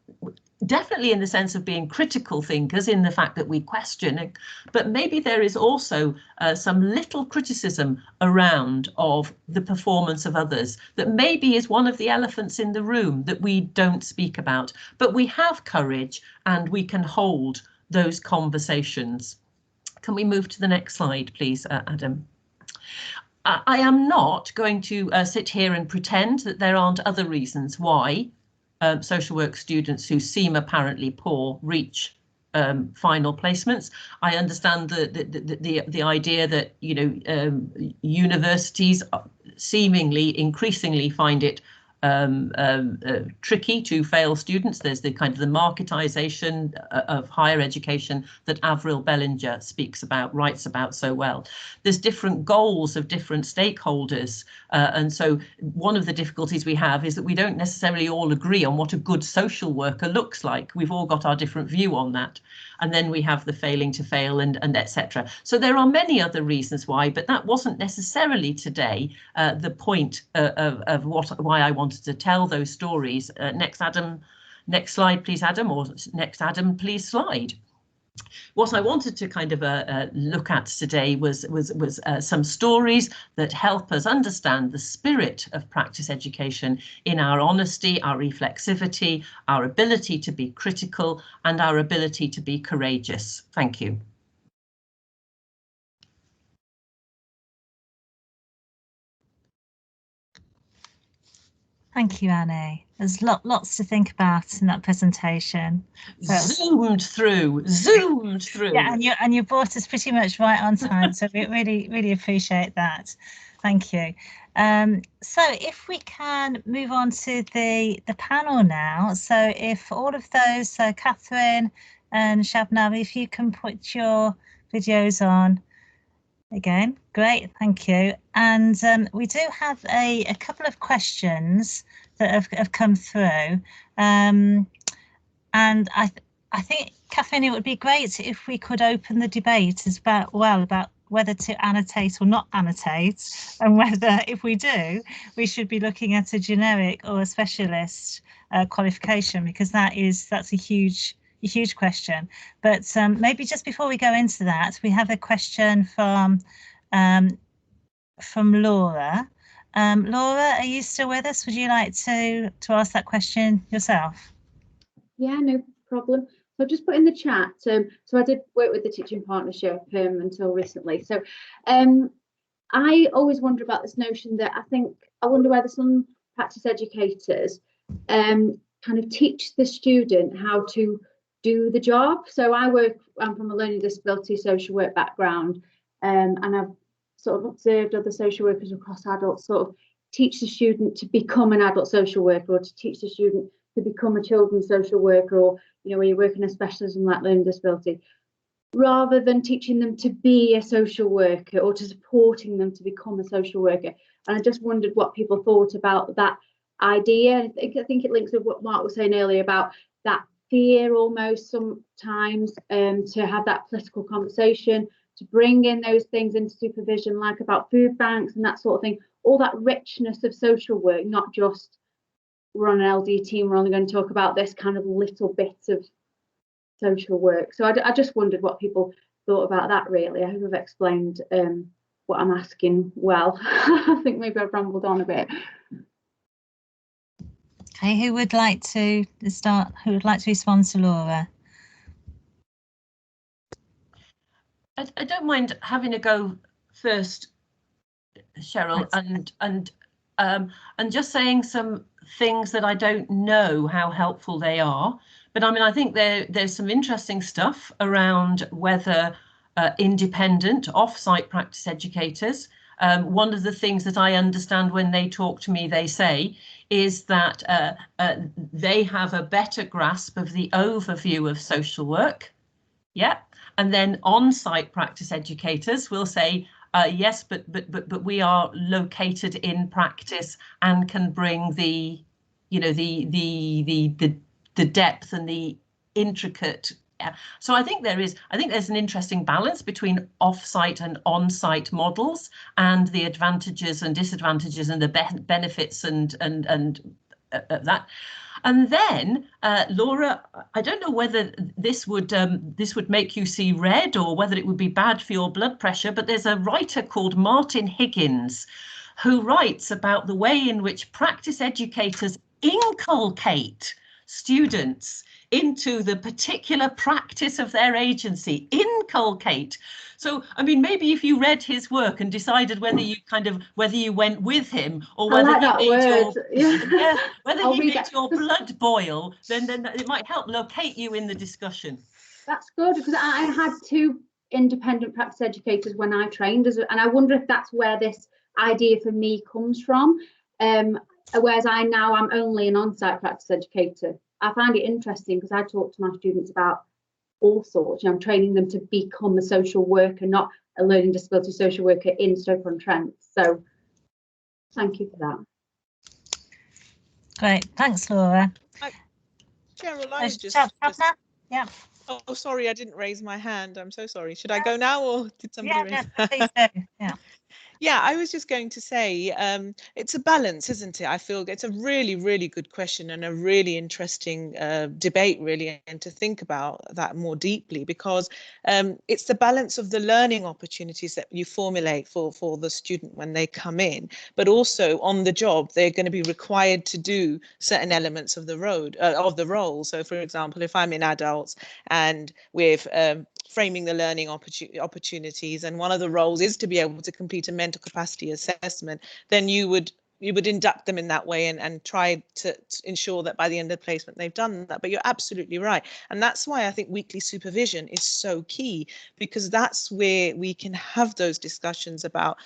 definitely in the sense of being critical thinkers, in the fact that we question, but maybe there is also some little criticism around of the performance of others that maybe is one of the elephants in the room that we don't speak about, but we have courage and we can hold those conversations. Can we move to the next slide, please, Adam? I am not going to sit here and pretend that there aren't other reasons why social work students who seem apparently poor reach final placements. I understand the idea that universities seemingly increasingly find it tricky to fail students. There's the kind of the marketization of higher education that Avril Bellinger writes about so well. There's different goals of different stakeholders, and so one of the difficulties we have is that we don't necessarily all agree on what a good social worker looks like. We've all got our different view on that, and then we have the failing to fail and etc. So there are many other reasons why, but that wasn't necessarily today the point of why I wanted to tell those stories. Next slide, please, Adam, or next, Adam, please, slide. What I wanted to kind of look at today was some stories that help us understand the spirit of practice education in our honesty, our reflexivity, our ability to be critical, and our ability to be courageous. Thank you. Thank you, Annie. There's lots to think about in that presentation. So zoomed through. Yeah, and you brought us pretty much right on time. So we really appreciate that. Thank you. So if we can move on to the panel now. So if all of those, so Catherine and Shabnam, if you can put your videos on. Again, great, thank you. And we do have a couple of questions that have come through. And I think, Catherine, it would be great if we could open the debate about whether to annotate or not annotate, and whether, if we do, we should be looking at a generic or a specialist qualification, because that's a huge question. But maybe just before we go into that, we have a question from Laura. Laura, are you still with us? Would you like to ask that question yourself? Yeah, no problem. So I've just put in the chat. So I did work with the Teaching Partnership until recently. So I always wonder about this notion that I wonder whether some practice educators kind of teach the student how to do the job. So I'm from a learning disability social work background, and I've sort of observed other social workers across adults sort of teach the student to become an adult social worker, or to teach the student to become a children's social worker, or, you know, when you work in a specialism like learning disability, rather than teaching them to be a social worker or to supporting them to become a social worker. And I just wondered what people thought about that idea. I think it links with what Mark was saying earlier about that fear almost sometimes to have that political conversation, to bring in those things into supervision, like about food banks and that sort of thing, all that richness of social work, not just we're on an LD team, we're only going to talk about this kind of little bit of social work. So I just wondered what people thought about that, really. I hope I've explained what I'm asking well. I think maybe I've rambled on a bit. Okay, who would like to start? Who would like to respond to Laura? I don't mind having a go first, Cheryl, and just saying some things that I don't know how helpful they are. But I mean, I think there's some interesting stuff around whether independent off-site practice educators. One of the things that I understand when they talk to me, they say, is that they have a better grasp of the overview of social work. Yeah. And then on-site practice educators will say, yes, but we are located in practice and can bring the, you know, the depth and the intricate. So I think there's an interesting balance between off-site and on-site models, and the advantages and disadvantages and the benefits and that. And then, Laura, I don't know whether this would make you see red or whether it would be bad for your blood pressure, but there's a writer called Martin Higgins who writes about the way in which practice educators inculcate students into the particular practice of their agency. Inculcate. So, I mean, maybe if you read his work and decided whether you went with him or whether he made your blood boil, then it might help locate you in the discussion. That's good, because I had two independent practice educators when I trained, and I wonder if that's where this idea for me comes from. whereas I'm only an on-site practice educator. I find it interesting because I talk to my students about all sorts. I'm training them to become a social worker, not a learning disability social worker in Stoke-on-Trent. So thank you for that. Great, thanks, Laura. Cheryl, I was just yeah. Oh, sorry, I didn't raise my hand. I'm so sorry. Should I go now, or did somebody raise? Yeah, please do. Yeah. Yeah, I was just going to say, it's a balance, isn't it? I feel it's a really, really good question and a really interesting debate, really, and to think about that more deeply, because it's the balance of the learning opportunities that you formulate for the student when they come in, but also on the job, they're going to be required to do certain elements of the role. So, for example, if I'm in adults and with framing the learning opportunities, and one of the roles is to be able to complete a mental capacity assessment, then you would induct them in that way and try to ensure that by the end of the placement they've done that. But you're absolutely right, and that's why I think weekly supervision is so key, because that's where we can have those discussions about,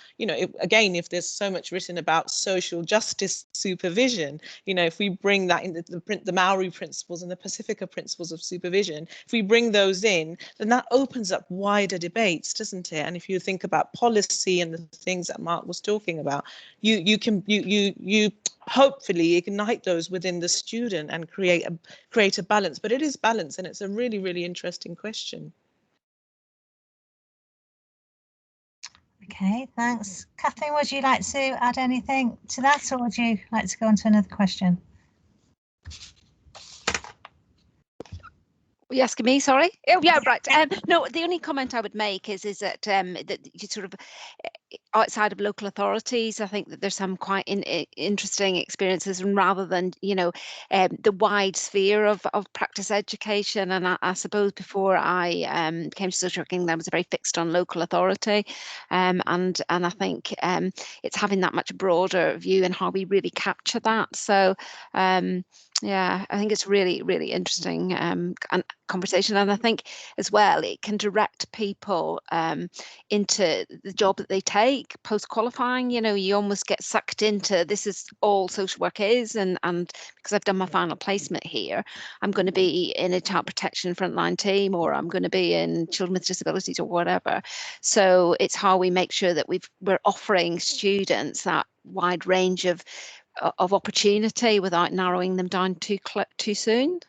again, if there's so much written about social justice supervision, if we bring that in the Maori principles and the Pacifica principles of supervision, if we bring those in, then that opens up wider debates, doesn't it? And if you think about policy and the things that Mark was talking about, you hopefully ignite those within the student and create a balance. But it is balance, and it's a really, really interesting question. Okay, thanks. Catherine, would you like to add anything to that, or would you like to go on to another question? Are you asking me? Sorry. Oh, yeah, right. No, the only comment I would make is that that you sort of outside of local authorities, I think that there's some quite interesting experiences, and rather than the wide sphere of practice education. And I suppose before I came to social work England, I was very fixed on local authority, and I think it's having that much broader view and how we really capture that. So. Yeah, I think it's really, really interesting conversation, and I think as well it can direct people into the job that they take post qualifying. You almost get sucked into, this is all social work is, and because I've done my final placement here, I'm going to be in a child protection frontline team, or I'm going to be in children with disabilities, or whatever. So it's how we make sure that we're offering students that wide range of opportunity without narrowing them down too soon.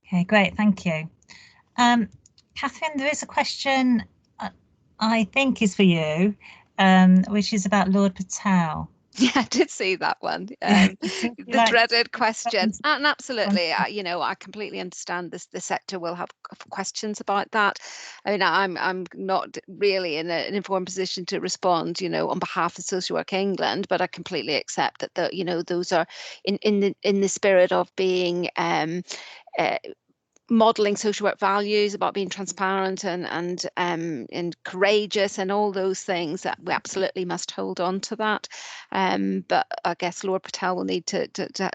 Okay, great, thank you. Catherine, there is a question I think is for you, which is about Lord Patel. Yeah, I did see that one. The dreaded question. And absolutely, I completely understand the sector will have questions about that. I mean, I'm not really in an informed position to respond, on behalf of Social Work England, but I completely accept that those are in the spirit of being modeling social work values, about being transparent and courageous, and all those things that we absolutely must hold on to that. But I guess Lord Patel will need to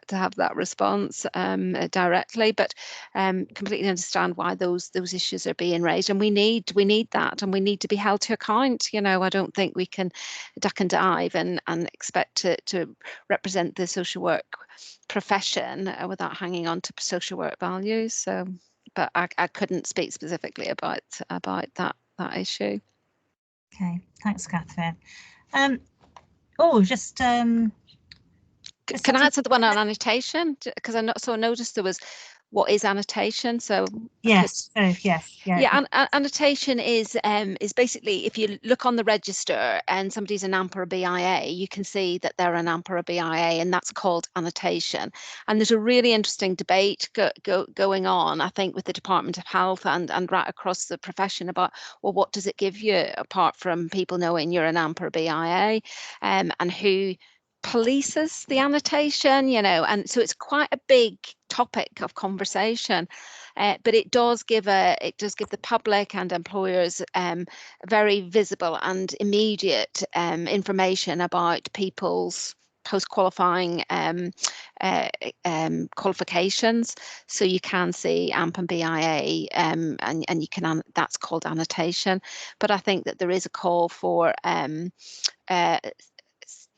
have that response directly. But completely understand why those issues are being raised, and we need that, and we need to be held to account. I don't think we can duck and dive and expect to represent the social work profession without hanging on to social work values. So, but I couldn't speak specifically about that issue. Okay, thanks, Catherine. Can I answer the one on annotation? Because I noticed there was, what is annotation? So yes, yeah. Annotation is basically, if you look on the register and somebody's an AMP or a BIA, you can see that they're an AMP or a BIA, and that's called annotation. And there's a really interesting debate going on, I think, with the Department of Health and right across the profession about, well, what does it give you apart from people knowing you're an AMP or a BIA, and who polices the annotation, and so it's quite a big topic of conversation, but it does give the public and employers very visible and immediate information about people's post-qualifying qualifications. So you can see AMP and BIA, and you can, that's called annotation. But I think that there is a call for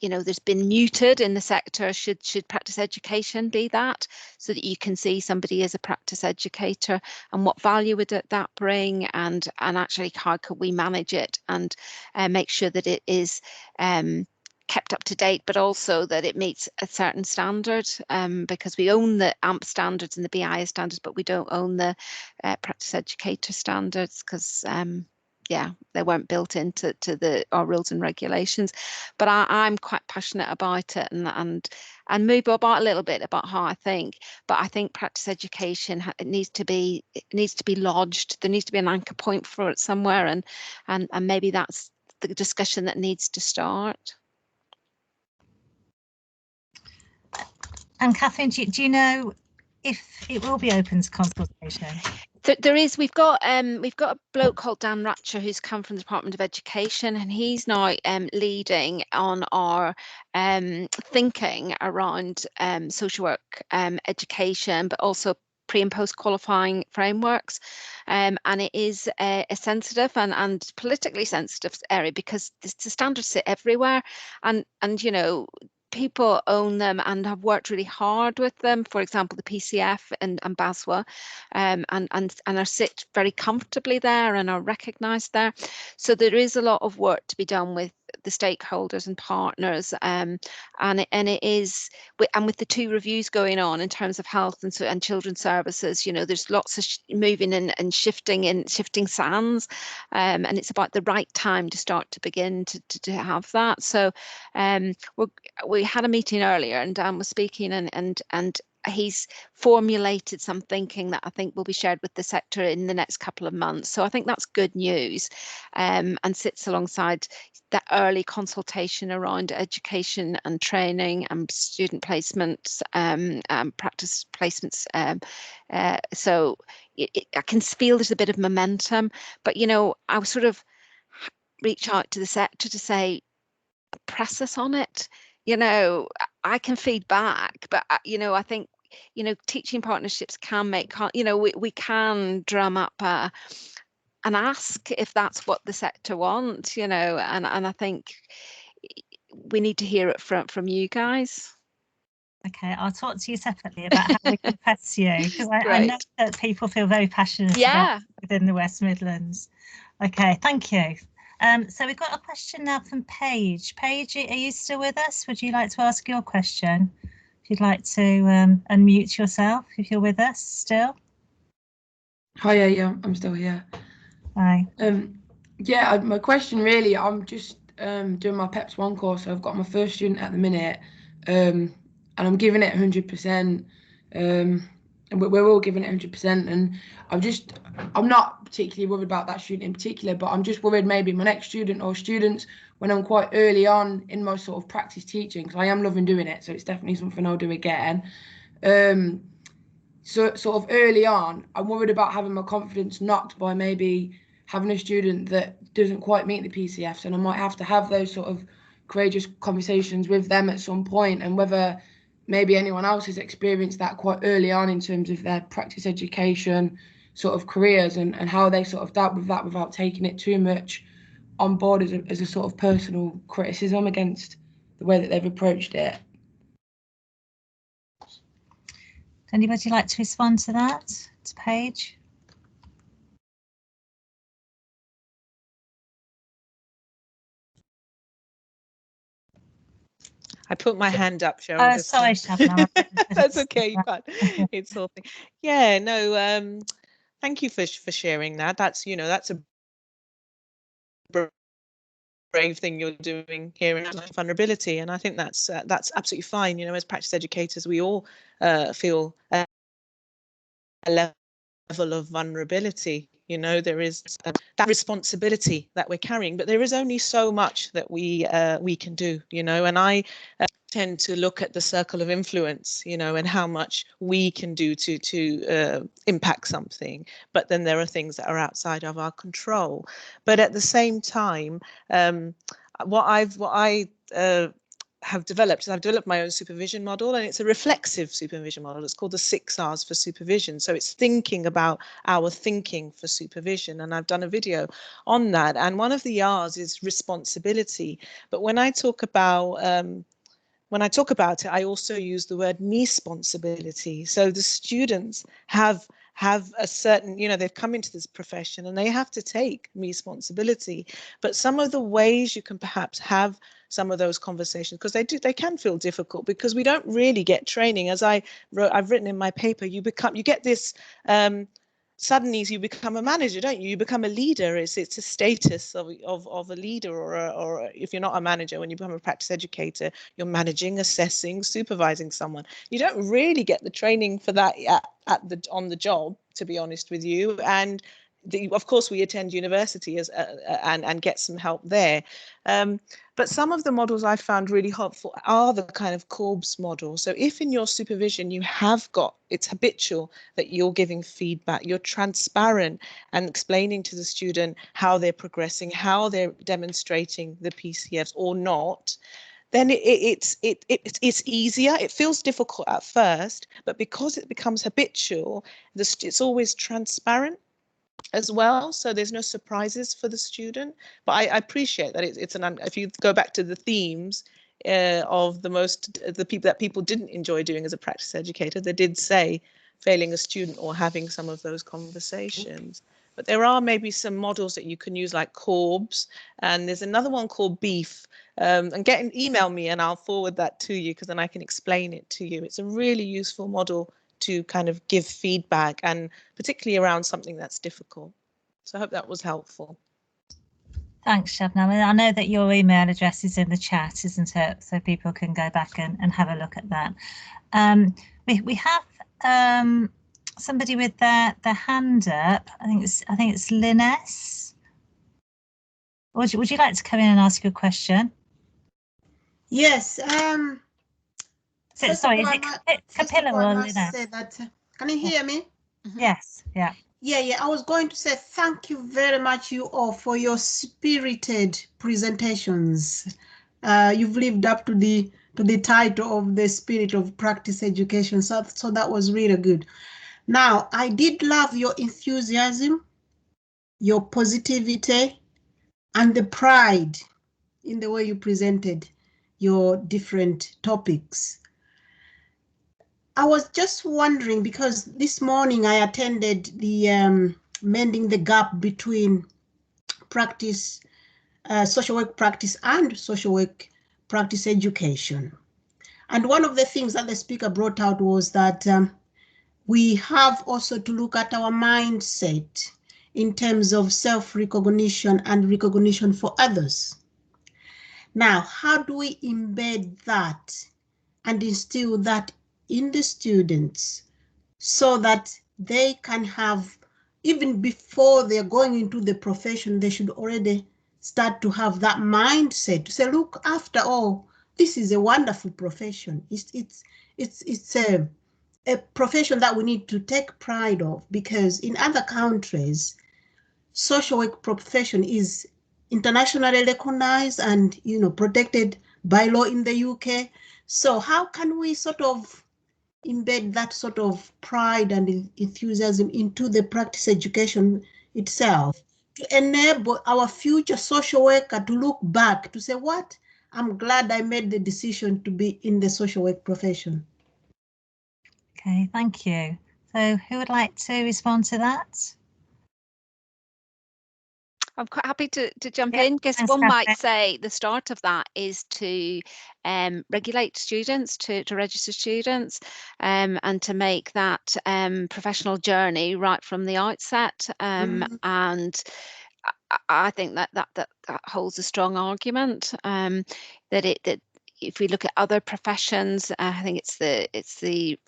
you know, there's been muted in the sector. Should practice education be that, so that you can see somebody as a practice educator and what value would that bring, and actually how could we manage it and make sure that it is kept up to date, but also that it meets a certain standard, because we own the AMP standards and the BIA standards, but we don't own the practice educator standards, because yeah, they weren't built into our rules and regulations. But I'm quite passionate about it, and move about a little bit about how I think. But I think practice education, it needs to be lodged. There needs to be an anchor point for it somewhere, and maybe that's the discussion that needs to start. And Catherine, do you know if it will be open to consultation? There is. We've got a bloke called Dan Ratcher who's come from the Department of Education, and he's now leading on our thinking around social work education, but also pre and post qualifying frameworks, and it is a sensitive and politically sensitive area, because the standards sit everywhere, and you know, people own them and have worked really hard with them. For example, the PCF and BASWA, and are sit very comfortably there and are recognised there. So there is a lot of work to be done with the stakeholders and partners, and it is, and with the 2 reviews going on in terms of health and children's services, you know, there's lots of moving and shifting sands, and it's about the right time to start to begin to have that. So we had a meeting earlier, and Dan was speaking, and he's formulated some thinking that I think will be shared with the sector in the next couple of months. So I think that's good news, and sits alongside that early consultation around education and training and student placements, practice placements. So I can feel there's a bit of momentum, but you know, I would sort of reach out to the sector to say, press us on it. You know, I can feed back, but you know, I think, you know, teaching partnerships can make, you know, we can drum up and ask if that's what the sector wants, you know, and I think we need to hear it from you guys. Okay, I'll talk to you separately about how we can press you, because I know that people feel very passionate about it within the West Midlands. Okay, thank you. So we've got a question now from Paige. Paige, are you still with us? Would you like to ask your question? If you'd like to unmute yourself, if you're with us still. Hi, yeah, I'm still here. Hi. Yeah, my question really, I'm just doing my PEPS 1 course. So I've got my first student at the minute, and I'm giving it 100%. And we're all giving it 100%, and I'm not particularly worried about that student in particular, but I'm just worried maybe my next student or students when I'm quite early on in my sort of practice teaching, because I am loving doing it, so it's definitely something I'll do again. So sort of early on, I'm worried about having my confidence knocked by maybe having a student that doesn't quite meet the PCFs, and I might have to have those sort of courageous conversations with them at some point, and whether maybe anyone else has experienced that quite early on in terms of their practice education sort of careers, and how they sort of dealt with that without taking it too much on board as a sort of personal criticism against the way that they've approached it. Anybody like to respond to that? To Paige? I put my hand up, Cheryl. Sorry, Shabnam. That's okay, you can't. It's all thing. Yeah, no, thank you for sharing that. That's, you know, that's a brave thing you're doing here in vulnerability, and I think that's absolutely fine. You know, as practice educators, we all feel a level of vulnerability. You know, there is that responsibility that we're carrying, but there is only so much that we can do. You know, and I tend to look at the circle of influence, you know, and how much we can do to impact something. But then there are things that are outside of our control. But at the same time, what I have developed is I've developed my own supervision model, and it's a reflexive supervision model. It's called the 6 R's for supervision. So it's thinking about our thinking for supervision, and I've done a video on that. And one of the R's is responsibility. But when I talk about it, I also use the word me-sponsibility. So the students have a certain, they've come into this profession and they have to take me-sponsibility. But some of the ways you can perhaps have some of those conversations, because they can feel difficult, because we don't really get training. As I've written in my paper, you get this suddenly you become a manager, don't you? You become a leader. It's a status of a leader, or if you're not a manager, when you become a practice educator, you're managing, assessing, supervising someone. You don't really get the training for that on the job, to be honest with you. And of course, we attend university and get some help there. But some of the models I found really helpful are the kind of Corb's model. So if in your supervision it's habitual that you're giving feedback, you're transparent and explaining to the student how they're progressing, how they're demonstrating the PCFs or not, then it's easier. It feels difficult at first, but because it becomes habitual, it's always transparent as well, so there's no surprises for the student. But I appreciate that if you go back to the themes of the people that people didn't enjoy doing as a practice educator, they did say failing a student or having some of those conversations. But there are maybe some models that you can use, like Corb's, and there's another one called Beef. And email me and I'll forward that to you, because then I can explain it to you. It's a really useful model to kind of give feedback, and particularly around something that's difficult. So I hope that was helpful. Thanks, Shabnam. I know that your email address is in the chat, isn't it? So people can go back and have a look at that. We have somebody with their hand up. I think it's Liness. Would you like to come in and ask your question? Yes. Sorry, is it Capilla or Liness? Can you hear me? Yes. Yeah. Yeah. I was going to say thank you very much, you all, for your spirited presentations. You've lived up to the title of the spirit of practice education. So that was really good. Now, I did love your enthusiasm, your positivity, and the pride in the way you presented your different topics. I was just wondering, because this morning I attended the Mending the Gap between practice, social work practice and social work practice education. And one of the things that the speaker brought out was that we have also to look at our mindset in terms of self-recognition and recognition for others. Now, how do we embed that and instill that in the students so that they can have, even before they're going into the profession, they should already start to have that mindset to say, look, after all, this is a wonderful profession. It's a profession that we need to take pride of, because in other countries, social work profession is internationally recognized and protected by law in the UK. So how can we sort of embed that sort of pride and enthusiasm into the practice education itself to enable our future social worker to look back to say, what? I'm glad I made the decision to be in the social work profession. Okay, thank you. So who would like to respond to that? I'm quite happy to jump in, because one might say the start of that is to regulate students, to register students, and to make that professional journey right from the outset. And I think that holds a strong argument, that if we look at other professions, I think it's the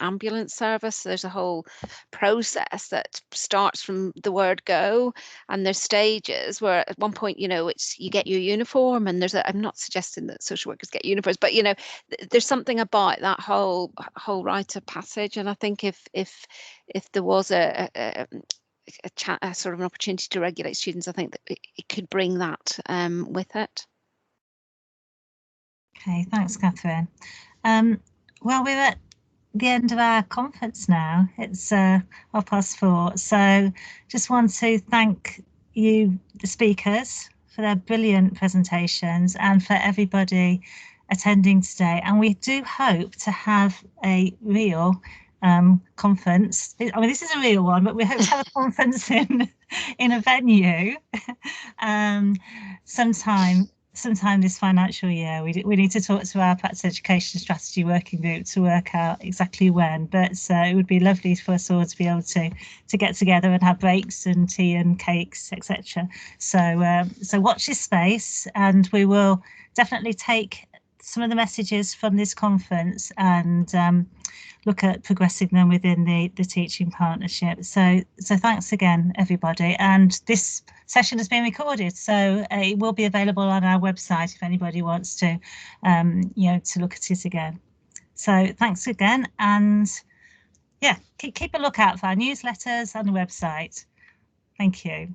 ambulance service. There's a whole process that starts from the word go, and there's stages where at one point, it's you get your uniform, and I'm not suggesting that social workers get uniforms, but there's something about that whole rite of passage. And I think if there was a sort of an opportunity to regulate students, I think that it could bring that with it. Okay, thanks, Catherine. Well, we're at the end of our conference now. It's 4:30, so just want to thank you, the speakers, for their brilliant presentations and for everybody attending today. And we do hope to have a real conference. I mean, this is a real one, but we hope to have a conference in a venue sometime this financial year. We need to talk to our practice education strategy working group to work out exactly when, but it would be lovely for us all to be able to get together and have breaks and tea and cakes, etc. So watch this space, and we will definitely take some of the messages from this conference and look at progressing them within the teaching partnership. So thanks again, everybody. And this session has been recorded, so it will be available on our website if anybody wants to, to look at it again. So thanks again, and yeah, keep a lookout for our newsletters and the website. Thank you.